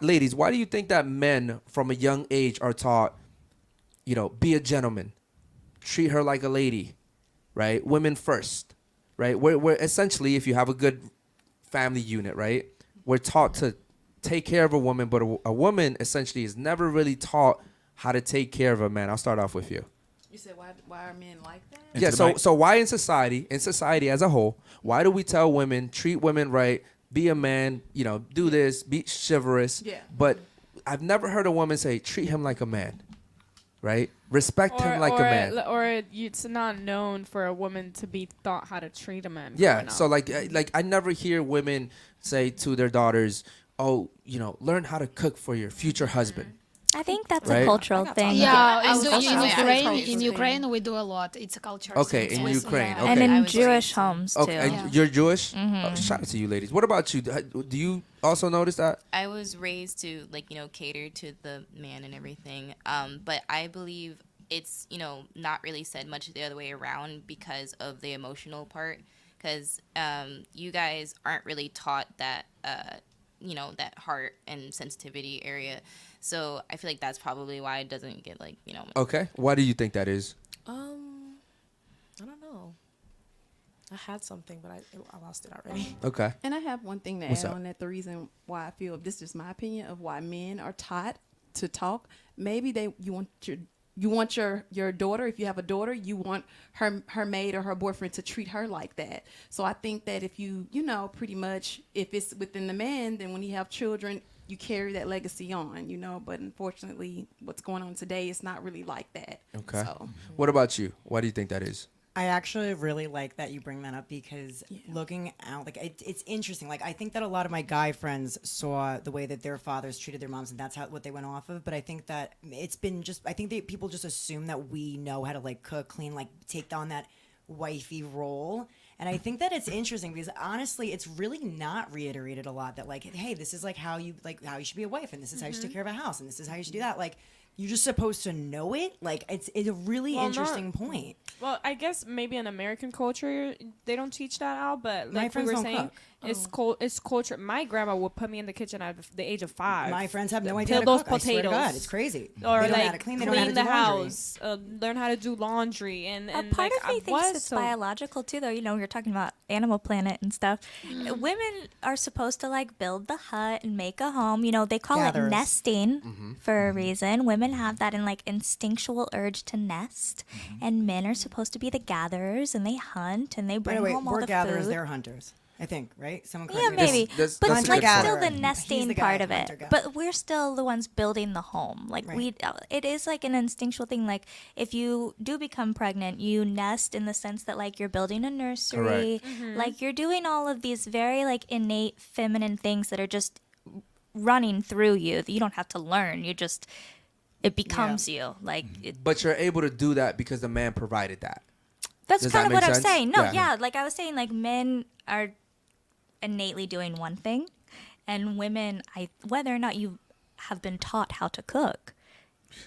Ladies, why do you think that men from a young age are taught, you know, be a gentleman, treat her like a lady, right? Women first, right? We're essentially, if you have a good family unit, right? We're taught to take care of a woman, but a woman essentially is never really taught how to take care of a man. I'll start off with you. You said why are men like that? Yeah, so why in society as a whole, why do we tell women, treat women right, be a man, you know, do this, be chivalrous, but I've never heard a woman say, treat him like a man, right? Respect him like a man. Or it's not known for a woman to be taught how to treat a man. Yeah, so like I never hear women say to their daughters, oh, you know, learn how to cook for your future husband. I think that's a cultural thing. Yeah, in Ukraine we do a lot. It's a culture. Okay, in Ukraine. Okay. And in Jewish homes too. Okay, and you're Jewish? Shout out to you ladies. What about you? Do you also notice that? I was raised to, like, you know, cater to the man and everything. But I believe it's, you know, not really said much the other way around because of the emotional part. Because you guys aren't really taught that, you know, that heart and sensitivity area. So I feel like that's probably why it doesn't get, like, you know. Okay. Why do you think that is? I don't know. I had something, but I lost it already. Okay. And I have one thing to add on that. The reason why I feel, this is my opinion, of why men are taught to talk. Maybe you want your daughter, if you have a daughter, you want her maid or her boyfriend to treat her like that. So I think that if you know, pretty much, if it's within the man, then when you have children, you carry that legacy on, you know. But unfortunately, what's going on today is not really like that. Okay. So. What about you? Why do you think that is? I actually really like that you bring that up because looking out, like it's interesting. Like I think that a lot of my guy friends saw the way that their fathers treated their moms, and that's what they went off of. But I think that it's been I think people just assume that we know how to like cook, clean, like take on that wifey role. And I think that it's interesting because honestly, it's really not reiterated a lot that like, hey, this is like how you should be a wife, and this is how you should take care of a house, and this is how you should do that. Like, you're just supposed to know it. Like, it's a really interesting point. Well, I guess maybe in American culture they don't teach that out, but like we were saying, it's culture. My grandma would put me in the kitchen at the age of 5. My friends have no idea how to cook. Potatoes. I swear to God, it's crazy. Or they don't like know how to clean. They don't know how to the do house, learn how to do laundry, and part like, of me thinks it's so biological too, though. You know, you're talking about Animal Planet and stuff. Women are supposed to like build the hut and make a home. You know, they call it nesting for a reason. Women have that in like instinctual urge to nest, and men are supposed to be the gatherers, and they hunt and they bring home all the gatherers, food. they're hunters. I think, right? Someone Yeah, maybe. That's but a like good still point. the nesting part of it. But we're still the ones building the home. Like it is like an instinctual thing. Like if you do become pregnant, you nest in the sense that like you're building a nursery. Like you're doing all of these very like innate feminine things that are just running through you. You don't have to learn. You just, it becomes you. Like. But you're able to do that because the man provided that. That's Does kind that of what make I'm sense? saying. No, yeah, like I was saying, like men are innately doing one thing, and women, whether or not you have been taught how to cook.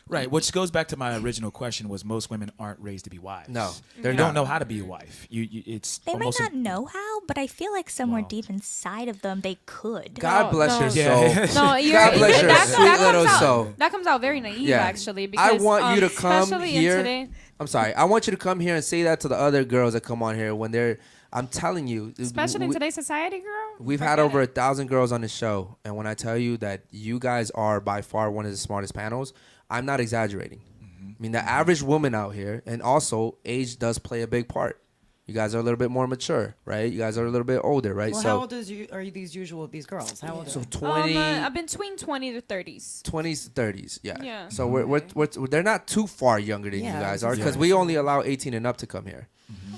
Right, which goes back to my original question: was most women aren't raised to be wives? No, they don't know how to be a wife. It's they might not know how, but I feel like somewhere deep inside of them they could. God bless your soul. No, God bless your sweet little soul. That comes out very naive, actually. Because, I want you to come here. Today, I'm sorry. I want you to come here and say that to the other girls that come on here when they're. I'm telling you, especially in today's society, girl. We've had over 1,000 girls on the show, and when I tell you that you guys are by far one of the smartest panels, I'm not exaggerating. I mean, the average woman out here, and also age does play a big part. You guys are a little bit more mature, right? You guys are a little bit older, right? Well, how old are these girls? How old? So 20. I'm between 20 to 30s. 20s to 30s, yeah. Yeah. So we're they're not too far younger than you guys are, because we only allow 18 and up to come here,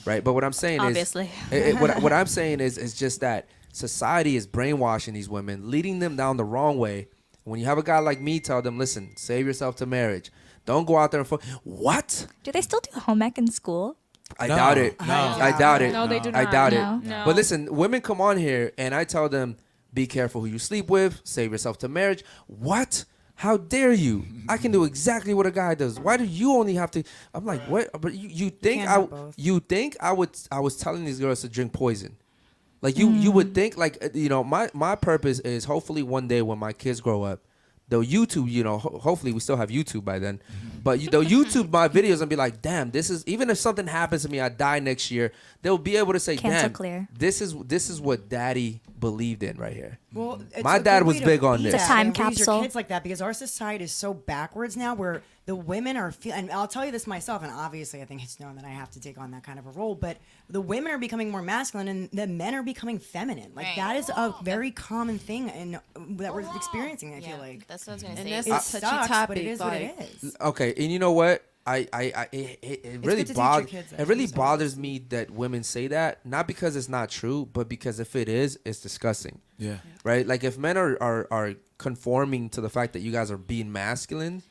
right? But what I'm saying obviously. is, what I'm saying is just that society is brainwashing these women, leading them down the wrong way. When you have a guy like me tell them, listen, save yourself to marriage. Don't go out there and what? Do they still do home ec in school? I doubt it. No. I doubt it. No, they do I not. doubt No. it. No. But listen, women come on here and I tell them, be careful who you sleep with, save yourself to marriage. What? How dare you? I can do exactly what a guy does. Why do you only have to? I'm like, what? But you think can't have both. you think I was telling these girls to drink poison. Like you would think, like, you know, my purpose is hopefully one day when my kids grow up, they'll YouTube, you know, hopefully we still have YouTube by then, but they'll YouTube my videos and be like, damn, this is, even if something happens to me, I die next year, they'll be able to say, Cancel damn, clear. this is what daddy believed in right here. Well, it's My a dad good was way to big on be this. that It's a time and raise your capsule. kids like that, because our society is so backwards now, where the women are and I'll tell you this myself, and obviously I think it's known that I have to take on that kind of a role, but the women are becoming more masculine and the men are becoming feminine. Like Right. that is a very common thing that we're experiencing, I feel like. That's what I was gonna And say. that's It a sucks, touchy but topic. it is what it is. Okay, and you know what? It really good to teach your bothers kids that it really too, so bothers me that women say that, not because it's not true, but because if it is, it's disgusting. Yeah. Right? Like if men are conforming to the fact that you guys are being masculine,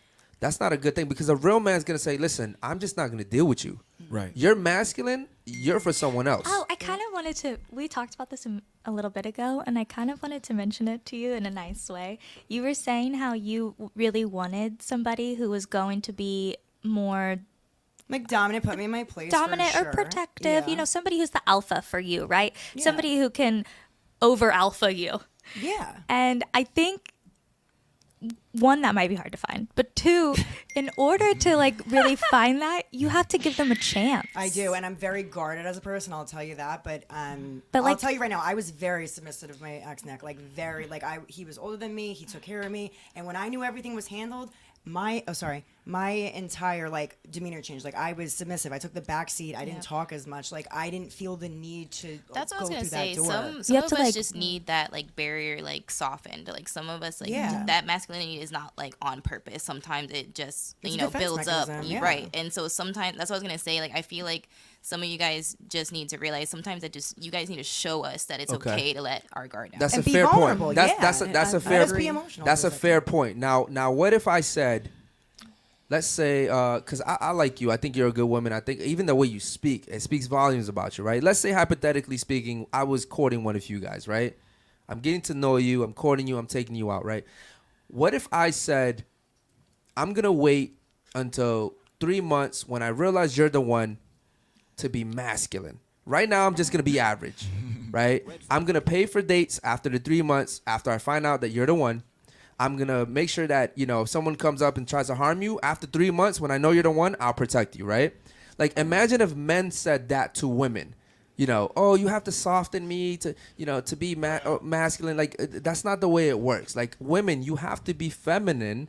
that's not a good thing, because a real man's gonna say, listen, I'm just not gonna deal with you. Right. You're masculine, you're for someone else. Oh, I kind of wanted to. We talked about this a little bit ago, and I kind of wanted to mention it to you in a nice way. You were saying how you really wanted somebody who was going to be more Like dominant, put me in my place. for dominant sure. or protective. Yeah. You know, somebody who's the alpha for you, right? Yeah. Somebody who can over alpha you. Yeah. And I think one, that might be hard to find, but two, in order to like really find that, you have to give them a chance. I do, and I'm very guarded as a person. I'll tell you that. But But, I'll like- tell you right now, I was very submissive of my ex-neck. Like very, like he was older than me. He took care of me, and when I knew everything was handled, my entire like demeanor changed. Like I was submissive. I took the back seat. I didn't talk as much. Like I didn't feel the need to. That's what I was go gonna through say. that door. Some have of to, us like- just need that like barrier like softened. Like some of us like Yeah. that masculinity is not like on purpose. Sometimes it just It's a you know defense builds up. mechanism, yeah. Right. And so sometimes that's what I was gonna say. Like I feel like some of you guys just need to realize sometimes that just you guys need to show us that it's Okay. okay to let our guard down. That's And a be fair vulnerable, point. That's yeah. that's a I fair just be emotional that's for a a second. fair point. Now what if I said, let's say, because I like you, I think you're a good woman. I think even the way you speak, it speaks volumes about you, right? Let's say hypothetically speaking, I was courting one of you guys, right? I'm getting to know you, I'm courting you, I'm taking you out, right? What if I said, I'm gonna wait until 3 months when I realize you're the one to be masculine. Right now, I'm just gonna be average, right? I'm gonna pay for dates after the 3 months after I find out that you're the one. I'm gonna make sure that, you know, if someone comes up and tries to harm you after 3 months, when I know you're the one, I'll protect you, right? Like, imagine if men said that to women. You know, oh, you have to soften me to, you know, to be masculine. Like, that's not the way it works. Like, women, you have to be feminine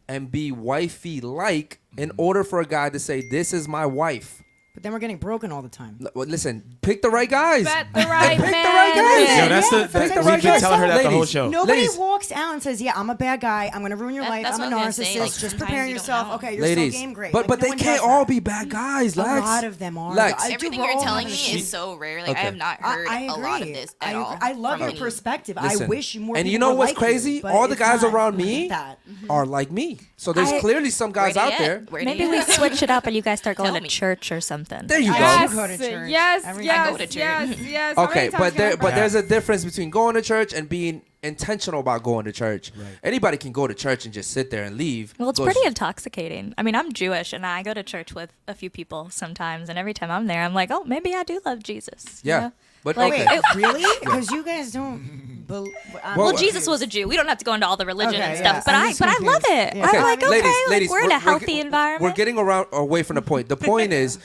and be wifey-like in order for a guy to say, this is my wife. But then we're getting broken all the time. Listen, pick the right guys. Bet the right Pick the man. right guys. Yo, that's Yeah, the pick the we've right been guys. telling her that the whole Ladies, show. Nobody Ladies. walks out and says, "Yeah, I'm a bad guy. I'm gonna ruin your life. that's I'm a what I was gonna narcissist. say, like, Just sometimes prepare you don't yourself." know. Okay, you're Ladies, so game great. but Like, but no they one can't does all that. be bad guys, A Lex. lot of them are. Lex. I do- Everything we're you're all telling having me a is shit. so rare. Like Okay. I have not heard I a agree. lot of this at all. I love from your any- perspective. Listen, I wish more. and people you know were what's like crazy? You, but All the it's guys not around me that. are like me. So there's clearly some guys Where out they at? there. Where Maybe they we at? switch it up and you guys start going Tell to me. church or something. There you go. Yes, go to church. yes, Every- yes, I go to church. yes, yes. How Okay, many times but can I there, pray? there's a difference between going to church and being intentional about going to church. Right. Anybody can go to church and just sit there and leave. Well, it's Go- pretty intoxicating. I mean, I'm Jewish and I go to church with a few people sometimes, and every time I'm there, I'm like, oh, maybe I do love Jesus. you Yeah. know? But Like, okay. Wait, really? Because you guys don't. Well, Jesus was a Jew. We don't have to go into all the religion Okay, and yeah. stuff, but I'm I just love confused. it. Yeah. I'm like, okay, like, we're in a we're healthy ge- environment. We're getting around away from the point. The point is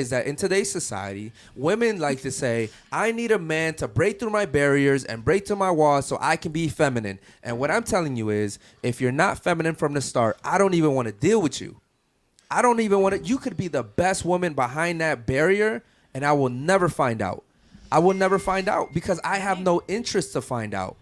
that in today's society, women like to say, I need a man to break through my barriers and break through my walls so I can be feminine. And what I'm telling you is, if you're not feminine from the start, I don't even want to deal with you. I don't even want to. You could be the best woman behind that barrier, and I will never find out. I will never find out because I have no interest to find out.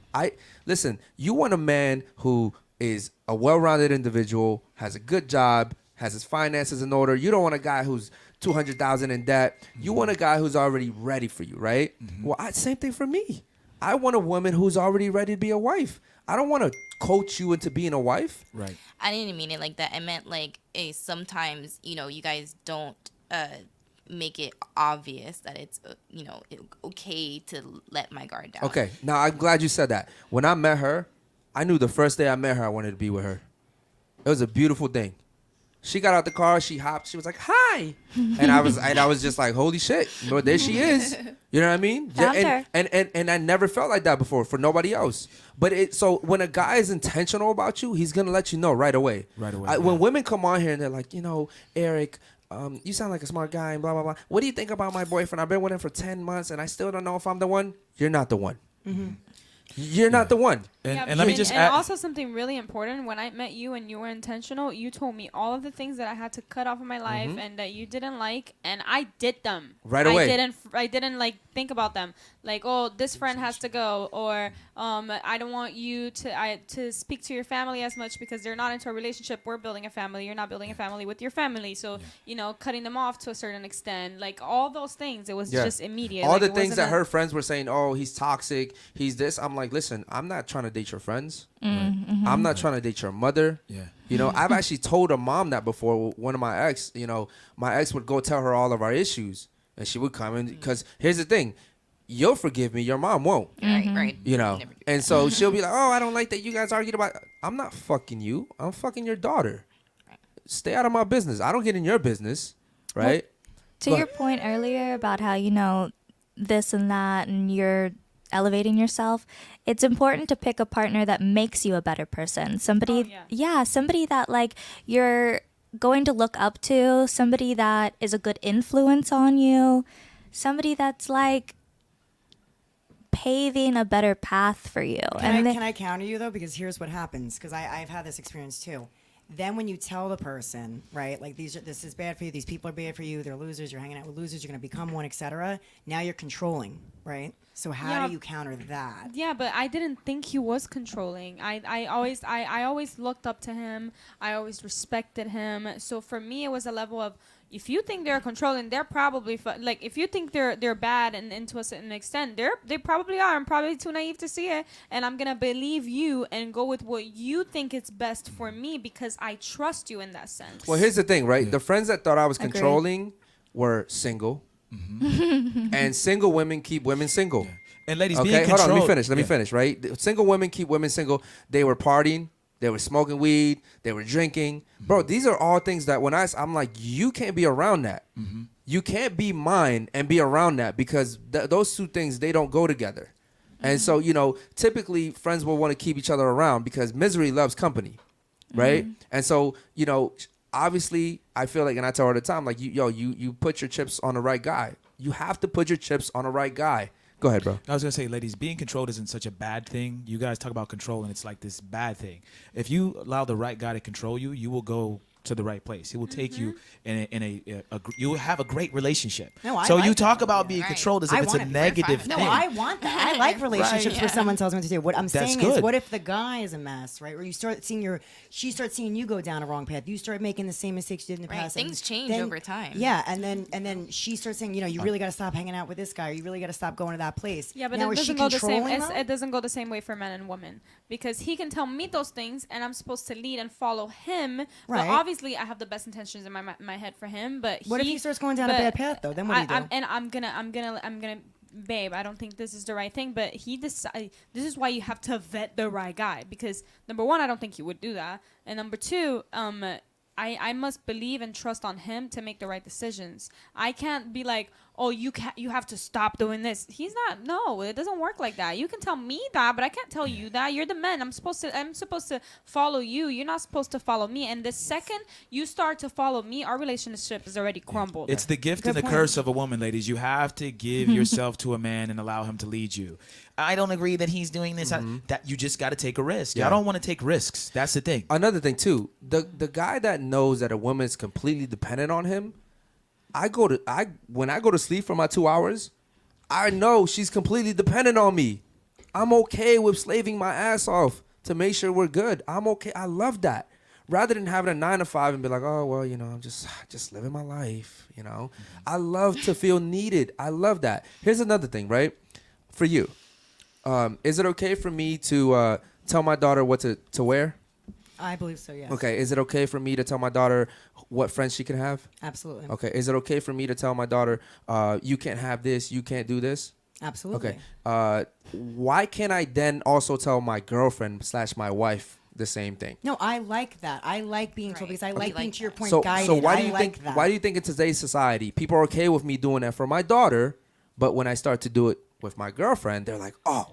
Listen, you want a man who is a well-rounded individual, has a good job, has his finances in order. You don't want a guy who's $200,000 in debt. You want a guy who's already ready for you, right? Well, same thing for me. I want a woman who's already ready to be a wife. I don't want to coach you into being a wife. Right. I didn't mean it like that. I meant like, hey, sometimes, you know, you guys don't make it obvious that it's, you know, okay to let my guard down. Okay, now I'm glad you said that. When I met her, I knew the first day I met her, I wanted to be with her. It was a beautiful thing. She got out the car, she hopped, she was like, "Hi," and I was just like, "Holy shit, you know, there she is." You know what I mean? Found her. And I never felt like that before for nobody else. But so when a guy is intentional about you, he's gonna let you know right away. Right away. When women come on here and they're like, you know, Eric, you sound like a smart guy and blah blah blah. What do you think about my boyfriend? I've been with him for 10 months and I still don't know if I'm the one. You're not the one. You're not the one. And let me just and add. also something really important. When I met you and you were intentional, you told me all of the things that I had to cut off of my life and that you didn't like, and I did them Right away. I didn't like think about them. Like, oh, this friend has to go, or I don't want you to speak to your family as much because they're not into a relationship. We're building a family. You're not building a family with your family. So you know, cutting them off to a certain extent, like all those things. It was just immediate. All like, the it things wasn't that her friends were saying, oh, he's toxic, he's this. I'm like, listen, I'm not trying to date your friends. I'm not trying to date your mother. Yeah. You know, I've actually told her mom that before. One of my ex, you know, my ex would go tell her all of our issues, and she would come in because here's the thing, you'll forgive me, your mom won't. Right. You know, and so she'll be like, oh, I don't like that you guys argued about. I'm not fucking you. I'm fucking your daughter. Stay out of my business. I don't get in your business, right? To your point earlier about how, you know, this and that and you're elevating yourself, it's important to pick a partner that makes you a better person. Somebody, somebody that like you're going to look up to, somebody that is a good influence on you, somebody that's like paving a better path for you. Can I counter you though? Because here's what happens. Because I've had this experience too. Then when you tell the person, right, like this is bad for you, these people are bad for you, they're losers, you're hanging out with losers, you're going to become one, etc. Now you're controlling, right? So how do you counter that? Yeah, but I didn't think he was controlling. I always looked up to him. I always respected him. So for me, it was a level of, if you think they're controlling, they're probably like, if you think they're bad and to a certain extent, they probably are. I'm probably too naive to see it, and I'm gonna believe you and go with what you think is best for me because I trust you in that sense. Well, here's the thing, right? The friends that thought I was controlling were single, and single women keep women single. Yeah. And ladies, okay, being hold on, controlled. let me finish, right? The single women keep women single. They were partying, they were smoking weed, they were drinking. Bro, these are all things that when I'm like, you can't be around that. You can't be mine and be around that because those two things, they don't go together. And so, you know, typically friends will want to keep each other around because misery loves company, right? And so, you know, obviously, I feel like, and I tell her all the time, like, you put your chips on the right guy. You have to put your chips on the right guy. Go ahead, bro. I was going to say, ladies, being controlled isn't such a bad thing. You guys talk about control, and it's like this bad thing. If you allow the right guy to control you, you will go to the right place. He will take you you will have a great relationship. No, I so like you that. talk about being controlled as if it's a negative thing. No, I want that. I like relationships where someone tells me what to do. What I'm saying is, what if the guy is a mess, right? Where you start seeing she starts seeing you go down a wrong path. You start making the same mistakes you did in the past. Things change over time. Yeah, and then she starts saying, you know, you really got to stop hanging out with this guy, or you really got to stop going to that place. Yeah, but now, it is she doesn't go the same. controlling It doesn't go the same way for men and women because he can tell me those things, and I'm supposed to lead and follow him. But obviously, I have the best intentions in my head for him. But what if he starts going down a bad path though? Then what do you do? I'm gonna. Babe, I don't think this is the right thing, but this is why you have to vet the right guy because number one, I don't think he would do that, and number two, I must believe and trust on him to make the right decisions. I can't be like, oh, you have to stop doing this. He's not. No, it doesn't work like that. You can tell me that, but I can't tell you that. You're the man. I'm supposed to follow you. You're not supposed to follow me. And the second you start to follow me, our relationship is already crumbled. It's the gift and the curse of a woman, ladies. You have to give yourself to a man and allow him to lead you. I don't agree that he's doing this. That you just got to take a risk. I don't want to take risks. That's the thing. Another thing too, the guy that knows that a woman is completely dependent on him, when I go to sleep for my 2 hours, I know she's completely dependent on me. I'm okay with slaving my ass off to make sure we're good. I'm okay. I love that. Rather than having a 9 to 5 and be like, oh well, you know, I'm just living my life. You know, I love to feel needed. I love that. Here's another thing, right? For you, Is it okay for me to tell my daughter what to wear? I believe so, yes. Okay. Is it okay for me to tell my daughter what friends she can have? Absolutely. Okay. Is it okay for me to tell my daughter, you can't have this, you can't do this? Absolutely. Okay. Why can't I then also tell my girlfriend / my wife the same thing? No, I like that. I like being told because I like being, to your point, So guided. why do I you like think that. why do you think in today's society people are okay with me doing that for my daughter, but when I start to do it with my girlfriend, they're like, oh,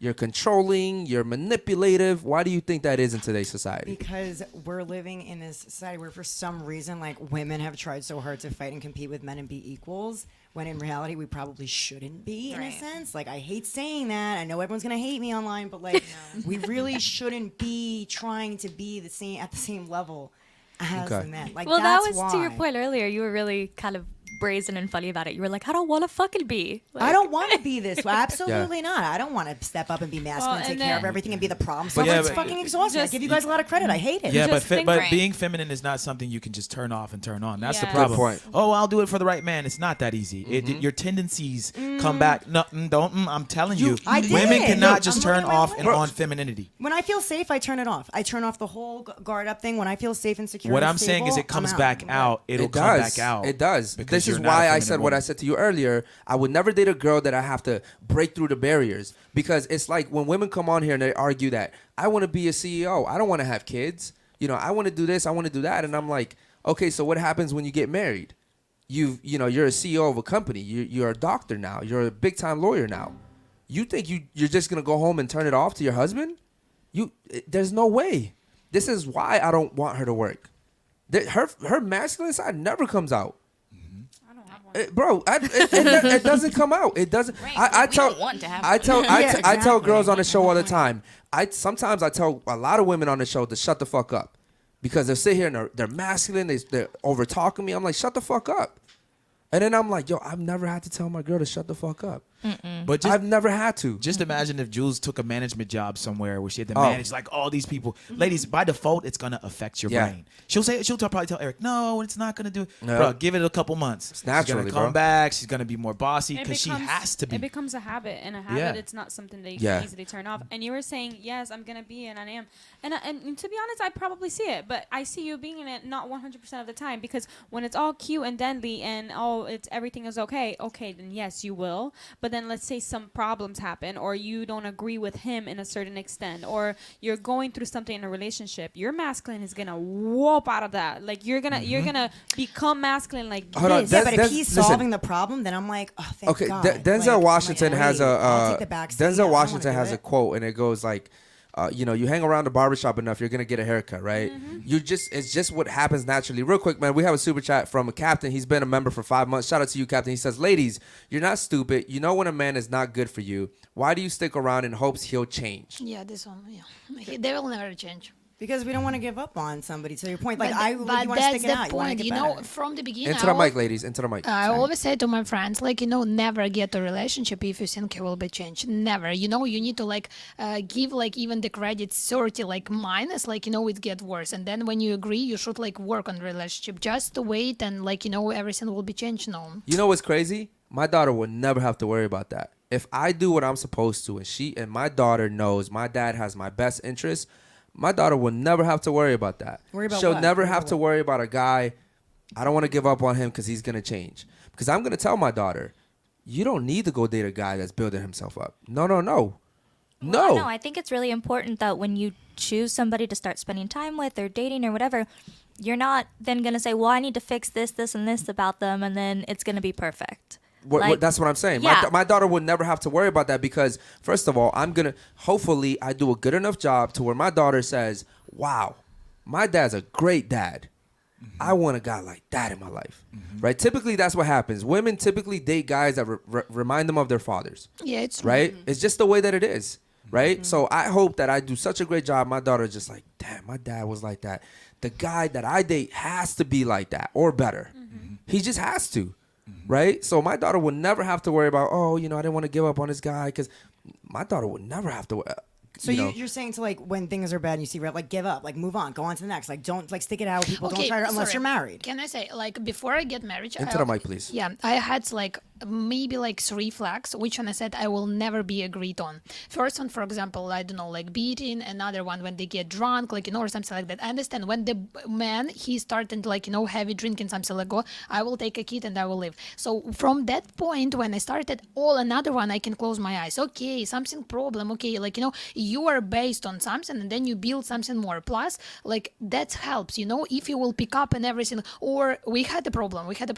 you're controlling, you're manipulative. Why do you think that is in today's society? Because we're living in this society where for some reason, like, women have tried so hard to fight and compete with men and be equals, when in reality we probably shouldn't be, in a sense. Like, I hate saying that. I know everyone's gonna hate me online, but like, we really shouldn't be trying to be at the same level as the men. Like, Well, that that's was to your why. point earlier. You were really kind of brazen and funny about it. You were like, I don't want to fucking be. Like, I don't want to be this way. Absolutely not. I don't want to step up and be masculine, Well, take and care of then- everything and be the problem But solver. yeah, It's but- fucking exhausting. I Just- give you guys a lot of credit. I hate it. Yeah, Just think- but Right. being feminine is not something you can just turn off and turn on. That's the Yeah. problem. Good point. Oh, I'll do it for the right man. It's not that easy. Your tendencies come back. No, don't. I'm telling you, I did women it. cannot No, just I'm turn running my off way. and on femininity. When I feel safe, I turn it off. I turn off the whole guard up thing. When I feel safe and secure, What and I'm saying is, stable, it comes I'm back out. It'll It come does. back out. It does. because This you're is not a why I feminine said what woman. I said to you earlier. I would never date a girl that I have to break through the barriers, because it's like when women come on here and they argue that I want to be a CEO. I don't want to have kids. You know, I want to do this. I want to do that. And I'm like, okay, so what happens when you get married? You're a CEO of a company. You're a doctor now. You're a big time lawyer now. You think you're just gonna go home and turn it off to your husband? There's no way. This is why I don't want her to work. Her masculine side never comes out. I don't have one. Bro, it doesn't come out. It doesn't. Right, I we tell. don't want to have I tell. one. I Yeah, tell exactly. girls on the show all the time. Sometimes I tell a lot of women on the show to shut the fuck up, because they sit here and they're masculine. They're over talking me. I'm like, shut the fuck up. And then I'm like, yo, I've never had to tell my girl to shut the fuck up. But just, I've never had to. just imagine if Jules took a management job somewhere where she had to Oh. manage like all these people. Ladies, by default, it's gonna affect your Yeah. brain. She'll probably tell Eric, no, it's not gonna do it. No. Bro, give it a couple months. It's naturally, she's gonna come bro. back. She's gonna be more bossy It because she becomes- has to be. It becomes a habit, and a habit, Yeah. it's not something that you Yeah. can easily turn off. And you were saying, yes, I'm gonna be, and I am, and to be honest, I probably see it, but I see you being in it not 100% of the time, because when it's all cute and dandy and everything is okay, then yes, you will. But then let's say some problems happen, or you don't agree with him in a certain extent, or you're going through something in a relationship. Your masculine is gonna whoop out of that. Like you're gonna become masculine like Hold on, this. Yeah, but That's- if he's listen. solving the problem, then I'm like, oh, thank Okay, God. Denzel Like, Washington I'm like, has hey, I'll take the back seat. I Denzel don't wanna Washington do has a it. quote, and it goes like, you hang around the barbershop enough, you're gonna get a haircut, right? It's just what happens naturally. Real quick, man, we have a super chat from a captain. He's been a member for 5 months. Shout out to you, captain. He says, ladies, you're not stupid. You know when a man is not good for you. Why do you stick around in hopes he'll change? Yeah, this one. Yeah, they will never change. Because we don't want to give up on somebody. To your point, like, but you but want to that's stick it the out. You want to point. get You know, better. from the beginning. Into the mic, ladies. Into the mic. I Sorry. always say to my friends, like, never get a relationship if you think it will be changed. Never. You need to give even the credit 30 minus, it get worse. And then when you agree, you should work on the relationship. Just wait and everything will be changed. No. You know what's crazy? My daughter will never have to worry about that. If I do what I'm supposed to, and my daughter knows my dad has my best interest, my daughter will never have to worry about that. Worry about She'll what? never Worry have about to what? worry about a guy. I don't want to give up on him because he's going to change. Because I'm going to tell my daughter, you don't need to go date a guy that's building himself up. No. Well, no, I think it's really important that when you choose somebody to start spending time with or dating or whatever, you're not then going to say, well, I need to fix this, this, and this about them, and then it's going to be perfect. That's what I'm saying. Yeah. My daughter would never have to worry about that because, first of all, hopefully I do a good enough job to where my daughter says, wow, my dad's a great dad. I want a guy like that in my life. Right? Typically, that's what happens. Women typically date guys that remind them of their fathers. Yeah, it's Right? It's just the way that it is. Right? So I hope that I do such a great job. My daughter's just like, damn, my dad was like that. The guy that I date has to be like that or better. He just has to. Right? So my daughter would never have to worry about, I didn't want to give up on this guy, because my daughter would never have to. So you're saying to when things are bad and you see red, give up, move on, go on to the next. Don't stick it out with people. Don't try to, unless sorry. you're married. Can I say, before I get married, Into the mic, please. Yeah, I had maybe like 3 flags, which one I said I will never be agreed on. First one, for example, I don't know, like beating. Another one when they get drunk, like, or something like that. I understand when the man, he's starting to, like, heavy drinking, something like, oh, I will take a kid and I will leave. So from that point, when I started another one, I can close my eyes. Okay, something problem. Okay, like, you are based on something and then you build something more. Plus, like, that helps, if you will pick up and everything. Or we had a problem. We had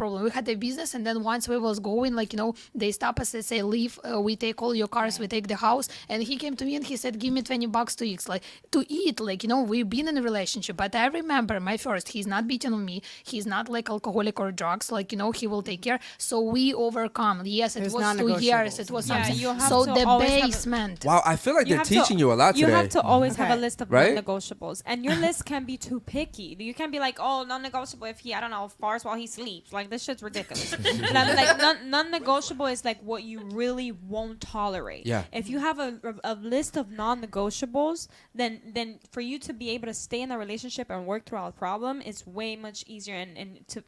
a business, and then once we was going, like, they stop us and say, leave, we take all your cars, we take the house. And he came to me and he said, give me $20 to eat, like, we've been in a relationship. But I remember my first, he's not beating on me. He's not like alcoholic or drugs, like, he will take care. So we overcome. Yes, it was 2 years. It was something. you have So to the always have a- basement. Wow, I feel like You they're have to- teaching you a lot today. You have to always have a Okay. list of Right? non-negotiables, and your list can be too picky. You can't be like, oh, non-negotiable if he, I don't know, farts while he sleeps. Like, this shit's ridiculous. And I'm like, non-negotiable is like what you really won't tolerate. Yeah. If you have a list of non-negotiables, then for you to be able to stay in a relationship and work through a problem, it's way much easier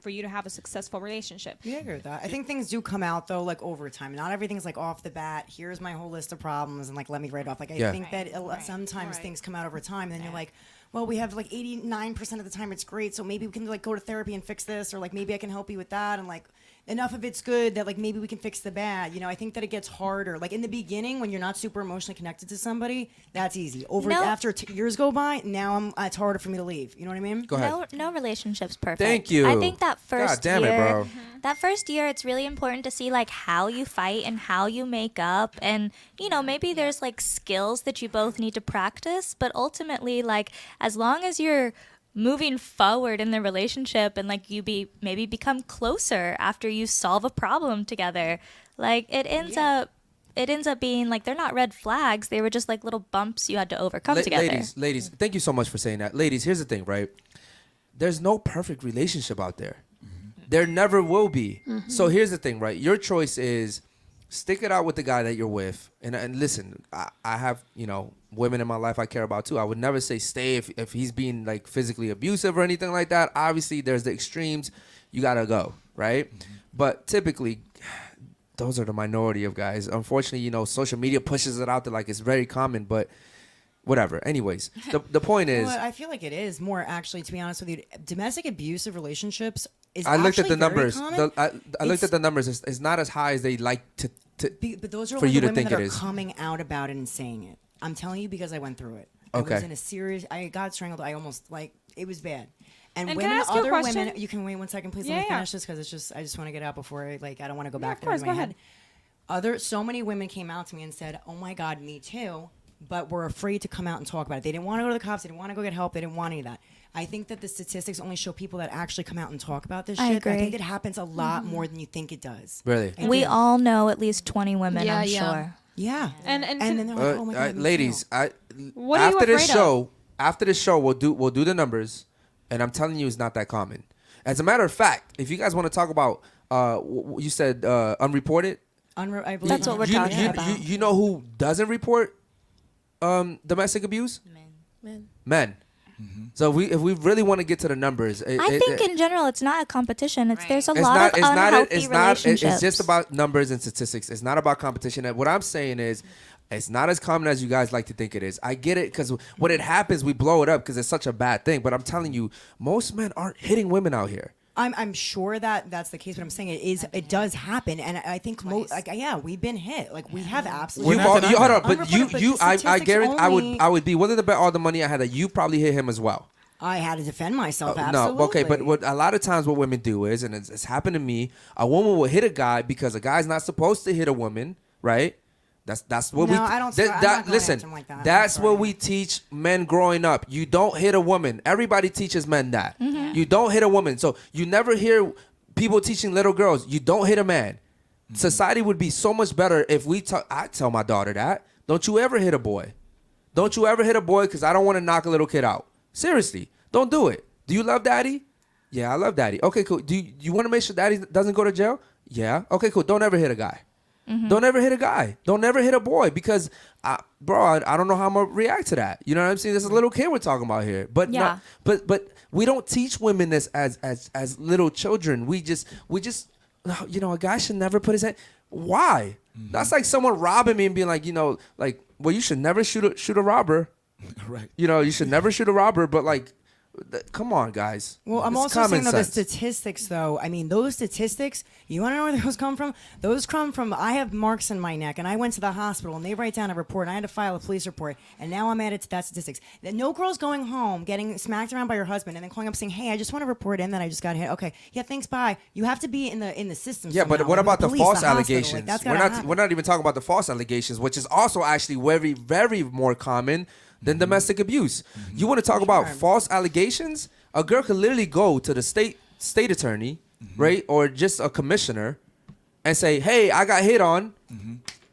for you to have a successful relationship. Yeah, I agree with that. I think things do come out though, like over time. Not everything's like off the bat. Here's my whole list of problems, and like let me write off. Like I Yeah. think that sometimes things come out over time, and then you're like, well, we have like 89% of the time it's great, so maybe we can like go to therapy and fix this, or like maybe I can help you with that, and like enough of it's good that like maybe we can fix the bad. I think that it gets harder. Like in the beginning, when you're not super emotionally connected to somebody, that's easy. After years go by, now it's harder for me to leave. You know what I mean? Go ahead. No relationship's perfect. Thank you. I think that first God damn year, it, bro. that first year, it's really important to see like how you fight and how you make up, and maybe there's like skills that you both need to practice, but ultimately, like, as long as you're moving forward in the relationship and like you maybe become closer after you solve a problem together, like it ends up being like they're not red flags, they were just like little bumps you had to overcome together. Ladies, thank you so much for saying that. Ladies, here's the thing, right? There's no perfect relationship out there. There never will be. So here's the thing, right? Your choice is stick it out with the guy that you're with. And listen, I have, women in my life I care about too. I would never say stay if he's being like physically abusive or anything like that. Obviously, there's the extremes. You got to go, right? But typically, those are the minority of guys. Unfortunately, social media pushes it out there like it's very common, but whatever. Anyways, the point is, Well, I feel like it is more actually, to be honest with you. Domestic abusive relationships is I looked at the actually very numbers. common. I looked at the numbers. It's not as high as they like to But those are for only you the to women think that it are is. coming out about it and saying it. I'm telling you because I went through it. Okay. I was in a serious. I got strangled. I almost it was bad. And can I women, ask you a other question? women. You can wait 1 second, please. Yeah, Let me yeah. finish this because I just want to get out before I don't want to go back of there course, in my go head. ahead. So many women came out to me and said, "Oh my God, me too," but were afraid to come out and talk about it. They didn't want to go to the cops. They didn't want to go get help. They didn't want any of that. I think that the statistics only show people that actually come out and talk about this I shit. agree. I think it happens a lot more than you think it does. Really? I We do. all know at least 20 women, Yeah, I'm yeah. sure. Yeah. And then they're like, "Oh my God, me ladies, too." What are you after this afraid of? after this show, we'll do the numbers, and I'm telling you, it's not that common. As a matter of fact, if you guys want to talk about, you said unreported. I believe That's what we're you, talking you, about. you know who doesn't report domestic abuse? Men. So if we really want to get to the numbers, I think in general it's not a competition. There's a it's lot not, of it's not, unhealthy it's not, relationships. it's just about numbers and statistics. It's not about competition. And what I'm saying is, it's not as common as you guys like to think it is. I get it because when it happens, we blow it up because it's such a bad thing. But I'm telling you, most men aren't hitting women out here. I'm sure that that's the case, but I'm saying it does happen, and I think we've been hit. Like we have absolutely. Hold on, but Unreported, you, the I statistics guarantee, I would be willing to bet all the money I had that you probably hit him as well. I had to defend myself. No, Absolutely. okay, but what a lot of times what women do is, and it's happened to me, a woman will hit a guy because a guy's not supposed to hit a woman, right? That's what we. No, I don't. I'm not going listen, after him like that. I'm that's sorry. what we teach men growing up. You don't hit a woman. Everybody teaches men that. You don't hit a woman. So you never hear people teaching little girls, you don't hit a man. Society would be so much better if I tell my daughter that. Don't you ever hit a boy. Don't you ever hit a boy because I don't want to knock a little kid out. Seriously, don't do it. Do you love daddy? Yeah, I love daddy. Okay, cool. Do you want to make sure daddy doesn't go to jail? Yeah. Okay, cool. Don't ever hit a guy. Don't ever hit a guy. Don't ever hit a boy because, I don't know how I'm gonna react to that. You know what I'm saying? There's a little kid we're talking about here, but Yeah. but we don't teach women this as little children. We just no, you know, a guy should never put his hand. Why? That's like someone robbing me and being like, you know, like, well, you should never shoot a robber. Right. You know, you should never shoot a robber. But like, come on, guys. Well, I'm It's also common saying, though, the sense. statistics, though, I mean, those statistics, you want to know where those come from? Those come from, I have marks in my neck, and I went to the hospital, and they write down a report, and I had to file a police report, and now I'm added to that statistics. No girl's going home, getting smacked around by your husband, and then calling up saying, hey, I just want to report in that I just got hit. Okay, yeah, thanks, bye. You have to be in the system Yeah, but somehow, what like about the police, false hospital, allegations? like, that's we're gotta not happen. we're not even talking about the false allegations, which is also actually very, very more common than domestic abuse. You want to talk about false allegations? A girl could literally go to the state attorney, right, or just a commissioner, and say, "Hey, I got hit on."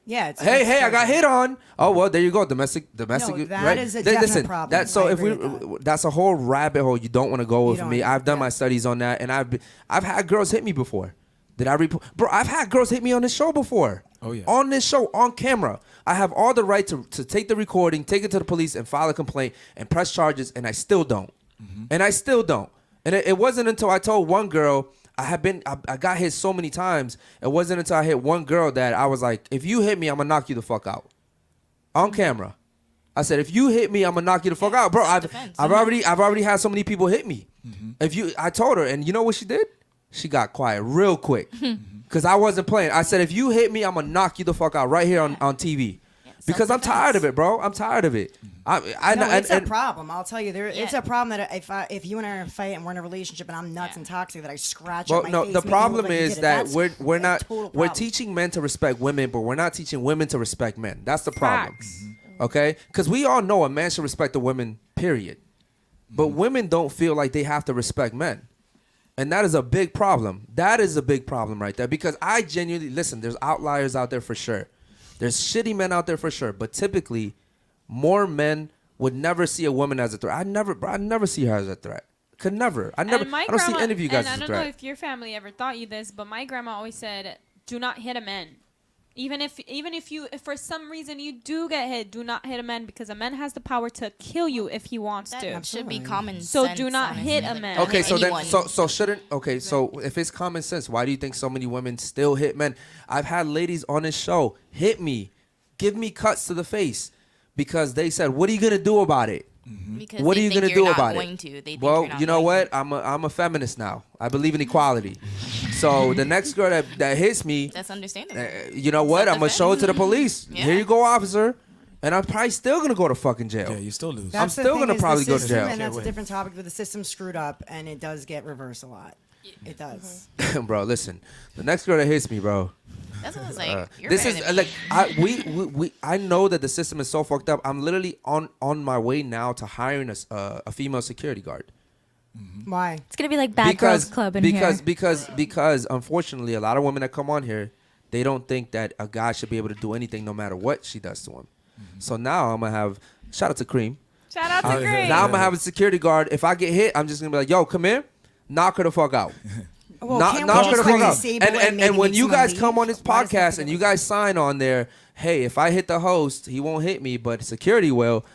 Yeah. It's, Hey, I got hit on. Oh well, there you go. Domestic. No, that right? is a definite problem. That's so. I If agree we, with that's a whole rabbit hole you don't want to go with don't me. wanna- I've done my studies on that, and I've had girls hit me before. Did I report? Bro, I've had girls hit me on this show before. Oh, yeah. On this show, on camera. I have all the right to take the recording, take it to the police, and file a complaint and press charges, and I still don't. And I still don't. And it wasn't until I told one girl I got hit so many times. It wasn't until I hit one girl that I was like, if you hit me, I'm gonna knock you the fuck out. On camera. I said, if you hit me, I'm gonna knock you the fuck out. Bro, I've already had so many people hit me. I told her, and you know what she did? She got quiet real quick. Cause I wasn't playing. I said, if you hit me, I'm gonna knock you the fuck out right here on TV. Because I'm tired of it, bro. I'm tired of it. It's a problem. I'll tell you, it's Yeah. a problem that if you and I are in a fight and we're in a relationship and I'm nuts and toxic, that I scratch Well, up my no, face. the make it problem look like you is did it. that That's we're a not total we're problem. teaching men to respect women, but we're not teaching women to respect men. That's the problem. Facts. Okay? Because we all know a man should respect a woman, period. But women don't feel like they have to respect men. And that is a big problem. That is a big problem right there. Because I genuinely, listen, there's outliers out there for sure. There's shitty men out there for sure. But typically, more men would never see a woman as a threat. I never see her as a threat. Could never. I don't see any of you guys and as a I don't threat. know if your family ever taught you this, but my grandma always said, "Do not hit a man. Even if for some reason you do get hit, do not hit a man because a man has the power to kill you if he wants That to. should be common So sense. do not honestly. hit a Like, man. don't Okay, hit so then, anyone. so if it's common sense, why do you think so many women still hit men? I've had ladies on this show hit me, give me cuts to the face, because they said, "What are you gonna do about it? Because What are they you think gonna you're do not about going it?" To. They think Well, you're not you know going what? I'm a feminist now. I believe in equality. So the next girl that hits me, That's understandable. you know what? I'm gonna show it to the police. Yeah. Here you go, officer. And I'm probably still gonna go to fucking jail. Yeah, you still lose. That's the still thing gonna is the probably go to system, jail. And that's Can't a different topic, but the system's screwed up, and it does get reversed a lot. It does. Bro, listen. The next girl that hits me, bro. That's what I was like. You're This better is than like me. I know that the system is so fucked up. I'm literally on my way now to hiring a female security guard. Why? It's gonna be like Bad Girls Club in here. Because unfortunately, a lot of women that come on here, they don't think that a guy should be able to do anything no matter what she does to him. So now I'm gonna have shout out to Cream. Shout out to Grace. Now I'm gonna have a security guard. If I get hit, I'm just gonna be like, "Yo, come here, knock her the fuck out." Well, can't we Knock her just the fuck like out. disable maybe And when make you someone guys leave? come on this Why does that have podcast to and be you guys sign on there, hey, if I hit the host, he won't hit me, but security will.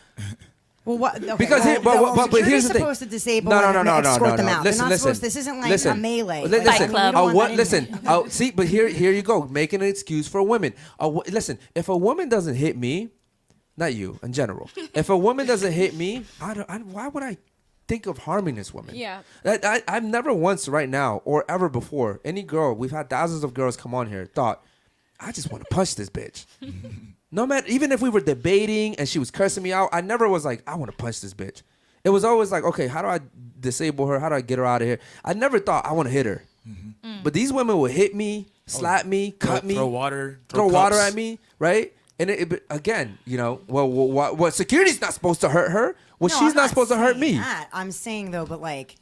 Well, what? Okay, Because well, but here's the thing. supposed to disable No, and escort them no. out. Listen, They're not listen. supposed. This isn't like a melee. Listen. Like, we don't want that in Listen. here. See, but here you go, making an excuse for women. Listen, if a woman doesn't hit me, not you in general. If a woman doesn't hit me, why would I think of harming this woman? Yeah. I've never once right now or ever before, any girl, we've had thousands of girls come on here, thought, I just want to punch this bitch. No matter, even if we were debating and she was cursing me out, I never was like, I want to punch this bitch. It was always like, okay, how do I disable her? How do I get her out of here? I never thought I want to hit her. But these women would hit me, slap me, cut me, throw water, throw water cups. at me, right? And again, you know, well, security's not supposed to hurt her. Well, No, she's I'm not supposed to hurt saying me. that. I'm saying though, but like,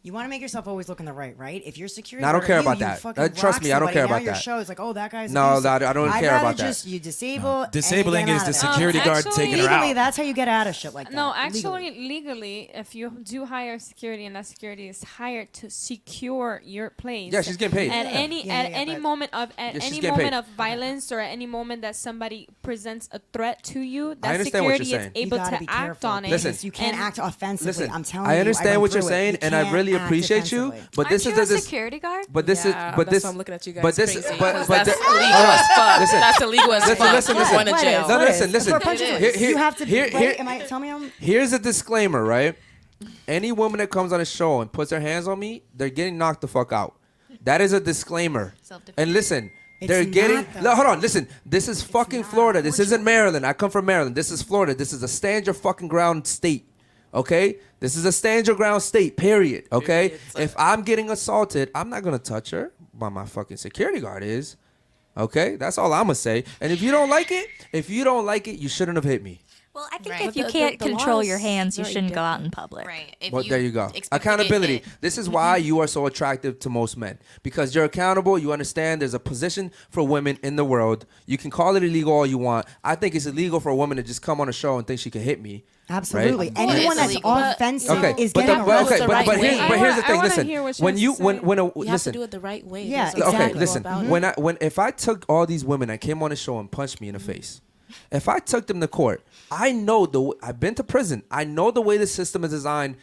you want to make yourself always look in the right? If you're security, No, I don't guard, care you about that. fucking Trust rock me, I don't somebody. care Now about your that. show is like, oh, that guy's No, abusive. I don't I'd care rather about that. just you disable. Disabling and is get the him out of security there. guard actually- taking her Legally, out. that's how you get out of shit like that. No, actually, legally, if you do hire security and that security is hired to secure your place, Yeah, she's getting paid. At Yeah. any but- moment of she's any getting moment paid. of violence or at any moment that somebody presents a threat to you, I that understand what you're security is saying. You able gotta to be act careful on it. Listen. because you can't And- act offensively. Listen, I'm telling you. I understand went what you're through it. saying, You and I can't really really act appreciate you, defensively. but this Aren't is you a this. security guard? But this Yeah, is. But that's this. why I'm looking at you guys But this. crazy, But 'cause but that's the- illegal hold on. as fuck. Listen. That's illegal as fuck. Listen. Going to What jail. is? No, What listen, is? listen. For a punch It of- is. Here- you have to. here- wait, here- tell me I'm. Here's a disclaimer, right? Any woman that comes on a show and puts her hands on me, they're getting knocked the fuck out. That is a disclaimer. Self-defense. And listen, It's they're getting. not, though. No, hold on, listen. This is fucking Florida. This isn't Maryland. I come from Maryland. This is Florida. This is a stand your fucking ground state. Okay? This is a stand your ground state, period. Okay? If I'm getting assaulted, I'm not gonna touch her, but my fucking security guard is. Okay? That's all I'm gonna say. And if you don't like it, you shouldn't have hit me. Well, I think Right. if But you the can't law control is your hands, you very shouldn't go out in different. public. Right. If Well, there you go. expect to get Accountability. hit- This is why you are so attractive to most men. Because you're accountable. You understand there's a position for women in the world. You can call it illegal all you want. I think it's illegal for a woman to just come on a show and think she can hit me. Absolutely. Right? Anyone It's that's illegal. offensive Okay, is but, getting the, but, arrested. okay, the but, right but, way. here's, but here's the I thing. wanna Listen, hear what she when has you to when say. when a You have to listen, do it the right way. Yeah, There's a way okay, to go listen. about it. When if I took all these women that came on the show and punched me in the face, if I took them to court, I know I've been to prison. I know the way the system is designed.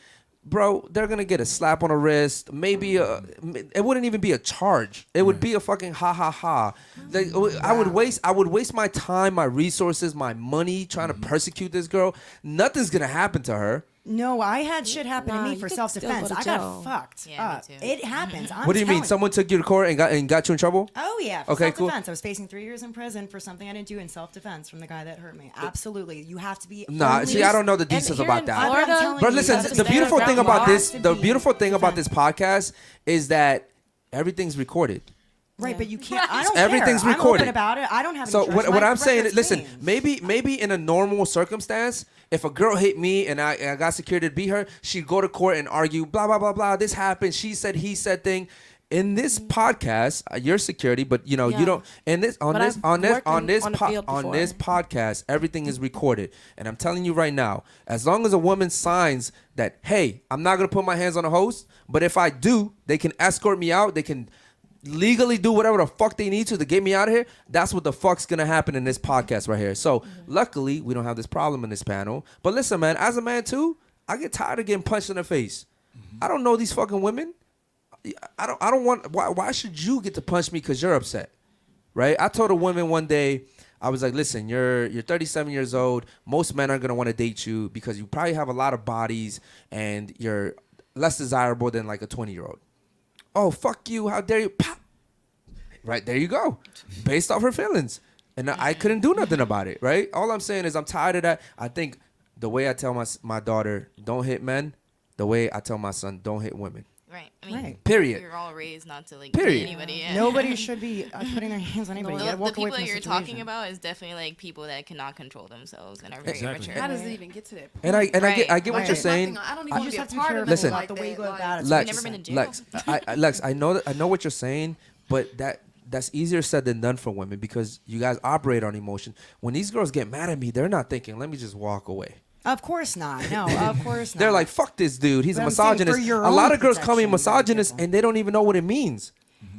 Bro, they're gonna get a slap on the wrist. Maybe it wouldn't even be a charge. It would be a fucking ha ha ha. Like, I would waste my time, my resources, my money trying to persecute this girl. Nothing's gonna happen to her. No, I had shit happen to Nah, me you for could self-defense. still go I to got jail. fucked Yeah, me up. too. It happens. I'm What do you mean? telling Someone took you to court and got you in trouble? Oh yeah, for Okay, cool. self-defense. I was facing 3 years in prison for something I didn't do in self-defense from the guy that hurt me. Absolutely, you have to be. Nah, only- see, I don't know the And details here about in that. I'm Florida, telling But you, listen, you have to the stand beautiful your thing ground. about this, Has to the be beautiful thing about this defense. podcast is that everything's recorded. Right, but you can't. I don't Everything's care. recorded. I'm open about it. I don't have. So any what choice. My I'm saying record's is, listen, clean. maybe in a normal circumstance, if a girl hit me and I got security to beat her, she'd go to court and argue, blah blah blah blah. This happened. She said, he said thing. In this podcast, you're security, but you know you Yeah. don't. And this on But this I've on this worked on this on the po- field on this before. podcast, everything is recorded. And I'm telling you right now, as long as a woman signs that, hey, I'm not gonna put my hands on a host, but if I do, they can escort me out. They can legally do whatever the fuck they need to get me out of here. That's what the fuck's gonna happen in this podcast right here. So luckily we don't have this problem in this panel. But listen, man, as a man too, I get tired of getting punched in the face. I don't know these fucking women. I don't want. Why should you get to punch me because you're upset, right? I told a woman one day, I was like, listen, you're 37 years old. Most men are gonna want to date you because you probably have a lot of bodies and you're less desirable than like a 20-year-old. Oh, fuck you. How dare you? Pop. Right, there you go. Based off her feelings. And I couldn't do nothing about it, right? All I'm saying is I'm tired of that. I think the way I tell my daughter, don't hit men, the way I tell my son, don't hit women. Right. I mean, Right. Period. You're all raised not to like Period. hit anybody. Yeah. Nobody should be putting their hands on anybody. You gotta The walk away people from the you're situation. talking about is definitely like people that cannot control themselves and are very Exactly. immature. How does it even get to that point? And I get Right. what Right. you're saying. I don't even You want just to have be to a be part of careful it Listen. like the way you that. go Like, about it. Lex, never been in jail. Lex, I know what you're saying, but that's easier said than done for women because you guys operate on emotion. When these girls get mad at me, they're not thinking, let me just walk away. Of course not. No, of course not. They're like, fuck this dude. He's But a I'm saying for misogynist. your A lot own of girls call me protection, you gotta be misogynist careful. and they don't even know what it means.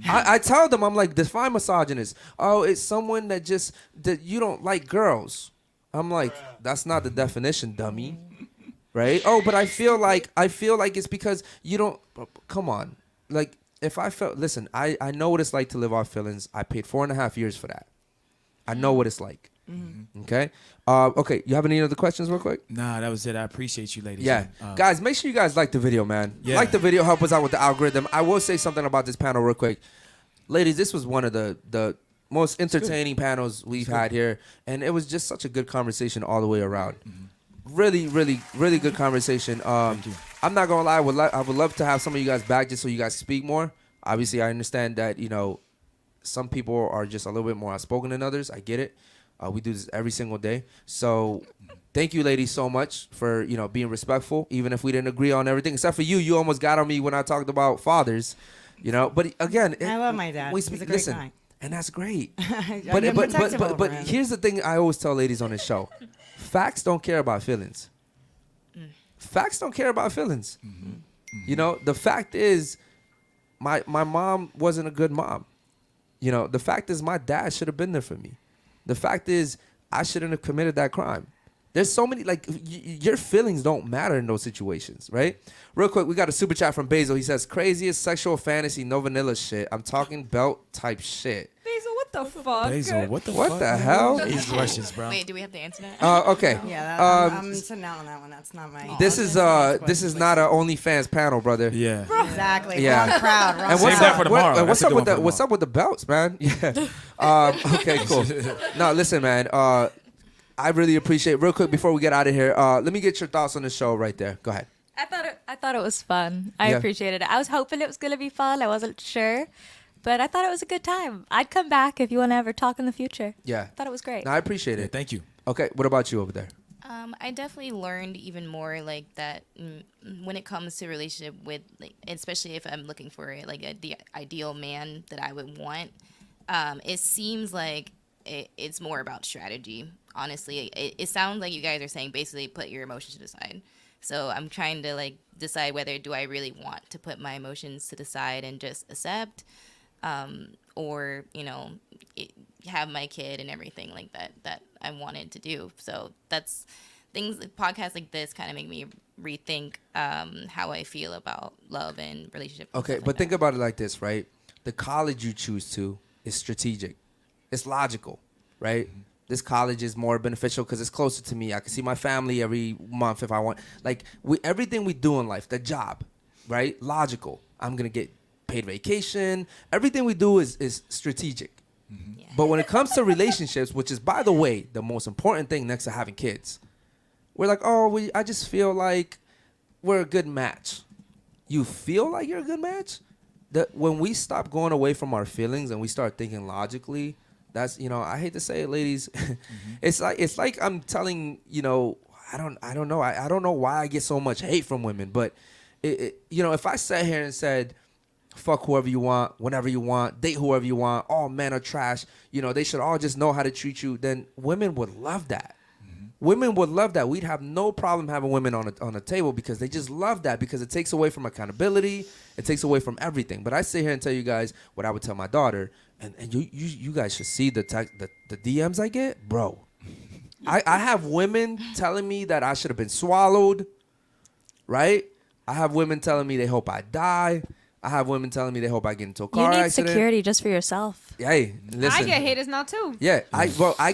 I tell them, I'm like, define misogynist. Oh, it's someone that you don't like girls. I'm like, that's not the definition, dummy. Right? Oh, but I feel like it's because you don't. Come on, like if I felt. Listen, I know what it's like to live off feelings. I paid 4.5 years for that. I know what it's like. Okay. Okay. You have any other questions, real quick? Nah, that was it. I appreciate you, ladies. Yeah, guys, make sure you guys like the video, man. Yeah. Like the video, help us out with the algorithm. I will say something about this panel real quick, ladies. This was one of the most entertaining panels we've had here, and it was just such a good conversation all the way around. Really, really, really good conversation. Thank you. I'm not gonna lie, I would love to have some of you guys back just so you guys speak more. Obviously, I understand that some people are just a little bit more outspoken than others. I get it. We do this every single day. So thank you, ladies, so much for being respectful, even if we didn't agree on everything. Except for you, you almost got on me when I talked about fathers. But again, I love my dad. He's a great guy. and that's great. I'm But protective over but him. here's the thing I always tell ladies on this show: facts don't care about feelings. Facts don't care about feelings. The fact is, my mom wasn't a good mom. The fact is, my dad should have been there for me. The fact is, I shouldn't have committed that crime. There's so many, like, your feelings don't matter in those situations, right? Real quick, we got a super chat from Basil. He says, craziest sexual fantasy, no vanilla shit. I'm talking belt type shit. Basil, what the fuck? Basil, what the What fuck? the hell? These questions, bro. Wait, do we have to answer that? Okay. Yeah, I'm sitting out on that one. That's not my. This is not an OnlyFans panel, brother. Yeah. Exactly. Yeah. Wrong crowd. Wrong And Save what's that up? for tomorrow. What's That's a up good with one the for What's tomorrow. up with the belts, man? Okay, cool. No, listen, man. I really appreciate. Real quick before we get out of here, let me get your thoughts on the show right there. Go ahead. I thought it was fun. I Yeah. appreciated it. I was hoping it was gonna be fun. I wasn't sure, but I thought it was a good time. I'd come back if you want to ever talk in the future. Yeah. I thought it was great. No, I appreciate Yeah, it. thank you. Okay, what about you over there? I definitely learned even more like that when it comes to relationship with, like, especially if I'm looking for the ideal man that I would want. It seems like it's more about strategy. Honestly, it sounds like you guys are saying basically put your emotions to the side. So I'm trying to like decide whether do I really want to put my emotions to the side and just accept, or have my kid and everything like that I wanted to do. So that's things. Podcasts like this kind of make me rethink how I feel about love and relationships. and Okay, stuff but like think that. about it like this, right? The college you choose to is strategic. It's logical, right? This college is more beneficial because it's closer to me. I can see my family every month if I want. Like, everything we do in life, the job, right? Logical. I'm going to get paid vacation. Everything we do is strategic. Yeah. But when it comes to relationships, which is, by the way, the most important thing next to having kids, we're like, I just feel like we're a good match. You feel like you're a good match? When we stop going away from our feelings and we start thinking logically, that's, I hate to say it, ladies. It's like I'm telling, I don't know. I don't know why I get so much hate from women, but if I sat here and said, fuck whoever you want, whenever you want, date whoever you want, all men are trash, they should all just know how to treat you, then women would love that. Women would love that. We'd have no problem having women on a table because they just love that, because it takes away from accountability. It takes away from everything. But I sit here and tell you guys what I would tell my daughter, and you guys should see the DMs I get, bro. I have women telling me that I should have been swallowed, right? I have women telling me they hope I die. I have women telling me they hope I get into a car You need accident. security just for yourself. Hey, listen. I get haters now too. Yeah, I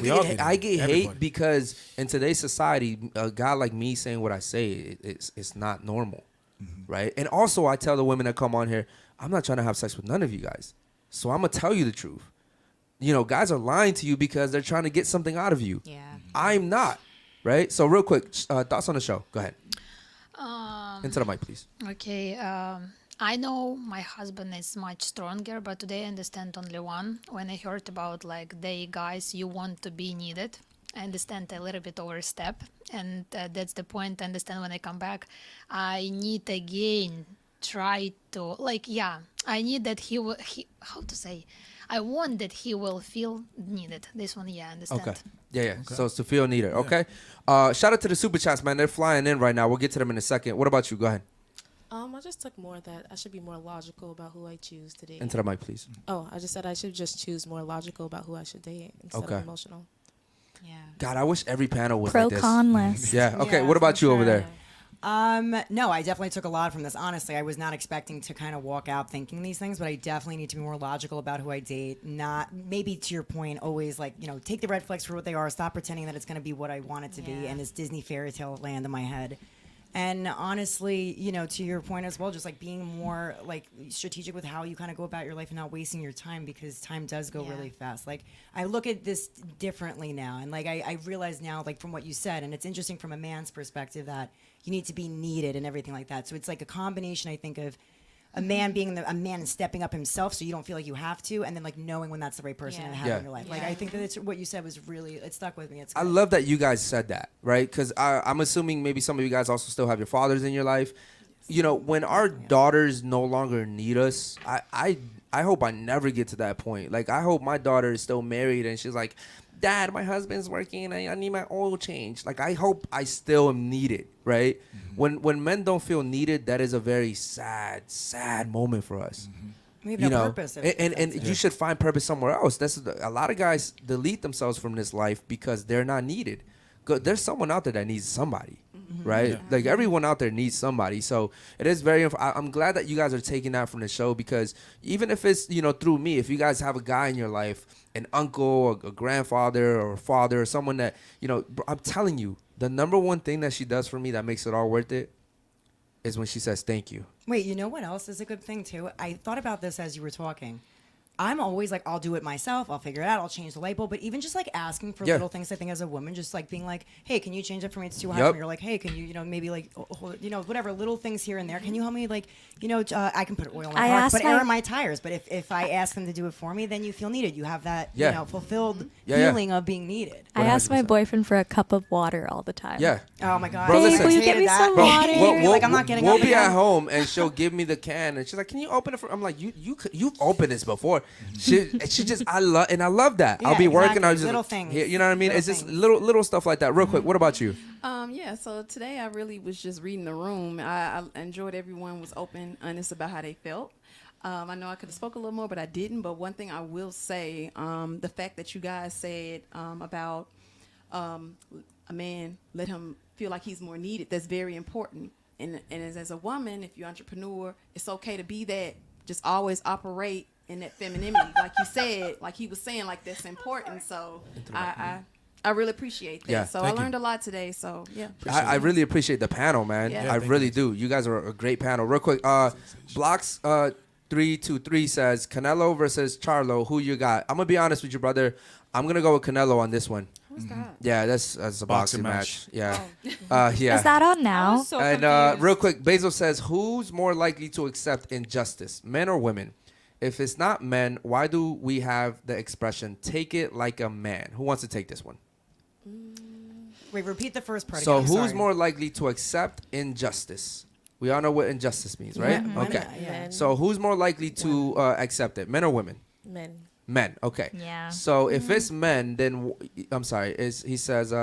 We all get get I it. get hate Everybody. because in today's society, a guy like me saying what I say, it's not normal, right? And also, I tell the women that come on here, I'm not trying to have sex with none of you guys, so I'm gonna tell you the truth. Guys are lying to you because they're trying to get something out of you. Yeah. I'm not, right? So real quick, thoughts on the show? Go ahead. Into the mic, please. Okay, I know my husband is much stronger, but today I understand only one. When I heard about like they guys, you want to be needed. I understand a little bit overstep, and that's the point. I understand when I come back, I need again try to I need that he how to say, I want that he will feel needed. This one, I understand. Okay. Yeah. So it's to feel needed. Okay. Shout out to the super chats, man. They're flying in right now. We'll get to them in a second. What about you? Go ahead. I just took more that I should be more logical about who I choose to date. Into the mic, please. Oh, I just said I should just choose more logical about who I should date instead Okay. of emotional. Yeah. God, I wish every panel was Pro like this. con list. Yeah. Okay. Yeah, What about for you over sure. there? No, I definitely took a lot from this. Honestly, I was not expecting to kind of walk out thinking these things, but I definitely need to be more logical about who I date. Not maybe to your point, always like, take the red flags for what they are. Stop pretending that it's going to be what I want it to be Yeah. and this Disney fairy tale land in my head. And honestly, to your point as well, just like being more like strategic with how you kind of go about your life and not wasting your time, because time does go Yeah. really fast. Like I look at this differently now, and like I realize now, like from what you said, and it's interesting from a man's perspective that you need to be needed and everything like that. So it's like a combination, I think, of a man being a man and stepping up himself, so you don't feel like you have to, and then like knowing when that's the right person Yeah. to have Yeah. in your life. Like Yeah. I think that it's what you said was really, it stuck with me. It's I good. love that you guys said that, right? Because I'm assuming maybe some of you guys also still have your fathers in your life. When our daughters no longer need us, I hope I never get to that point. Like, I hope my daughter is still married and she's like, Dad, my husband's working and I need my oil change. Like, I hope I still am needed, right? When men don't feel needed, that is a very sad, sad moment for us. We have no purpose. And you should find purpose somewhere else. That's a lot of guys delete themselves from this life because they're not needed. there's someone out there that needs somebody. Right? Like everyone out there needs somebody. So it is very, I'm glad that you guys are taking that from the show, because even if it's, through me, if you guys have a guy in your life, an uncle or a grandfather or a father or someone that, I'm telling you, the number one thing that she does for me that makes it all worth it is when she says thank you. Wait, you know what else is a good thing too? I thought about this as you were talking. I'm always like, I'll do it myself. I'll figure it out. I'll change the light bulb. But even just like asking for little things, I think as a woman, just like being like, hey, can you change it for me? It's too high for me. You're like, hey, can you, maybe like, hold, whatever, little things here and there. Can you help me? Like, I can put oil in my car, but air in my tires. But if I ask them to do it for me, then you feel needed. You have that, fulfilled feeling of being needed. I ask my boyfriend for a cup of water all the time. Yeah. Oh my God. Babe, will you get me some water? Like, I'm not getting We'll be at home and she'll give me the can and she's like, can you open it for? I'm like, you've opened this before. She just, I love that. Yeah, I'll be working. exactly. I'll just, little things. You know what I mean? Little It's just things. little stuff like that. Real quick, what about you? Yeah, so today I really was just reading the room. I enjoyed everyone was open, honest about how they felt. I know I could have spoke a little more, but I didn't. But one thing I will say, the fact that you guys said about a man, let him feel like he's more needed, that's very important. And as a woman, if you're an entrepreneur, it's okay to be that. Just always operate in that femininity. Like you said, like he was saying, like that's important. So I really appreciate that. Yeah, so I learned a lot today. So yeah. I really appreciate the panel, man. Yeah. I really do. You guys are a great panel. Real quick, Blocks 323 says Canelo versus Charlo. Who you got? I'm gonna be honest with you, brother. I'm gonna go with Canelo on this one. Who's that? Yeah, that's a boxing match. Yeah. Oh. Yeah. Is that on I now? was so And confused. real quick, Basil says, who's more likely to accept injustice, men or women? If it's not men, why do we have the expression, take it like a man? Who wants to take this one? Wait, repeat the first part So again. who's Sorry. more likely to accept injustice? We all know what injustice means, right? Yeah, Okay. yeah. So who's more likely to accept it, men or women? Men. Men. Okay. Yeah. So if it's men, then I'm sorry. He says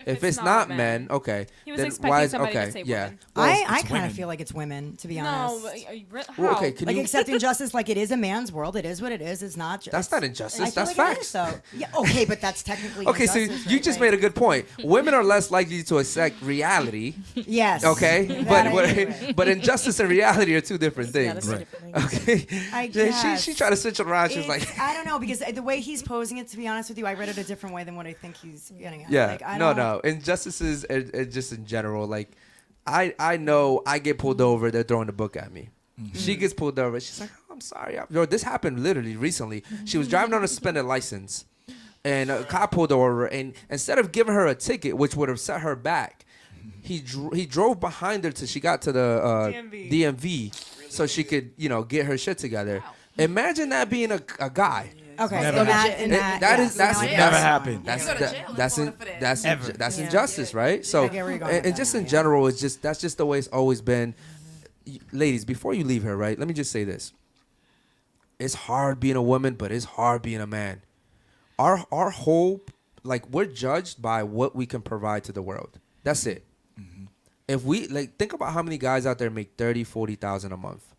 if it's not men, okay. He was then expecting why is somebody to okay? say Yeah. women. Well, I it's kind women. of feel like it's women, to be No, honest. how? well, okay. Can Like you? accepting justice, like it is a man's world. It is what it is. It's not. That's not injustice. I feel That's like it is, facts. though. Yeah. Okay, but that's technically. Okay, so injustice, you right? just Like- made a good point. Women are less likely to accept reality. Yes. Okay, That I agree with. but injustice and reality are two different Yeah, things. that's different things. Okay. I Yeah, guess. she tried to switch it around. She was It's- like, I don't know, because the way he's posing it, to be honest with you, I read it a different way than what I think he's getting at. yeah, Like, I no, don't- no. Injustices are just in general. Like, I know I get pulled over. They're throwing the book at me. She gets pulled over. She's like, oh, I'm sorry. Yo, this happened literally recently. She was driving on a suspended license, and a cop pulled her over. And instead of giving her a ticket, which would have set her back, he drove behind her till she got to the DMV, so she could get her shit together. Imagine that being a guy. Okay, Never in that, happened. in that, That yes. is that's No, I Never get it. happened. That's You go to jail in that's Florida for that. Ever. that's Yeah. injustice, right? So I get where you're going with and that just now, in yeah. general, that's just the way it's always been. Ladies, before you leave here, right? Let me just say this: it's hard being a woman, but it's hard being a man. Our whole we're judged by what we can provide to the world. That's it. If we think about how many guys out there make 30, 40,000 a month,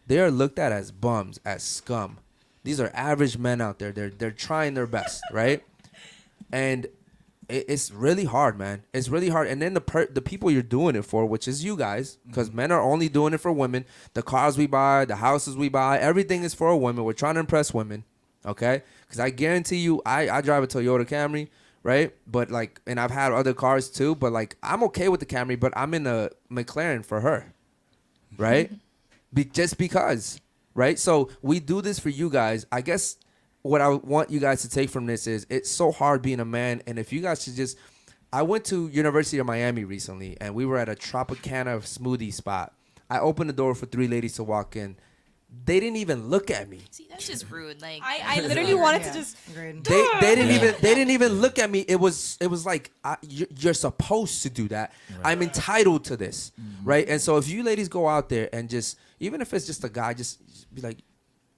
they are looked at as bums, as scum. These are average men out there. They're trying their best, right? And it's really hard, man. It's really hard. And then the people you're doing it for, which is you guys, because men are only doing it for women. The cars we buy, the houses we buy, everything is for women. We're trying to impress women, okay? Because I guarantee you, I drive a Toyota Camry, right? But and I've had other cars too, but I'm okay with the Camry, but I'm in a McLaren for her, right? Just because, right? So we do this for you guys. I guess what I want you guys to take from this is it's so hard being a man. And if you guys should just, I went to University of Miami recently, and we were at a Tropicana smoothie spot. I opened the door for 3 ladies to walk in. They didn't even look at me. See, that's just rude. Like I literally wanted to Yeah. just. Agreed. They didn't even look at me. It was like you're supposed to do that. I'm entitled to this, right? And so if you ladies go out there and just, even if it's just a guy, just be like,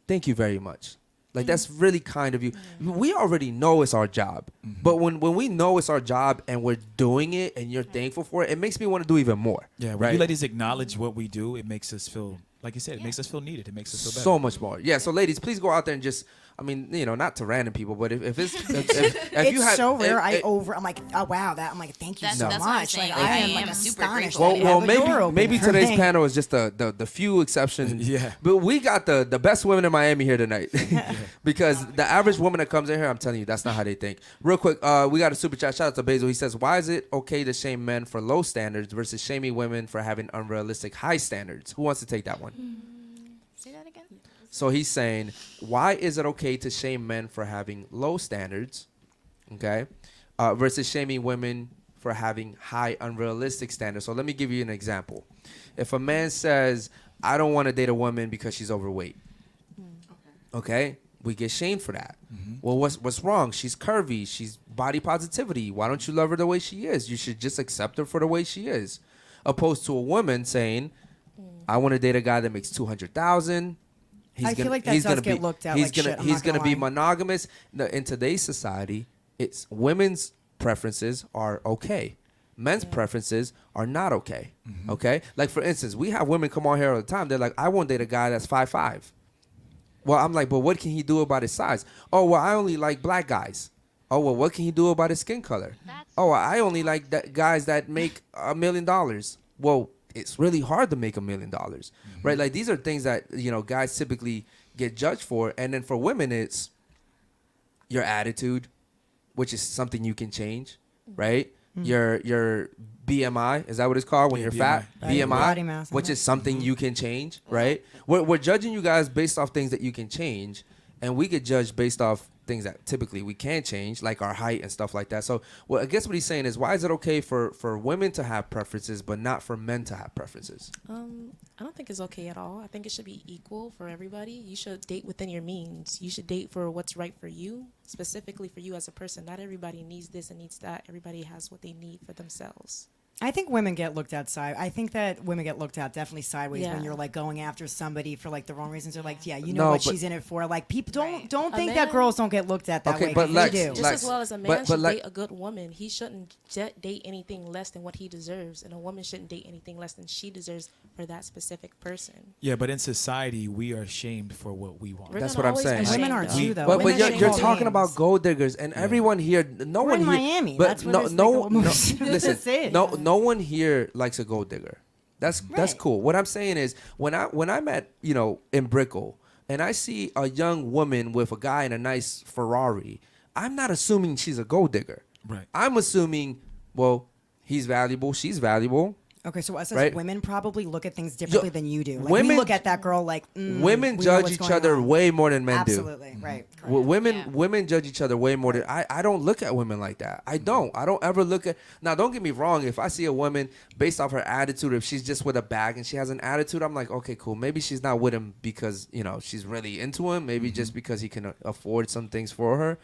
thank you very much. That's really kind of you. We already know it's our job, but when we know it's our job and we're doing it and you're thankful for it, it makes me want to do even more. Yeah, when right. you ladies acknowledge what we do, it makes us feel, like you said, it makes us feel needed. It makes us feel better. So much more. Yeah. So ladies, please go out there and just I mean, not to random people, but if it's if It's you had, so rare. I'm like, oh wow, I'm like, thank you That's- so that's what I'm much. saying. Like, Like, I I am like am super astonished. grateful. that you Well, have a door open maybe for today's me. panel is just the few exceptions. Yeah. But we got the best women in Miami here tonight, because the average woman that comes in here, I'm telling you, that's not how they think. Real quick, we got a super chat. Shout out to Basil. He says, "Why is it okay to shame men for low standards versus shaming women for having unrealistic high standards?" Who wants to take that one? Say that again. So he's saying, why is it okay to shame men for having low standards, okay, versus shaming women for having high unrealistic standards? So let me give you an example. If a man says, "I don't want to date a woman because she's overweight," okay, we get shamed for that. Well, what's wrong? She's curvy. She's body positivity. Why don't you love her the way she is? You should just accept her for the way she is. Opposed to a woman saying, "I want to date a guy that makes 200,000. I feel like that does get looked at like shit, I'm He's not gonna gonna be lie. monogamous." In today's society, it's women's preferences are okay. Men's preferences are not okay. Okay? Like, for instance, we have women come on here all the time. They're like, "I won't date a guy that's 5'5". Well, I'm like, but what can he do about his size? "Oh, well, I only like black guys." "Oh, well, what can he do about his skin color?" "Oh, I only like guys that make $1 million." Well, it's really hard to make $1 million, right? Like, these are things that, guys typically get judged for. And then for women, it's your attitude, which is something you can change, right? Your BMI, is that what it's called when Yeah, you're BMI. fat? Body BMI, mass which index. is something you can change, right? We're judging you guys based off things that you can change, and we get judged based off things that typically we can't change, like our height and stuff like that. So, well, I guess what he's saying is, why is it okay for women to have preferences but not for men to have preferences? I don't think it's okay at all. I think it should be equal for everybody. You should date within your means. You should date for what's right for you, specifically for you as a person. Not everybody needs this and needs that. Everybody has what they need for themselves. I think women get looked at I think that women get looked at definitely sideways Yeah. when you're like going after somebody for like the wrong reasons. They're like, yeah, you No, know what but- she's in it for. Like, people Right. don't A think that man- girls don't get looked at that Okay, way. but 'cause Lex- they do. Just Lex, as well as a man but should like- date a good woman, he shouldn't date anything less than what he deserves, and a woman shouldn't date anything less than she deserves for that specific person. Yeah, but in society, we are shamed for what we want. We're That's gonna what I'm always saying. be Women shamed, aren't though. too, though. But Women you're, shame you're all talking things. about gold diggers, and everyone here, no We're one in here, Miami. but That's where no, there's, no, like, no, almost- listen, That's it. no one here likes a gold digger. That's Right. cool. What I'm saying is, when I'm at in Brickell and I see a young woman with a guy in a nice Ferrari, I'm not assuming she's a gold digger. Right. I'm assuming, well, he's valuable, she's valuable. Okay, so us as Right. women probably look at things differently than you do. Like, women- we look at that girl like Women we know judge what's each going other on. way more than men do. Absolutely, right. correct. Women judge each other way more than I don't look at women like that. I don't ever look at. Now, don't get me wrong, if I see a woman based off her attitude, if she's just with a bag and she has an attitude, I'm like, okay, cool, maybe she's not with him because she's really into him, maybe just because he can afford some things for her.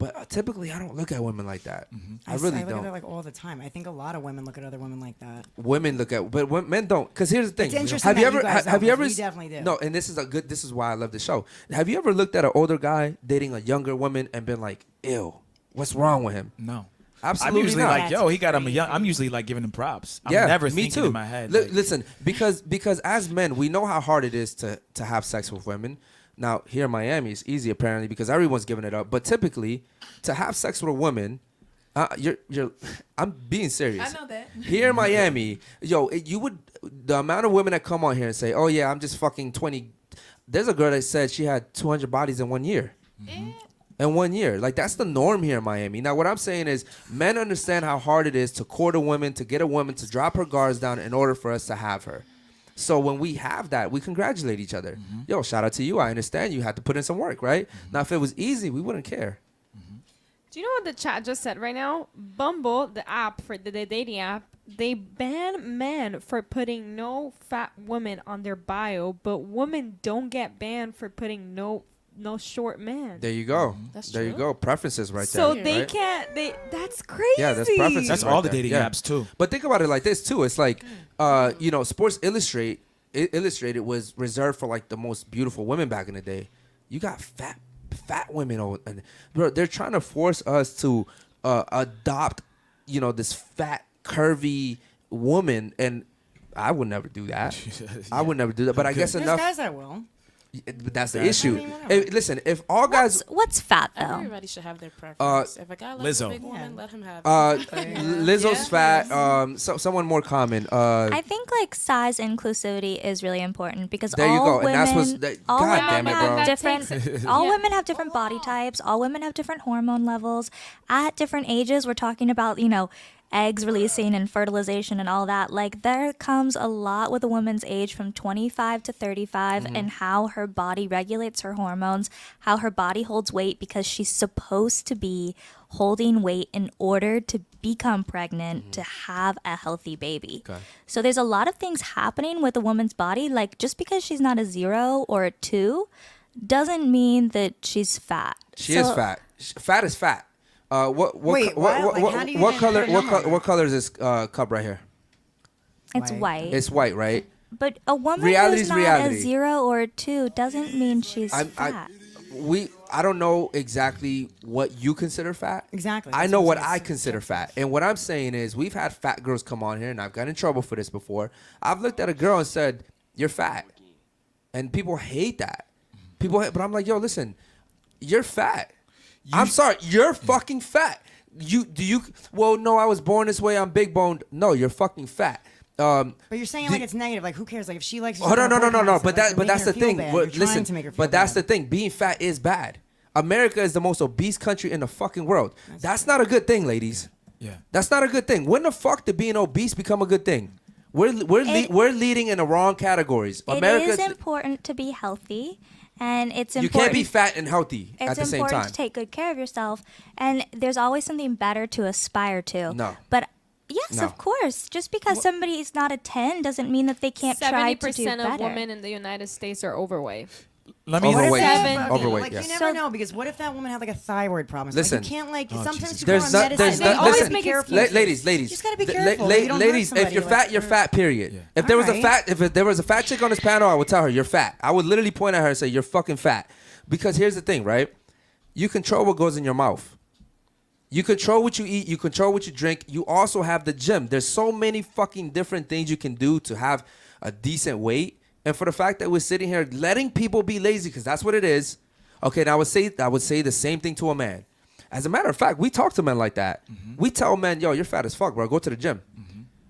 But typically I don't look at women like that. I really I look don't. at it like all the time. I think a lot of women look at other women like that. Women look at, but men don't. Because here's the thing. It's interesting Have you that ever? you guys Have don't, you ever? 'cause we definitely do. No, and this is why I love the show. Have you ever looked at an older guy dating a younger woman and been like, "Ew, what's wrong with him?" No. Absolutely I'm usually not. like, yo, he got him a young. I'm usually like giving him props. I'm Yeah, never me thinking too. in my head. like, Listen, because as men, we know how hard it is to have sex with women. Now, here in Miami, it's easy apparently because everyone's giving it up. But typically, to have sex with a woman, I'm being serious. I know that. Here in Miami, the amount of women that come on here and say, "Oh yeah, I'm just fucking 20." There's a girl that said she had 200 bodies in 1 year. In 1 year. Like, that's the norm here in Miami. Now, what I'm saying is, men understand how hard it is to court a woman, to get a woman to drop her guards down in order for us to have her. So when we have that, we congratulate each other. Yo, shout out to you. I understand you had to put in some work, right? Now, if it was easy, we wouldn't care. Do you know what the chat just said right now? Bumble, the app for the dating app, they ban men for putting no fat women on their bio, but women don't get banned for putting no short men. There you go. That's there you true. go. Preferences right So there. they right? can't. That's crazy. Yeah, that's preferences. That's right all the there. dating Yeah. apps too. But think about it like this too. It's like, Sports Illustrated was reserved for like the most beautiful women back in the day. You got fat women over, and bro, they're trying to force us to adopt, this fat, curvy woman, and I would never do that. I would never do that. But I guess There's enough. guys that will. But that's the issue. Listen, if all guys, What's fat though? Everybody should have their preference. If a guy likes Lizzo. a big woman, let him have it. Lizzo's fat. Someone more common. I think like size inclusivity is really important because There you all go, and women, that's what's. all God women damn it, bro. have different. All women have different body types. All women have different hormone levels at different ages. We're talking about eggs releasing and fertilization and all that. Like there comes a lot with a woman's age from 25 to 35 and how her body regulates her hormones, how her body holds weight because she's supposed to be holding weight in order to become pregnant to have a healthy baby. Okay. So there's a lot of things happening with a woman's body. Like just because she's not a 0 or a 2 doesn't mean that she's fat. She is fat. Fat is fat. What Wait, what? Like, how do you what even color? put a number? What color is this cup right here? It's White. white. It's white, right? But a woman Reality's who's not reality. a 0 or a 2 doesn't mean she's I fat. don't know exactly what you consider fat. Exactly. I That's know what what I'm I saying. consider fat. And what I'm saying is we've had fat girls come on here and I've gotten in trouble for this before. I've looked at a girl and said, "You're fat." And people hate that. But I'm like, "Yo, listen. You're fat. I'm sorry. You're fucking fat. Well, no, I was born this way. I'm big boned. No, you're fucking fat." But you're saying like it's negative. Like who cares? Like if she likes. Oh no. But that's the thing. Well, Well, listen, but that's the thing. Being fat is bad. America is the most obese country in the fucking world. That's not a good thing, ladies. Yeah. That's not a good thing. When the fuck did being obese become a good thing? We're leading in the wrong categories. It is important to be healthy, and it's important. You can't be fat and healthy at the It's same important time. to take good care of yourself, and there's always something better to aspire to. No. But yes, No. of course. Just because somebody is not a 10 doesn't mean that they can't try to do 70% better. of women in the United States are overweight. Let me. Overweight. Seven. Overweight. Like yeah. you never know because what if that woman had like a thyroid problem? Listen. Like, you can't like sometimes Jesus people are on medicine. They always listen, make careful. excuses. ladies, You just gotta be th- careful. la- You don't hurt ladies, if somebody, you're like, fat, you're fat. Period. Yeah. If there was a Alright. if there was a fat chick on this panel, I would tell her you're fat. I would literally point at her and say you're fucking fat. Because here's the thing, right? You control what goes in your mouth. You control what you eat. You control what you drink. You also have the gym. There's so many fucking different things you can do to have a decent weight. And for the fact that we're sitting here letting people be lazy, because that's what it is. Okay, now I would say the same thing to a man. As a matter of fact, we talk to men like that. We tell men, "Yo, you're fat as fuck, bro. Go to the gym."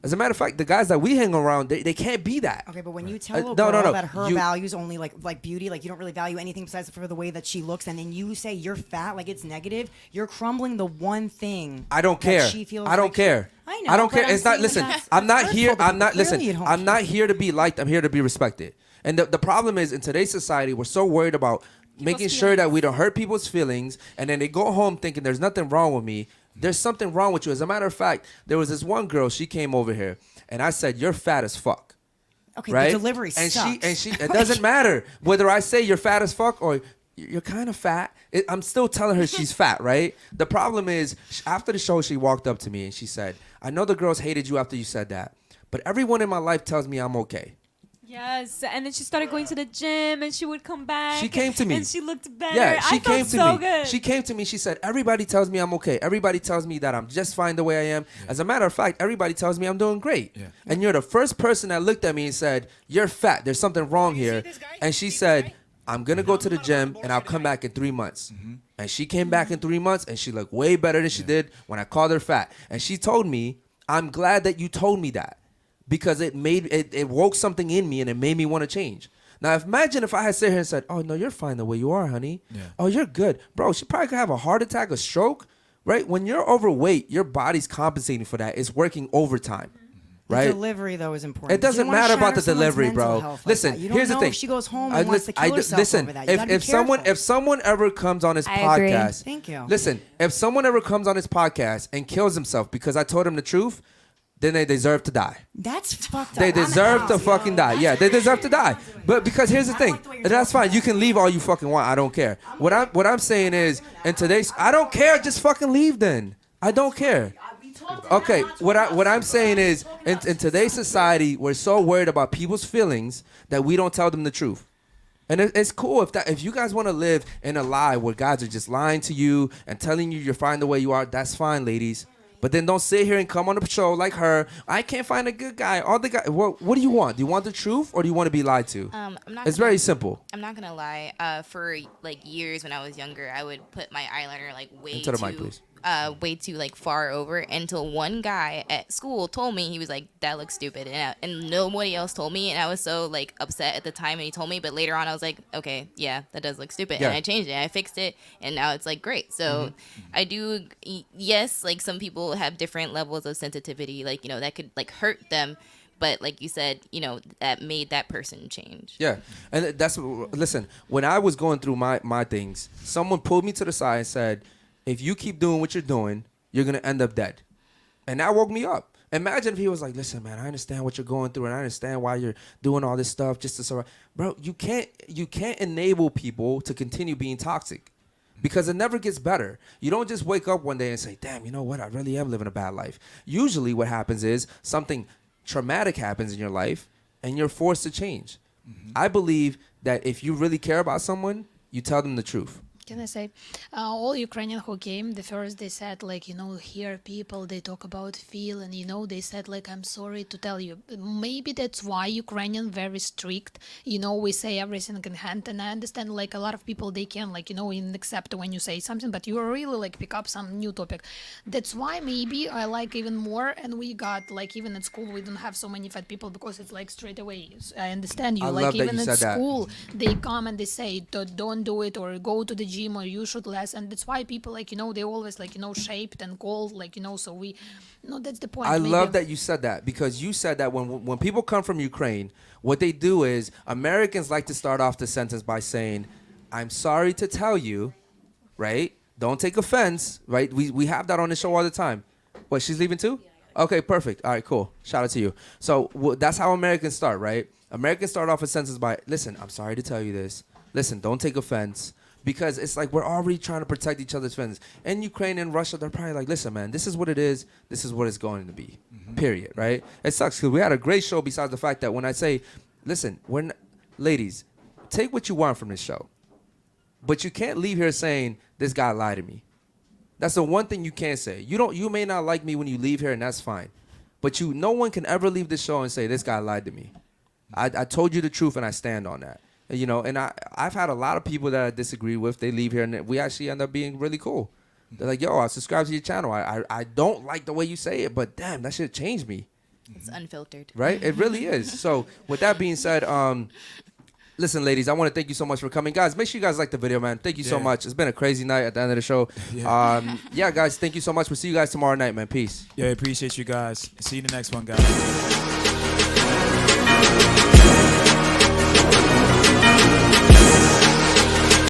As a matter of fact, the guys that we hang around, they can't be that. Okay, but when you tell a No, girl no, no. that her You- values only like beauty, like you don't really value anything besides for the way that she looks, and then you say you're fat, like it's negative, you're crumbling the one thing. I don't that care. She feels I don't like care. I know. I don't but care. I'm It's not. saying Listen, that's I'm not hurtful here. to I'm not. people. Listen, Clearly you don't I'm not care. here to be liked. I'm here to be respected. And the problem is, in today's society, we're so worried about making sure that we don't hurt people's feelings, and then they go home thinking there's nothing wrong with me. There's something wrong with you. As a matter of fact, there was this one girl. She came over here, and I said, "You're fat as fuck." Okay, Right? the delivery and sucks. she. It doesn't matter whether I say you're fat as fuck or you're kind of fat. I'm still telling her she's fat, right? The problem is, after the show, she walked up to me and she said, "I know the girls hated you after you said that, but everyone in my life tells me I'm okay." Yes, and then she started going to the gym, and she would come back. She came to me. and she looked better. Yeah, she I came felt to so me. Good. She came to me. She said, "Everybody tells me I'm okay. Everybody tells me that I'm just fine the way I am. As a matter of fact, everybody tells me I'm doing great." Yeah. And you're the first person that looked at me and said, "You're fat. There's something wrong here." And she said, "I'm gonna go to the gym and I'll come back in 3 months." And she came back in 3 months and she looked way better than she did when I called her fat. And she told me, "I'm glad that you told me that, because it woke something in me and it made me want to change." Now, imagine if I had sat here and said, "Oh, no, you're fine the way you are, honey. Yeah. Oh, you're good." Bro, she probably could have a heart attack, a stroke, right? When you're overweight, your body's compensating for that. It's working overtime, right? The delivery though is important. It doesn't You don't wanna matter about shatter the delivery, someone's mental bro. health like Listen, that. You don't here's the know thing. if she goes home and wants to kill herself listen, over that. You gotta be if someone careful. ever comes on this I agree. podcast, Thank you. Listen, if someone ever comes on this podcast and kills himself because I told him the truth, then they deserve to die. That's fucked up. They deserve to fucking die. Yeah, they deserve to die. But because here's the thing, that's fine. You can leave all you fucking want. I don't care. What I'm saying is, in today's, I don't care. Just fucking leave then. I don't care. Okay, what I'm saying is, in today's society, we're so worried about people's feelings that we don't tell them the truth. And it's cool if you guys want to live in a lie where guys are just lying to you and telling you you're fine the way you are. That's fine, ladies. But then don't sit here and come on the show like her. I can't find a good guy. All the guy. What do you want? Do you want the truth or do you want to be lied to? It's very simple. I'm not gonna lie. For like years when I was younger, I would put my eyeliner like Into the mic, please. way too like far over until one guy at school told me, he was like, that looks stupid, and nobody else told me, and I was so like upset at the time, and he told me, but later on I was like, okay, yeah, that does look stupid, and I changed it, I fixed it, and now it's like great. So I do, yes, like some people have different levels of sensitivity, like, you know, that could like hurt them, but like you said, you know, that made that person change. Yeah, and listen, when I was going through my things, someone pulled me to the side and said, if you keep doing what you're doing, you're going to end up dead. And that woke me up. Imagine if he was like, listen, man, I understand what you're going through and I understand why you're doing all this stuff just to survive. Bro, you can't enable people to continue being toxic because it never gets better. You don't just wake up one day and say, damn, you know what? I really am living a bad life. Usually what happens is something traumatic happens in your life and you're forced to change. I believe that if you really care about someone, you tell them the truth. Can I say, all Ukrainian who came, the first they said, like, you know, here people, they talk about feel, and, you know, they said, like, I'm sorry to tell you. Maybe that's why Ukrainian very strict, you know, we say everything in hand, and I understand, like, a lot of people, they can, like, you know, accept when you say something, but you really, like, pick up some new topic. That's why maybe I like even more, and we got, like, even at school, we don't have so many fat people because it's, like, straight away. I understand you. I like, love that even you at said school, that. they come and they say, don't do it, or go to the gym, or you should less, and that's why people, like, you know, they always, like, you know, shaped and cold, like, you know, so we, no, that's the point. I maybe. love that you said that because you said that when people come from Ukraine, what they do is Americans like to start off the sentence by saying, I'm sorry to tell you, right? Don't take offense, right? We have that on the show all the time. What, she's leaving too? Okay, perfect. All right, cool. Shout out to you. So that's how Americans start, right? Americans start off a sentence by, listen, I'm sorry to tell you this. Listen, don't take offense. Because it's like we're already trying to protect each other's feelings. In Ukraine and Russia, they're probably like, listen, man, this is what it is. This is what it's going to be, period, right? It sucks because we had a great show besides the fact that when I say, listen, ladies, take what you want from this show. But you can't leave here saying, this guy lied to me. That's the one thing you can't say. You may not like me when you leave here, and that's fine. But no one can ever leave this show and say, this guy lied to me. I told you the truth, and I stand on that. You know, and I've had a lot of people that I disagree with. They leave here and we actually end up being really cool. They're like, yo, I subscribe to your channel. I don't like the way you say it, but damn, that shit changed me. It's unfiltered. Right? It really is. So with that being said, listen, ladies, I want to thank you so much for coming. Guys, make sure you guys like the video, man. Thank you so much. It's been a crazy night at the end of the show. Yeah, guys, thank you so much. We'll see you guys tomorrow night, man. Peace. Yeah, I appreciate you guys. See you in the next one, guys.